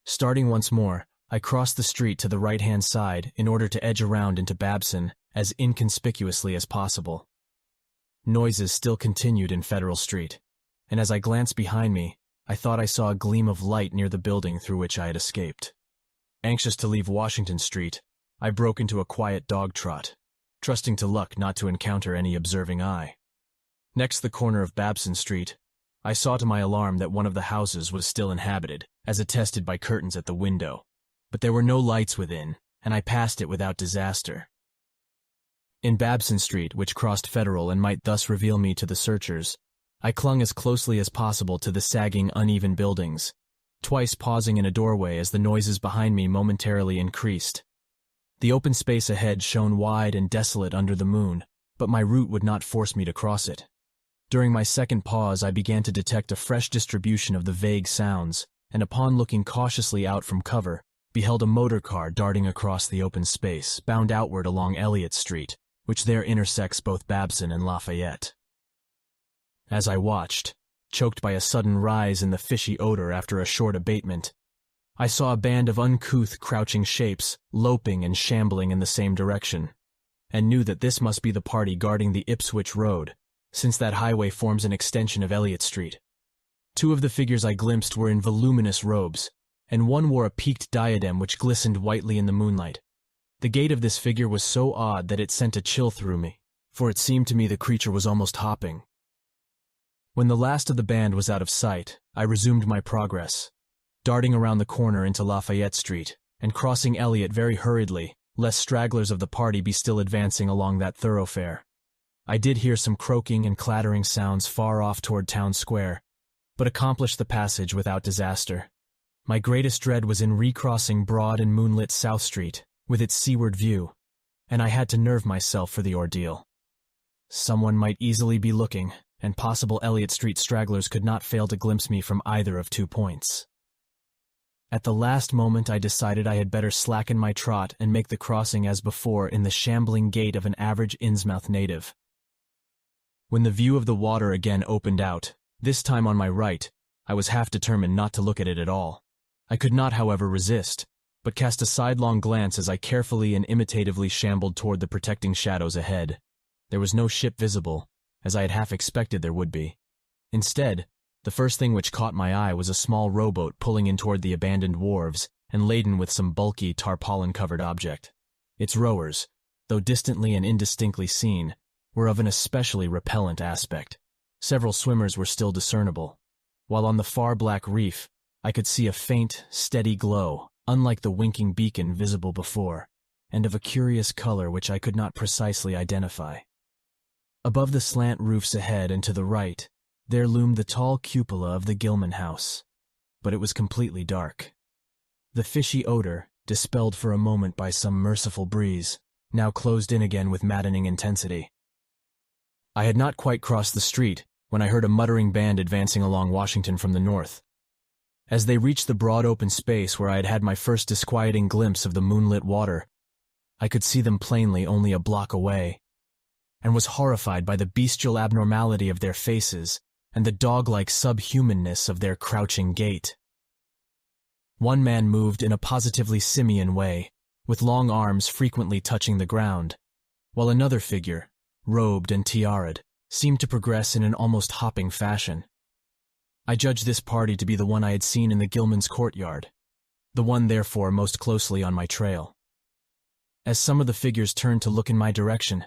Starting once more, I crossed the street to the right-hand side in order to edge around into Babson as inconspicuously as possible. Noises still continued in Federal Street, and as I glanced behind me, I thought I saw a gleam of light near the building through which I had escaped. Anxious to leave Washington Street, I broke into a quiet dog trot, trusting to luck not to encounter any observing eye. Next the corner of Babson Street, I saw to my alarm that one of the houses was still inhabited, as attested by curtains at the window, but there were no lights within, and I passed it without disaster. In Babson Street, which crossed Federal and might thus reveal me to the searchers, I clung as closely as possible to the sagging, uneven buildings, twice pausing in a doorway as the noises behind me momentarily increased. The open space ahead shone wide and desolate under the moon, but my route would not force me to cross it. During my second pause, I began to detect a fresh distribution of the vague sounds, and upon looking cautiously out from cover, beheld a motor car darting across the open space, bound outward along Elliott Street, which there intersects both Babson and Lafayette. As I watched, choked by a sudden rise in the fishy odor after a short abatement, I saw a band of uncouth, crouching shapes loping and shambling in the same direction, and knew that this must be the party guarding the Ipswich Road, since that highway forms an extension of Elliott Street. Two of the figures I glimpsed were in voluminous robes, and one wore a peaked diadem which glistened whitely in the moonlight. The gait of this figure was so odd that it sent a chill through me, for it seemed to me the creature was almost hopping. When the last of the band was out of sight, I resumed my progress, darting around the corner into Lafayette Street, and crossing Elliott very hurriedly, lest stragglers of the party be still advancing along that thoroughfare. I did hear some croaking and clattering sounds far off toward Town Square, but accomplished the passage without disaster. My greatest dread was in recrossing broad and moonlit South Street, with its seaward view, and I had to nerve myself for the ordeal. Someone might easily be looking, and possible Elliott Street stragglers could not fail to glimpse me from either of 2 points. At the last moment I decided I had better slacken my trot and make the crossing as before in the shambling gait of an average Innsmouth native. When the view of the water again opened out, this time on my right, I was half determined not to look at it at all. I could not, however, resist, but cast a sidelong glance as I carefully and imitatively shambled toward the protecting shadows ahead. There was no ship visible, as I had half expected there would be. Instead, the first thing which caught my eye was a small rowboat pulling in toward the abandoned wharves and laden with some bulky, tarpaulin-covered object. Its rowers, though distantly and indistinctly seen, were of an especially repellent aspect. Several swimmers were still discernible, while on the far black reef I could see a faint, steady glow, unlike the winking beacon visible before, and of a curious color which I could not precisely identify. Above the slant roofs ahead and to the right, there loomed the tall cupola of the Gilman House, but it was completely dark. The fishy odor, dispelled for a moment by some merciful breeze, now closed in again with maddening intensity. I had not quite crossed the street when I heard a muttering band advancing along Washington from the north. As they reached the broad open space where I had had my first disquieting glimpse of the moonlit water, I could see them plainly only a block away, and was horrified by the bestial abnormality of their faces and the dog-like subhumanness of their crouching gait. One man moved in a positively simian way, with long arms frequently touching the ground, while another figure, robed and tiara'd, seemed to progress in an almost hopping fashion. I judged this party to be the one I had seen in the Gilman's courtyard, the one therefore most closely on my trail. As some of the figures turned to look in my direction,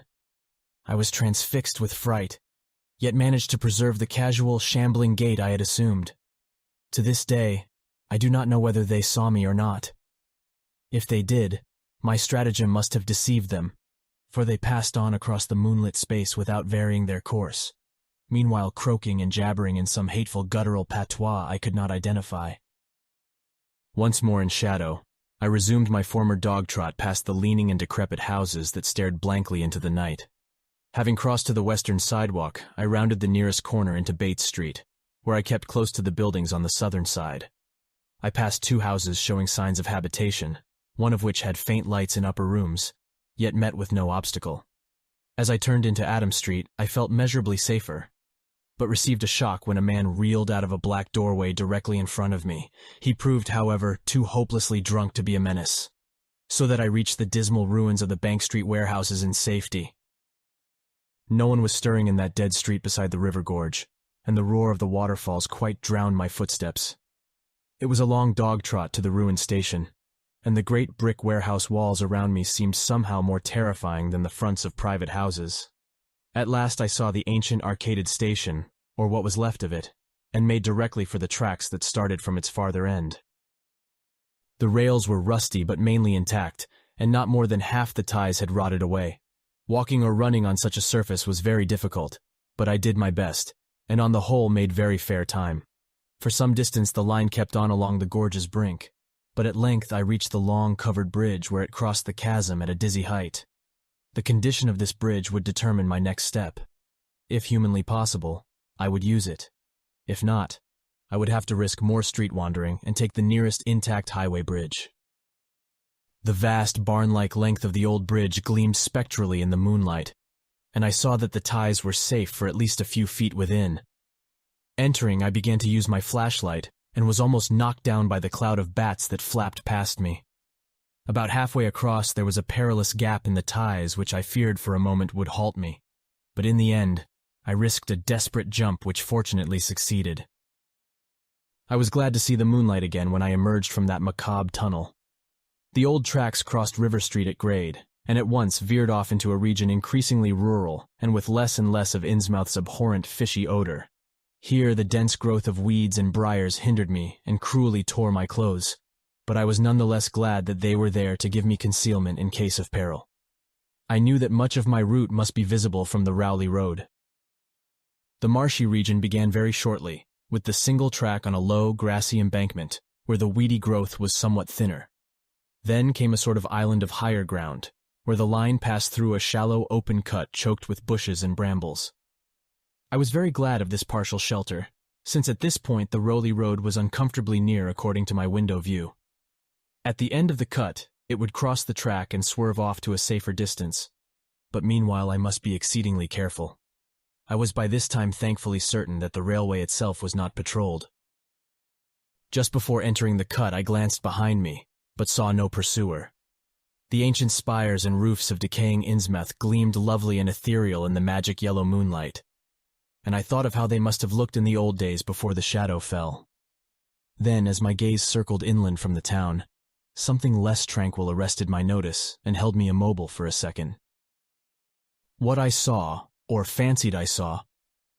I was transfixed with fright, yet managed to preserve the casual, shambling gait I had assumed. To this day, I do not know whether they saw me or not. If they did, my stratagem must have deceived them, for they passed on across the moonlit space without varying their course, meanwhile croaking and jabbering in some hateful guttural patois I could not identify. Once more in shadow, I resumed my former dog trot past the leaning and decrepit houses that stared blankly into the night. Having crossed to the western sidewalk, I rounded the nearest corner into Bates Street, where I kept close to the buildings on the southern side. I passed 2 houses showing signs of habitation, one of which had faint lights in upper rooms, yet met with no obstacle. As I turned into Adam Street, I felt measurably safer, but received a shock when a man reeled out of a black doorway directly in front of me. He proved, however, too hopelessly drunk to be a menace, so that I reached the dismal ruins of the Bank Street warehouses in safety. No one was stirring in that dead street beside the river gorge, and the roar of the waterfalls quite drowned my footsteps. It was a long dog trot to the ruined station, and the great brick warehouse walls around me seemed somehow more terrifying than the fronts of private houses. At last I saw the ancient arcaded station, or what was left of it, and made directly for the tracks that started from its farther end. The rails were rusty but mainly intact, and not more than half the ties had rotted away. Walking or running on such a surface was very difficult, but I did my best, and on the whole made very fair time. For some distance the line kept on along the gorge's brink, but at length I reached the long covered bridge where it crossed the chasm at a dizzy height. The condition of this bridge would determine my next step. If humanly possible, I would use it. If not, I would have to risk more street wandering and take the nearest intact highway bridge. The vast barn-like length of the old bridge gleamed spectrally in the moonlight, and I saw that the ties were safe for at least a few feet within. Entering, I began to use my flashlight, and was almost knocked down by the cloud of bats that flapped past me. About halfway across there was a perilous gap in the ties which I feared for a moment would halt me, but in the end, I risked a desperate jump which fortunately succeeded. I was glad to see the moonlight again when I emerged from that macabre tunnel. The old tracks crossed River Street at grade, and at once veered off into a region increasingly rural and with less and less of Innsmouth's abhorrent fishy odor. Here the dense growth of weeds and briars hindered me and cruelly tore my clothes, but I was none the less glad that they were there to give me concealment in case of peril. I knew that much of my route must be visible from the Rowley Road. The marshy region began very shortly, with the single track on a low, grassy embankment, where the weedy growth was somewhat thinner. Then came a sort of island of higher ground, where the line passed through a shallow open cut choked with bushes and brambles. I was very glad of this partial shelter, since at this point the Rowley Road was uncomfortably near according to my window view. At the end of the cut, it would cross the track and swerve off to a safer distance, but meanwhile I must be exceedingly careful. I was by this time thankfully certain that the railway itself was not patrolled. Just before entering the cut I glanced behind me, but saw no pursuer. The ancient spires and roofs of decaying Innsmouth gleamed lovely and ethereal in the magic yellow moonlight, and I thought of how they must have looked in the old days before the shadow fell. Then, as my gaze circled inland from the town, something less tranquil arrested my notice and held me immobile for a second. What I saw, or fancied I saw,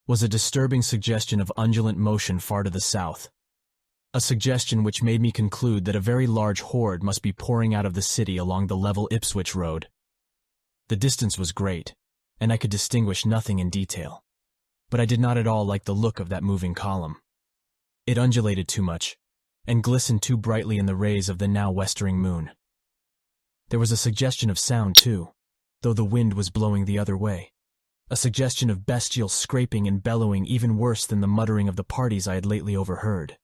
was a disturbing suggestion of undulant motion far to the south, a suggestion which made me conclude that a very large horde must be pouring out of the city along the level Ipswich road. The distance was great, and I could distinguish nothing in detail, but I did not at all like the look of that moving column. It undulated too much, and glistened too brightly in the rays of the now westering moon. There was a suggestion of sound, too, though the wind was blowing the other way, a suggestion of bestial scraping and bellowing even worse than the muttering of the parties I had lately overheard.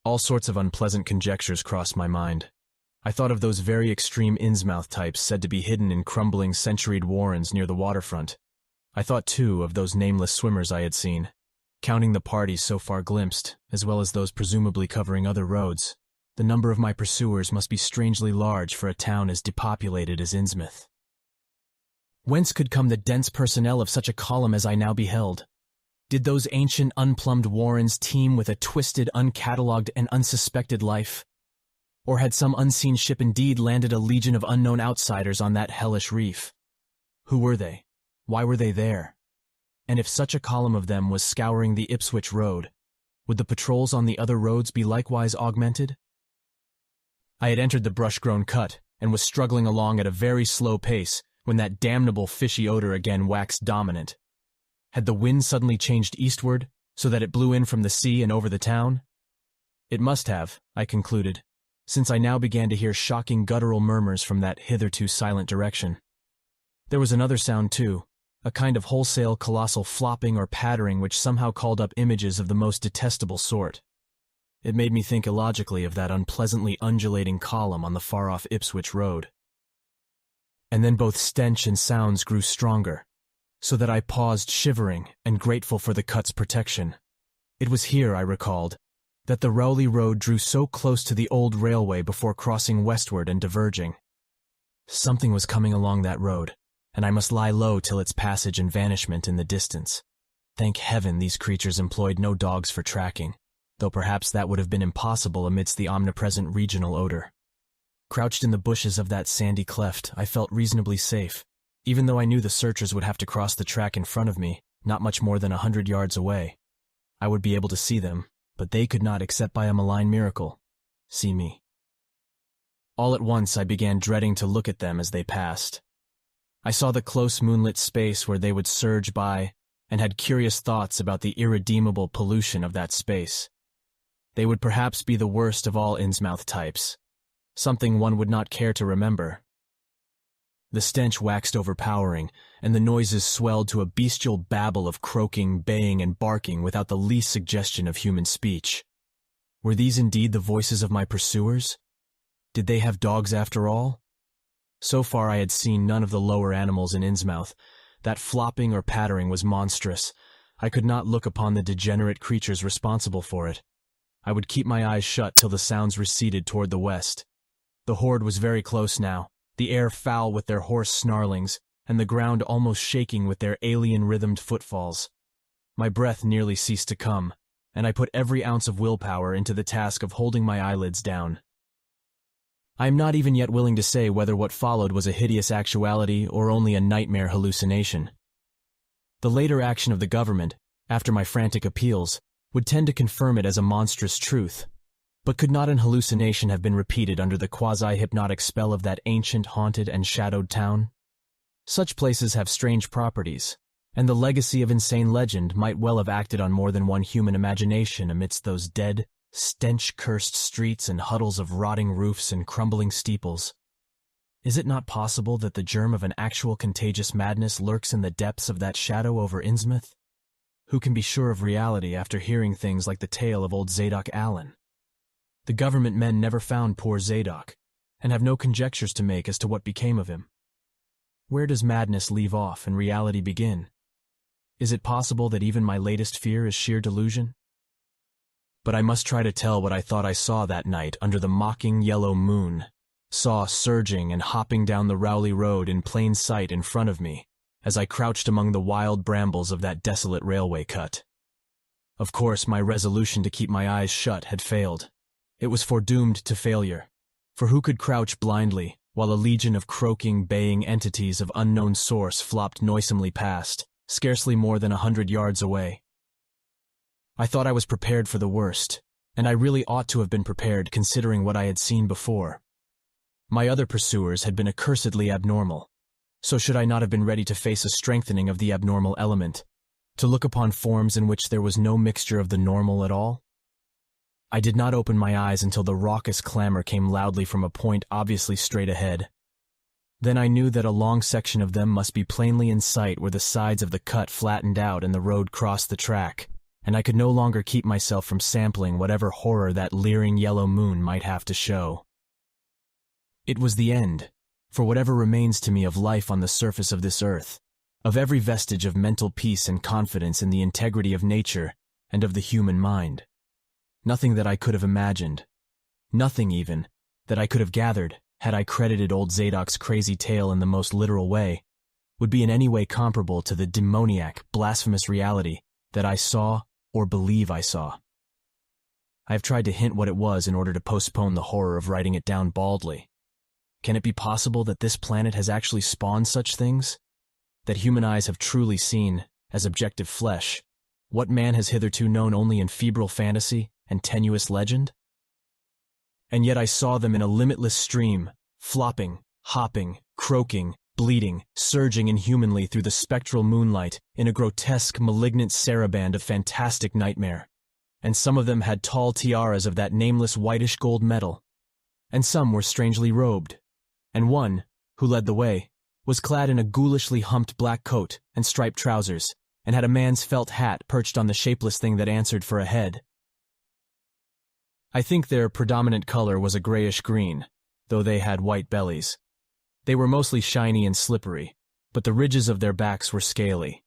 All sorts of unpleasant conjectures crossed my mind. I thought of those very extreme Innsmouth types said to be hidden in crumbling centuried warrens near the waterfront. I thought, too, of those nameless swimmers I had seen, counting the parties so far glimpsed, as well as those presumably covering other roads, The number of my pursuers must be strangely large for a town as depopulated as Innsmouth. Whence could come the dense personnel of such a column as I now beheld? Did those ancient, unplumbed warrens teem with a twisted, uncatalogued, and unsuspected life? Or had some unseen ship indeed landed a legion of unknown outsiders on that hellish reef? Who were they? Why were they there? And if such a column of them was scouring the Ipswich road, would the patrols on the other roads be likewise augmented? I had entered the brush-grown cut and was struggling along at a very slow pace when that damnable fishy odor again waxed dominant. Had the wind suddenly changed eastward, so that it blew in from the sea and over the town? It must have, I concluded, since I now began to hear shocking guttural murmurs from that hitherto silent direction. There was another sound too, a kind of wholesale colossal flopping or pattering which somehow called up images of the most detestable sort. It made me think illogically of that unpleasantly undulating column on the far-off Ipswich road. And then both stench and sounds grew stronger, so that I paused shivering and grateful for the cut's protection. It was here, I recalled, that the Rowley Road drew so close to the old railway before crossing westward and diverging. Something was coming along that road, and I must lie low till its passage and vanishment in the distance. Thank heaven these creatures employed no dogs for tracking, though perhaps that would have been impossible amidst the omnipresent regional odor. Crouched in the bushes of that sandy cleft, I felt reasonably safe, even though I knew the searchers would have to cross the track in front of me, not much more than 100 yards away. I would be able to see them, but they could not, except by a malign miracle, see me. All at once I began dreading to look at them as they passed. I saw the close moonlit space where they would surge by, and had curious thoughts about the irredeemable pollution of that space. They would perhaps be the worst of all Innsmouth types, something one would not care to remember. The stench waxed overpowering, and the noises swelled to a bestial babble of croaking, baying, and barking without the least suggestion of human speech. Were these indeed the voices of my pursuers? Did they have dogs after all? So far I had seen none of the lower animals in Innsmouth. That flopping or pattering was monstrous. I could not look upon the degenerate creatures responsible for it. I would keep my eyes shut till the sounds receded toward the west. The horde was very close now, the air foul with their hoarse snarlings, and the ground almost shaking with their alien-rhythmed footfalls. My breath nearly ceased to come, and I put every ounce of willpower into the task of holding my eyelids down. I am not even yet willing to say whether what followed was a hideous actuality or only a nightmare hallucination. The later action of the government, after my frantic appeals, would tend to confirm it as a monstrous truth. But could not an hallucination have been repeated under the quasi-hypnotic spell of that ancient, haunted, and shadowed town? Such places have strange properties, and the legacy of insane legend might well have acted on more than one human imagination amidst those dead, stench-cursed streets and huddles of rotting roofs and crumbling steeples. Is it not possible that the germ of an actual contagious madness lurks in the depths of that shadow over Innsmouth? Who can be sure of reality after hearing things like the tale of old Zadok Allen? The government men never found poor Zadok, and have no conjectures to make as to what became of him. Where does madness leave off and reality begin? Is it possible that even my latest fear is sheer delusion? But I must try to tell what I thought I saw that night under the mocking yellow moon, saw surging and hopping down the Rowley Road in plain sight in front of me, as I crouched among the wild brambles of that desolate railway cut. Of course, my resolution to keep my eyes shut had failed. It was foredoomed to failure, for who could crouch blindly while a legion of croaking, baying entities of unknown source flopped noisomely past, scarcely more than 100 yards away? I thought I was prepared for the worst, and I really ought to have been prepared considering what I had seen before. My other pursuers had been accursedly abnormal, so should I not have been ready to face a strengthening of the abnormal element, to look upon forms in which there was no mixture of the normal at all? I did not open my eyes until the raucous clamor came loudly from a point obviously straight ahead. Then I knew that a long section of them must be plainly in sight where the sides of the cut flattened out and the road crossed the track, and I could no longer keep myself from sampling whatever horror that leering yellow moon might have to show. It was the end, for whatever remains to me of life on the surface of this earth, of every vestige of mental peace and confidence in the integrity of nature and of the human mind. Nothing that I could have imagined, Nothing even, that I could have gathered, had I credited old Zadok's crazy tale in the most literal way, would be in any way comparable to the demoniac, blasphemous reality that I saw or believe I saw. I have tried to hint what it was in order to postpone the horror of writing it down baldly. Can it be possible that this planet has actually spawned such things? That human eyes have truly seen, as objective flesh, what man has hitherto known only in febrile fantasy and tenuous legend? And yet I saw them in a limitless stream, flopping, hopping, croaking, bleeding, surging inhumanly through the spectral moonlight in a grotesque, malignant saraband of fantastic nightmare. And some of them had tall tiaras of that nameless whitish gold metal. And some were strangely robed. And one, who led the way, was clad in a ghoulishly humped black coat and striped trousers, and had a man's felt hat perched on the shapeless thing that answered for a head. I think their predominant color was a grayish-green, though they had white bellies. They were mostly shiny and slippery, but the ridges of their backs were scaly.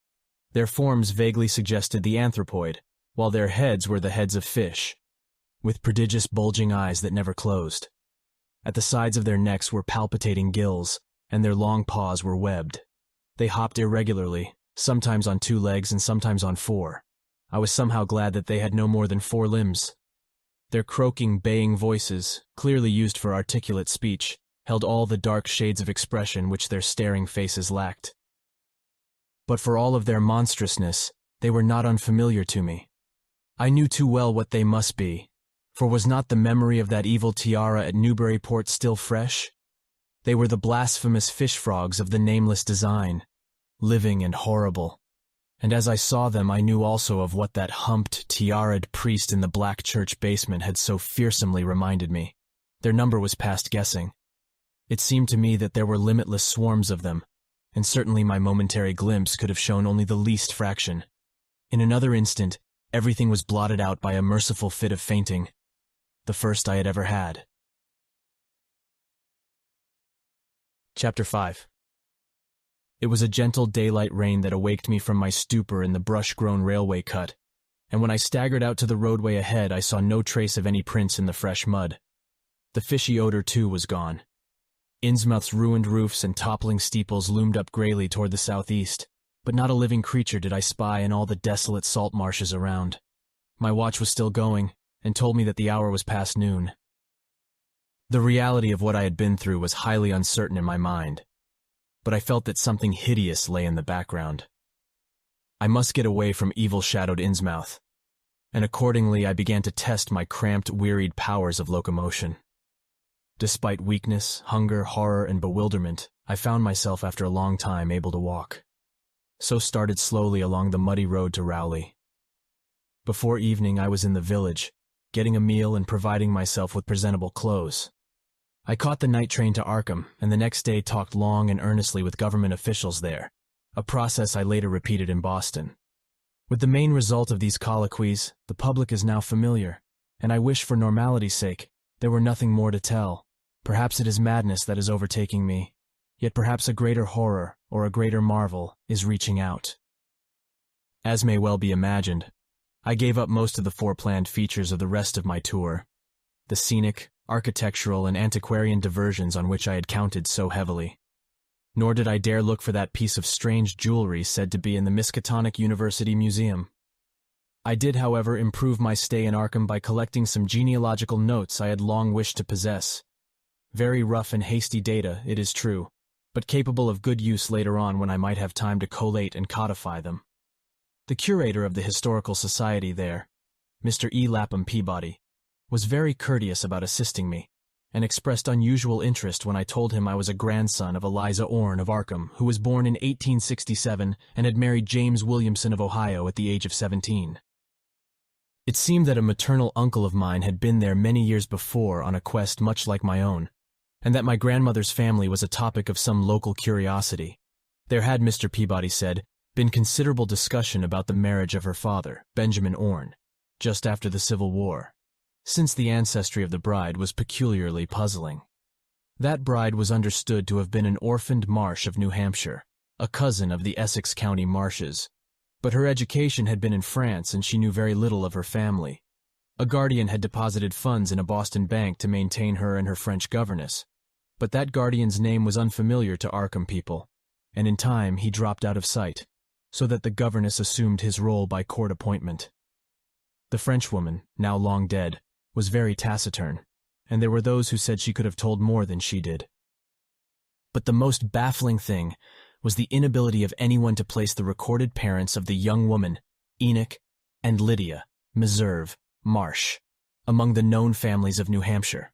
Their forms vaguely suggested the anthropoid, while their heads were the heads of fish, with prodigious bulging eyes that never closed. At the sides of their necks were palpitating gills, and their long paws were webbed. They hopped irregularly, sometimes on 2 legs and sometimes on 4. I was somehow glad that they had no more than 4 limbs. Their croaking, baying voices, clearly used for articulate speech, held all the dark shades of expression which their staring faces lacked. But for all of their monstrousness, they were not unfamiliar to me. I knew too well what they must be, for was not the memory of that evil tiara at Newburyport still fresh? They were the blasphemous fish frogs of the nameless design, living and horrible. And as I saw them, I knew also of what that humped, tiaraed priest in the black church basement had so fearsomely reminded me. Their number was past guessing. It seemed to me that there were limitless swarms of them, and certainly my momentary glimpse could have shown only the least fraction. In another instant, everything was blotted out by a merciful fit of fainting, the first I had ever had. Chapter 5. It was a gentle daylight rain that awaked me from my stupor in the brush-grown railway cut, and when I staggered out to the roadway ahead, I saw no trace of any prints in the fresh mud. The fishy odor, too, was gone. Innsmouth's ruined roofs and toppling steeples loomed up grayly toward the southeast, but not a living creature did I spy in all the desolate salt marshes around. My watch was still going, and told me that the hour was past noon. The reality of what I had been through was highly uncertain in my mind, but I felt that something hideous lay in the background. I must get away from evil-shadowed Innsmouth, and accordingly I began to test my cramped, wearied powers of locomotion. Despite weakness, hunger, horror, and bewilderment, I found myself after a long time able to walk. So started slowly along the muddy road to Rowley. Before evening I was in the village, getting a meal and providing myself with presentable clothes. I caught the night train to Arkham, and the next day talked long and earnestly with government officials there, a process I later repeated in Boston. With the main result of these colloquies, the public is now familiar, and I wish for normality's sake there were nothing more to tell. Perhaps it is madness that is overtaking me, yet perhaps a greater horror or a greater marvel is reaching out. As may well be imagined, I gave up most of the foreplanned features of the rest of my tour, the scenic, architectural, and antiquarian diversions on which I had counted so heavily. Nor did I dare look for that piece of strange jewelry said to be in the Miskatonic University Museum. I did, however, improve my stay in Arkham by collecting some genealogical notes I had long wished to possess. Very rough and hasty data, it is true, but capable of good use later on when I might have time to collate and codify them. The curator of the Historical Society there, Mr. E. Lapham Peabody, was very courteous about assisting me, and expressed unusual interest when I told him I was a grandson of Eliza Orne of Arkham, who was born in 1867 and had married James Williamson of Ohio at the age of 17. It seemed that a maternal uncle of mine had been there many years before on a quest much like my own, and that my grandmother's family was a topic of some local curiosity. There had, Mr. Peabody said, been considerable discussion about the marriage of her father, Benjamin Orne, just after the Civil War, since the ancestry of the bride was peculiarly puzzling. That bride was understood to have been an orphaned Marsh of New Hampshire, a cousin of the Essex County Marshes, but her education had been in France and she knew very little of her family. A guardian had deposited funds in a Boston bank to maintain her and her French governess, but that guardian's name was unfamiliar to Arkham people, and in time he dropped out of sight, so that the governess assumed his role by court appointment. The Frenchwoman, now long dead, was very taciturn, and there were those who said she could have told more than she did. But the most baffling thing was the inability of anyone to place the recorded parents of the young woman, Enoch and Lydia Meserve Marsh, among the known families of New Hampshire.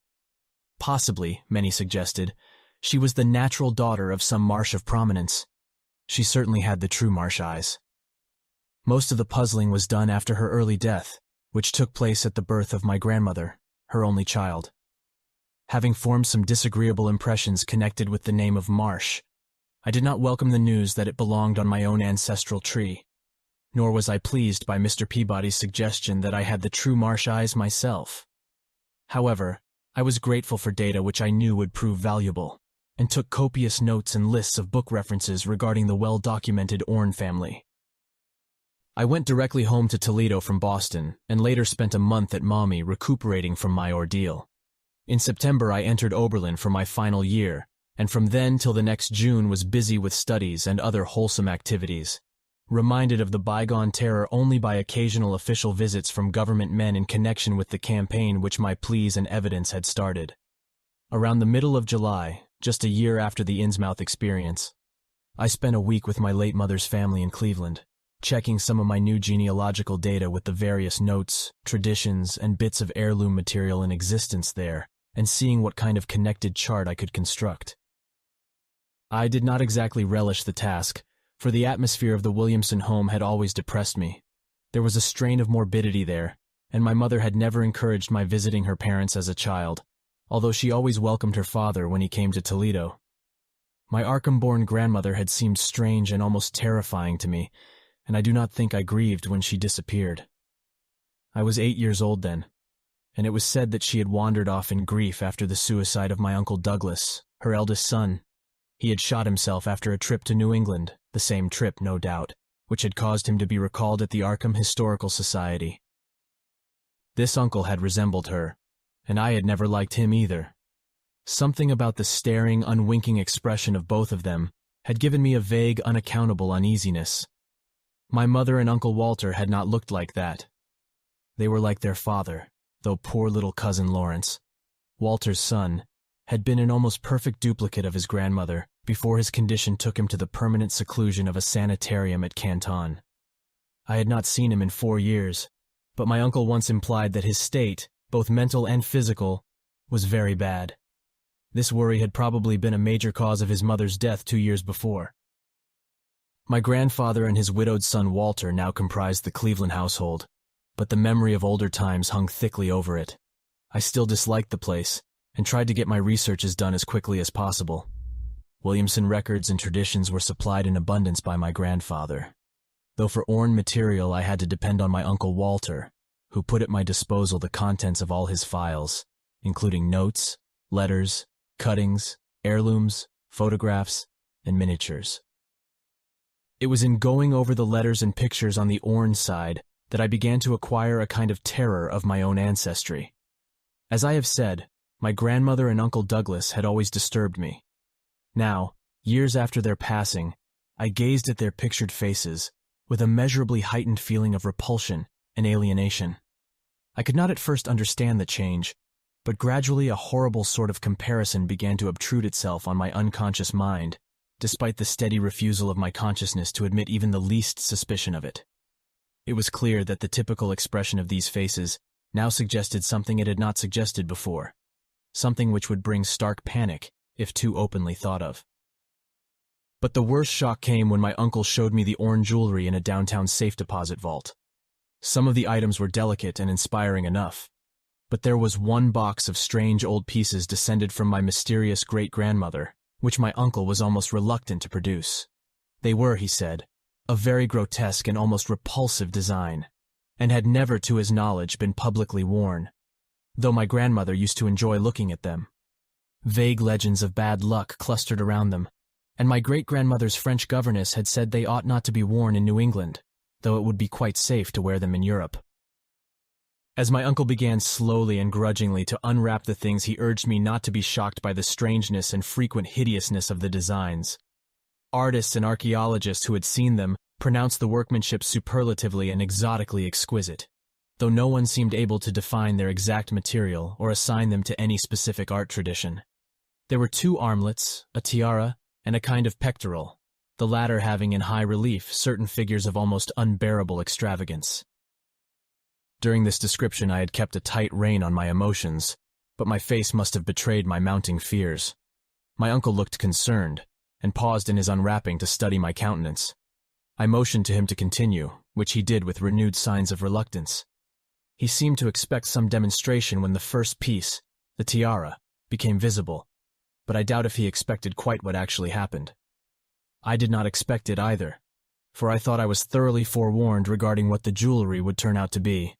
Possibly, many suggested, she was the natural daughter of some Marsh of prominence. She certainly had the true Marsh eyes. Most of the puzzling was done after her early death, which took place at the birth of my grandmother, her only child. Having formed some disagreeable impressions connected with the name of Marsh, I did not welcome the news that it belonged on my own ancestral tree, nor was I pleased by Mr. Peabody's suggestion that I had the true Marsh eyes myself. However, I was grateful for data which I knew would prove valuable, and took copious notes and lists of book references regarding the well-documented Orne family. I went directly home to Toledo from Boston, and later spent a month at Mommy recuperating from my ordeal. In September I entered Oberlin for my final year, and from then till the next June was busy with studies and other wholesome activities, reminded of the bygone terror only by occasional official visits from government men in connection with the campaign which my pleas and evidence had started. Around the middle of July, just a year after the Innsmouth experience, I spent a week with my late mother's family in Cleveland, checking some of my new genealogical data with the various notes, traditions, and bits of heirloom material in existence there, and seeing what kind of connected chart I could construct. I did not exactly relish the task, for the atmosphere of the Williamson home had always depressed me. There was a strain of morbidity there, and my mother had never encouraged my visiting her parents as a child, although she always welcomed her father when he came to Toledo. My Arkham-born grandmother had seemed strange and almost terrifying to me, and I do not think I grieved when she disappeared. I was 8 years old then, and it was said that she had wandered off in grief after the suicide of my Uncle Douglas, her eldest son. He had shot himself after a trip to New England, the same trip, no doubt, which had caused him to be recalled at the Arkham Historical Society. This uncle had resembled her, and I had never liked him either. Something about the staring, unwinking expression of both of them had given me a vague, unaccountable uneasiness. My mother and Uncle Walter had not looked like that. They were like their father, though poor little cousin Lawrence, Walter's son, had been an almost perfect duplicate of his grandmother before his condition took him to the permanent seclusion of a sanitarium at Canton. I had not seen him in 4 years, but my uncle once implied that his state, both mental and physical, was very bad. This worry had probably been a major cause of his mother's death 2 years before. My grandfather and his widowed son Walter now comprised the Cleveland household, but the memory of older times hung thickly over it. I still disliked the place, and tried to get my researches done as quickly as possible. Williamson records and traditions were supplied in abundance by my grandfather, though for Orne material I had to depend on my Uncle Walter, who put at my disposal the contents of all his files, including notes, letters, cuttings, heirlooms, photographs, and miniatures. It was in going over the letters and pictures on the Orne side that I began to acquire a kind of terror of my own ancestry. As I have said, my grandmother and Uncle Douglas had always disturbed me. Now, years after their passing, I gazed at their pictured faces with a measurably heightened feeling of repulsion and alienation. I could not at first understand the change, but gradually a horrible sort of comparison began to obtrude itself on my unconscious mind, despite the steady refusal of my consciousness to admit even the least suspicion of it. It was clear that the typical expression of these faces now suggested something it had not suggested before, something which would bring stark panic if too openly thought of. But the worst shock came when my uncle showed me the Orne jewelry in a downtown safe deposit vault. Some of the items were delicate and inspiring enough, but there was one box of strange old pieces descended from my mysterious great-grandmother, which my uncle was almost reluctant to produce. They were, he said, of very grotesque and almost repulsive design, and had never, to his knowledge, been publicly worn, though my grandmother used to enjoy looking at them. Vague legends of bad luck clustered around them, and my great-grandmother's French governess had said they ought not to be worn in New England, though it would be quite safe to wear them in Europe. As my uncle began slowly and grudgingly to unwrap the things, he urged me not to be shocked by the strangeness and frequent hideousness of the designs. Artists and archaeologists who had seen them pronounced the workmanship superlatively and exotically exquisite, though no one seemed able to define their exact material or assign them to any specific art tradition. There were 2 armlets, a tiara, and a kind of pectoral, the latter having in high relief certain figures of almost unbearable extravagance. During this description I had kept a tight rein on my emotions, but my face must have betrayed my mounting fears. My uncle looked concerned, and paused in his unwrapping to study my countenance. I motioned to him to continue, which he did with renewed signs of reluctance. He seemed to expect some demonstration when the first piece, the tiara, became visible, but I doubt if he expected quite what actually happened. I did not expect it either, for I thought I was thoroughly forewarned regarding what the jewelry would turn out to be.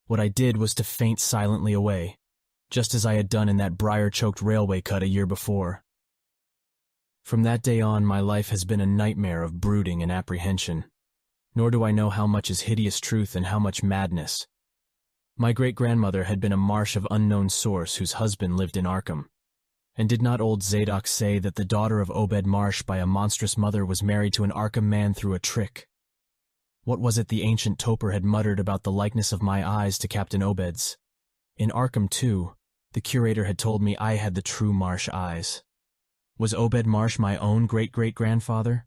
What I did was to faint silently away, just as I had done in that briar-choked railway cut a year before. From that day on, my life has been a nightmare of brooding and apprehension, nor do I know how much is hideous truth and how much madness. My great-grandmother had been a marsh of unknown source whose husband lived in Arkham, and did not old Zadok say that the daughter of Obed Marsh by a monstrous mother was married to an Arkham man through a trick? What was it the ancient toper had muttered about the likeness of my eyes to Captain Obed's? In Arkham, too, the curator had told me I had the true Marsh eyes. Was Obed Marsh my own great-great-grandfather?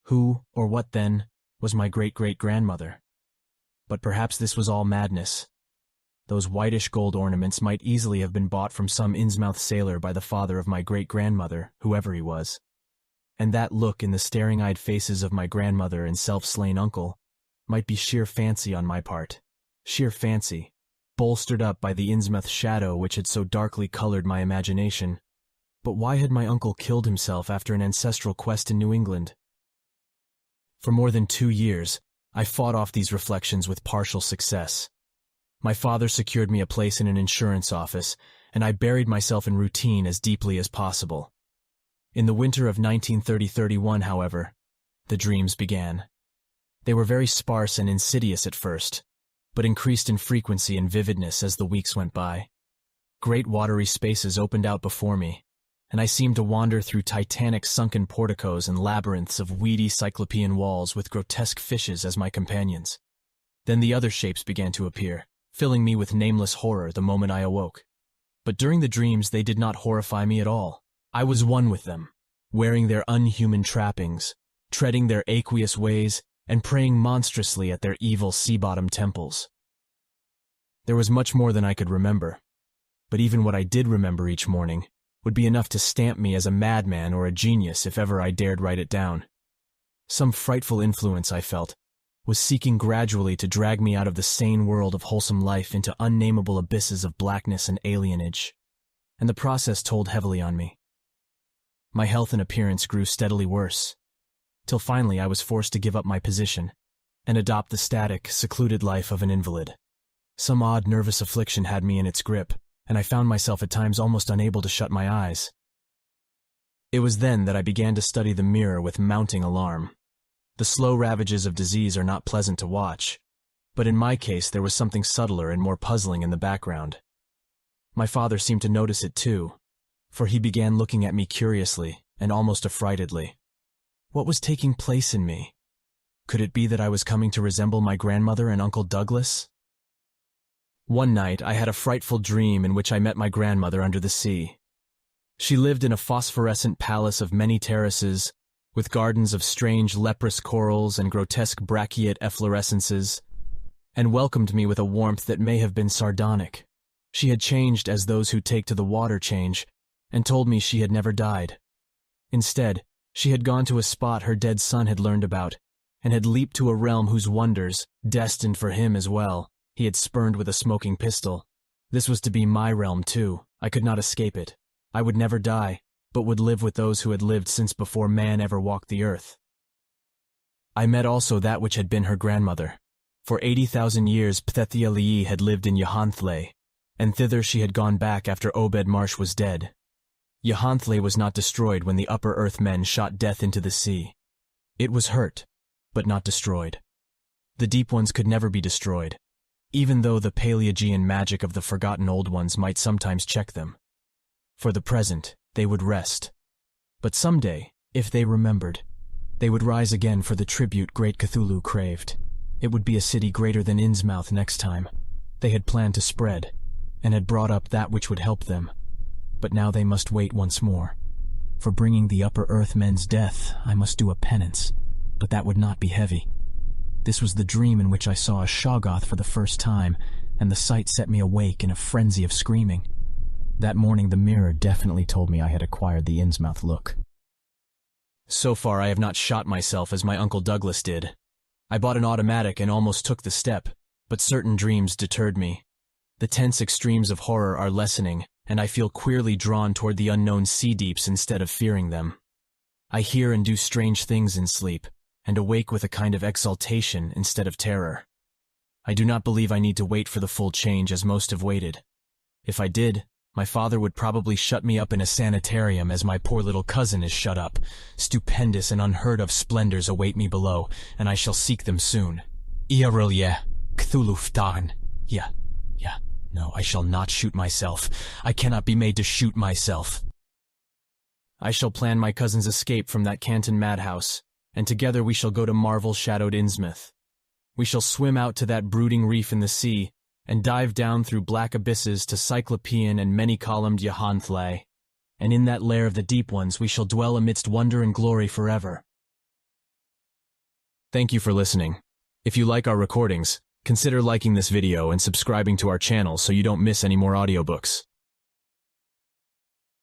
Who, or what then, was my great-great-grandmother? But perhaps this was all madness. Those whitish gold ornaments might easily have been bought from some Innsmouth sailor by the father of my great-grandmother, whoever he was. And that look in the staring-eyed faces of my grandmother and self-slain uncle might be sheer fancy on my part. Sheer fancy, bolstered up by the Innsmouth shadow which had so darkly colored my imagination. But why had my uncle killed himself after an ancestral quest in New England? For more than 2 years, I fought off these reflections with partial success. My father secured me a place in an insurance office, and I buried myself in routine as deeply as possible. In the winter of 1930-31, however, the dreams began. They were very sparse and insidious at first, but increased in frequency and vividness as the weeks went by. Great watery spaces opened out before me, and I seemed to wander through titanic sunken porticos and labyrinths of weedy cyclopean walls with grotesque fishes as my companions. Then the other shapes began to appear, filling me with nameless horror the moment I awoke. But during the dreams they did not horrify me at all. I was one with them, wearing their unhuman trappings, treading their aqueous ways, and praying monstrously at their evil sea-bottom temples. There was much more than I could remember, but even what I did remember each morning would be enough to stamp me as a madman or a genius if ever I dared write it down. Some frightful influence, I felt, was seeking gradually to drag me out of the sane world of wholesome life into unnameable abysses of blackness and alienage, and the process told heavily on me. My health and appearance grew steadily worse, till finally I was forced to give up my position and adopt the static, secluded life of an invalid. Some odd nervous affliction had me in its grip, and I found myself at times almost unable to shut my eyes. It was then that I began to study the mirror with mounting alarm. The slow ravages of disease are not pleasant to watch, but in my case there was something subtler and more puzzling in the background. My father seemed to notice it too, for he began looking at me curiously and almost affrightedly. What was taking place in me? Could it be that I was coming to resemble my grandmother and Uncle Douglas? One night I had a frightful dream in which I met my grandmother under the sea. She lived in a phosphorescent palace of many terraces, with gardens of strange leprous corals and grotesque brachiate efflorescences, and welcomed me with a warmth that may have been sardonic. She had changed as those who take to the water change, and told me she had never died. Instead, she had gone to a spot her dead son had learned about, and had leaped to a realm whose wonders, destined for him as well, he had spurned with a smoking pistol. This was to be my realm too. I could not escape it. I would never die, but would live with those who had lived since before man ever walked the earth. I met also that which had been her grandmother. For 80,000 years Pthethialii had lived in Yahanthle, and thither she had gone back after Obed Marsh was dead. Yahanthle was not destroyed when the upper earth men shot death into the sea. It was hurt, but not destroyed. The deep ones could never be destroyed. even though the Paleogean magic of the forgotten old ones might sometimes check them. For the present, they would rest. But someday, if they remembered, they would rise again for the tribute great Cthulhu craved. It would be a city greater than Innsmouth next time. They had planned to spread, and had brought up that which would help them. But now they must wait once more. For bringing the upper earth men's death, I must do a penance, but that would not be heavy. This was the dream in which I saw a Shoggoth for the first time, and the sight set me awake in a frenzy of screaming. That morning the mirror definitely told me I had acquired the Innsmouth look. So far I have not shot myself as my Uncle Douglas did. I bought an automatic and almost took the step, but certain dreams deterred me. The tense extremes of horror are lessening, and I feel queerly drawn toward the unknown sea deeps instead of fearing them. I hear and do strange things in sleep, and awake with a kind of exaltation instead of terror. I do not believe I need to wait for the full change as most have waited. If I did, my father would probably shut me up in a sanitarium as my poor little cousin is shut up. Stupendous and unheard-of splendors await me below, and I shall seek them soon. Eerie, Cthulhu. Yeah. No, I shall not shoot myself. I cannot be made to shoot myself. I shall plan my cousin's escape from that Canton madhouse, and together we shall go to marvel-shadowed Innsmouth. We shall swim out to that brooding reef in the sea, and dive down through black abysses to cyclopean and many-columned Yahanthle, and in that lair of the deep ones we shall dwell amidst wonder and glory forever. Thank you for listening. If you like our recordings, consider liking this video and subscribing to our channel so you don't miss any more audiobooks.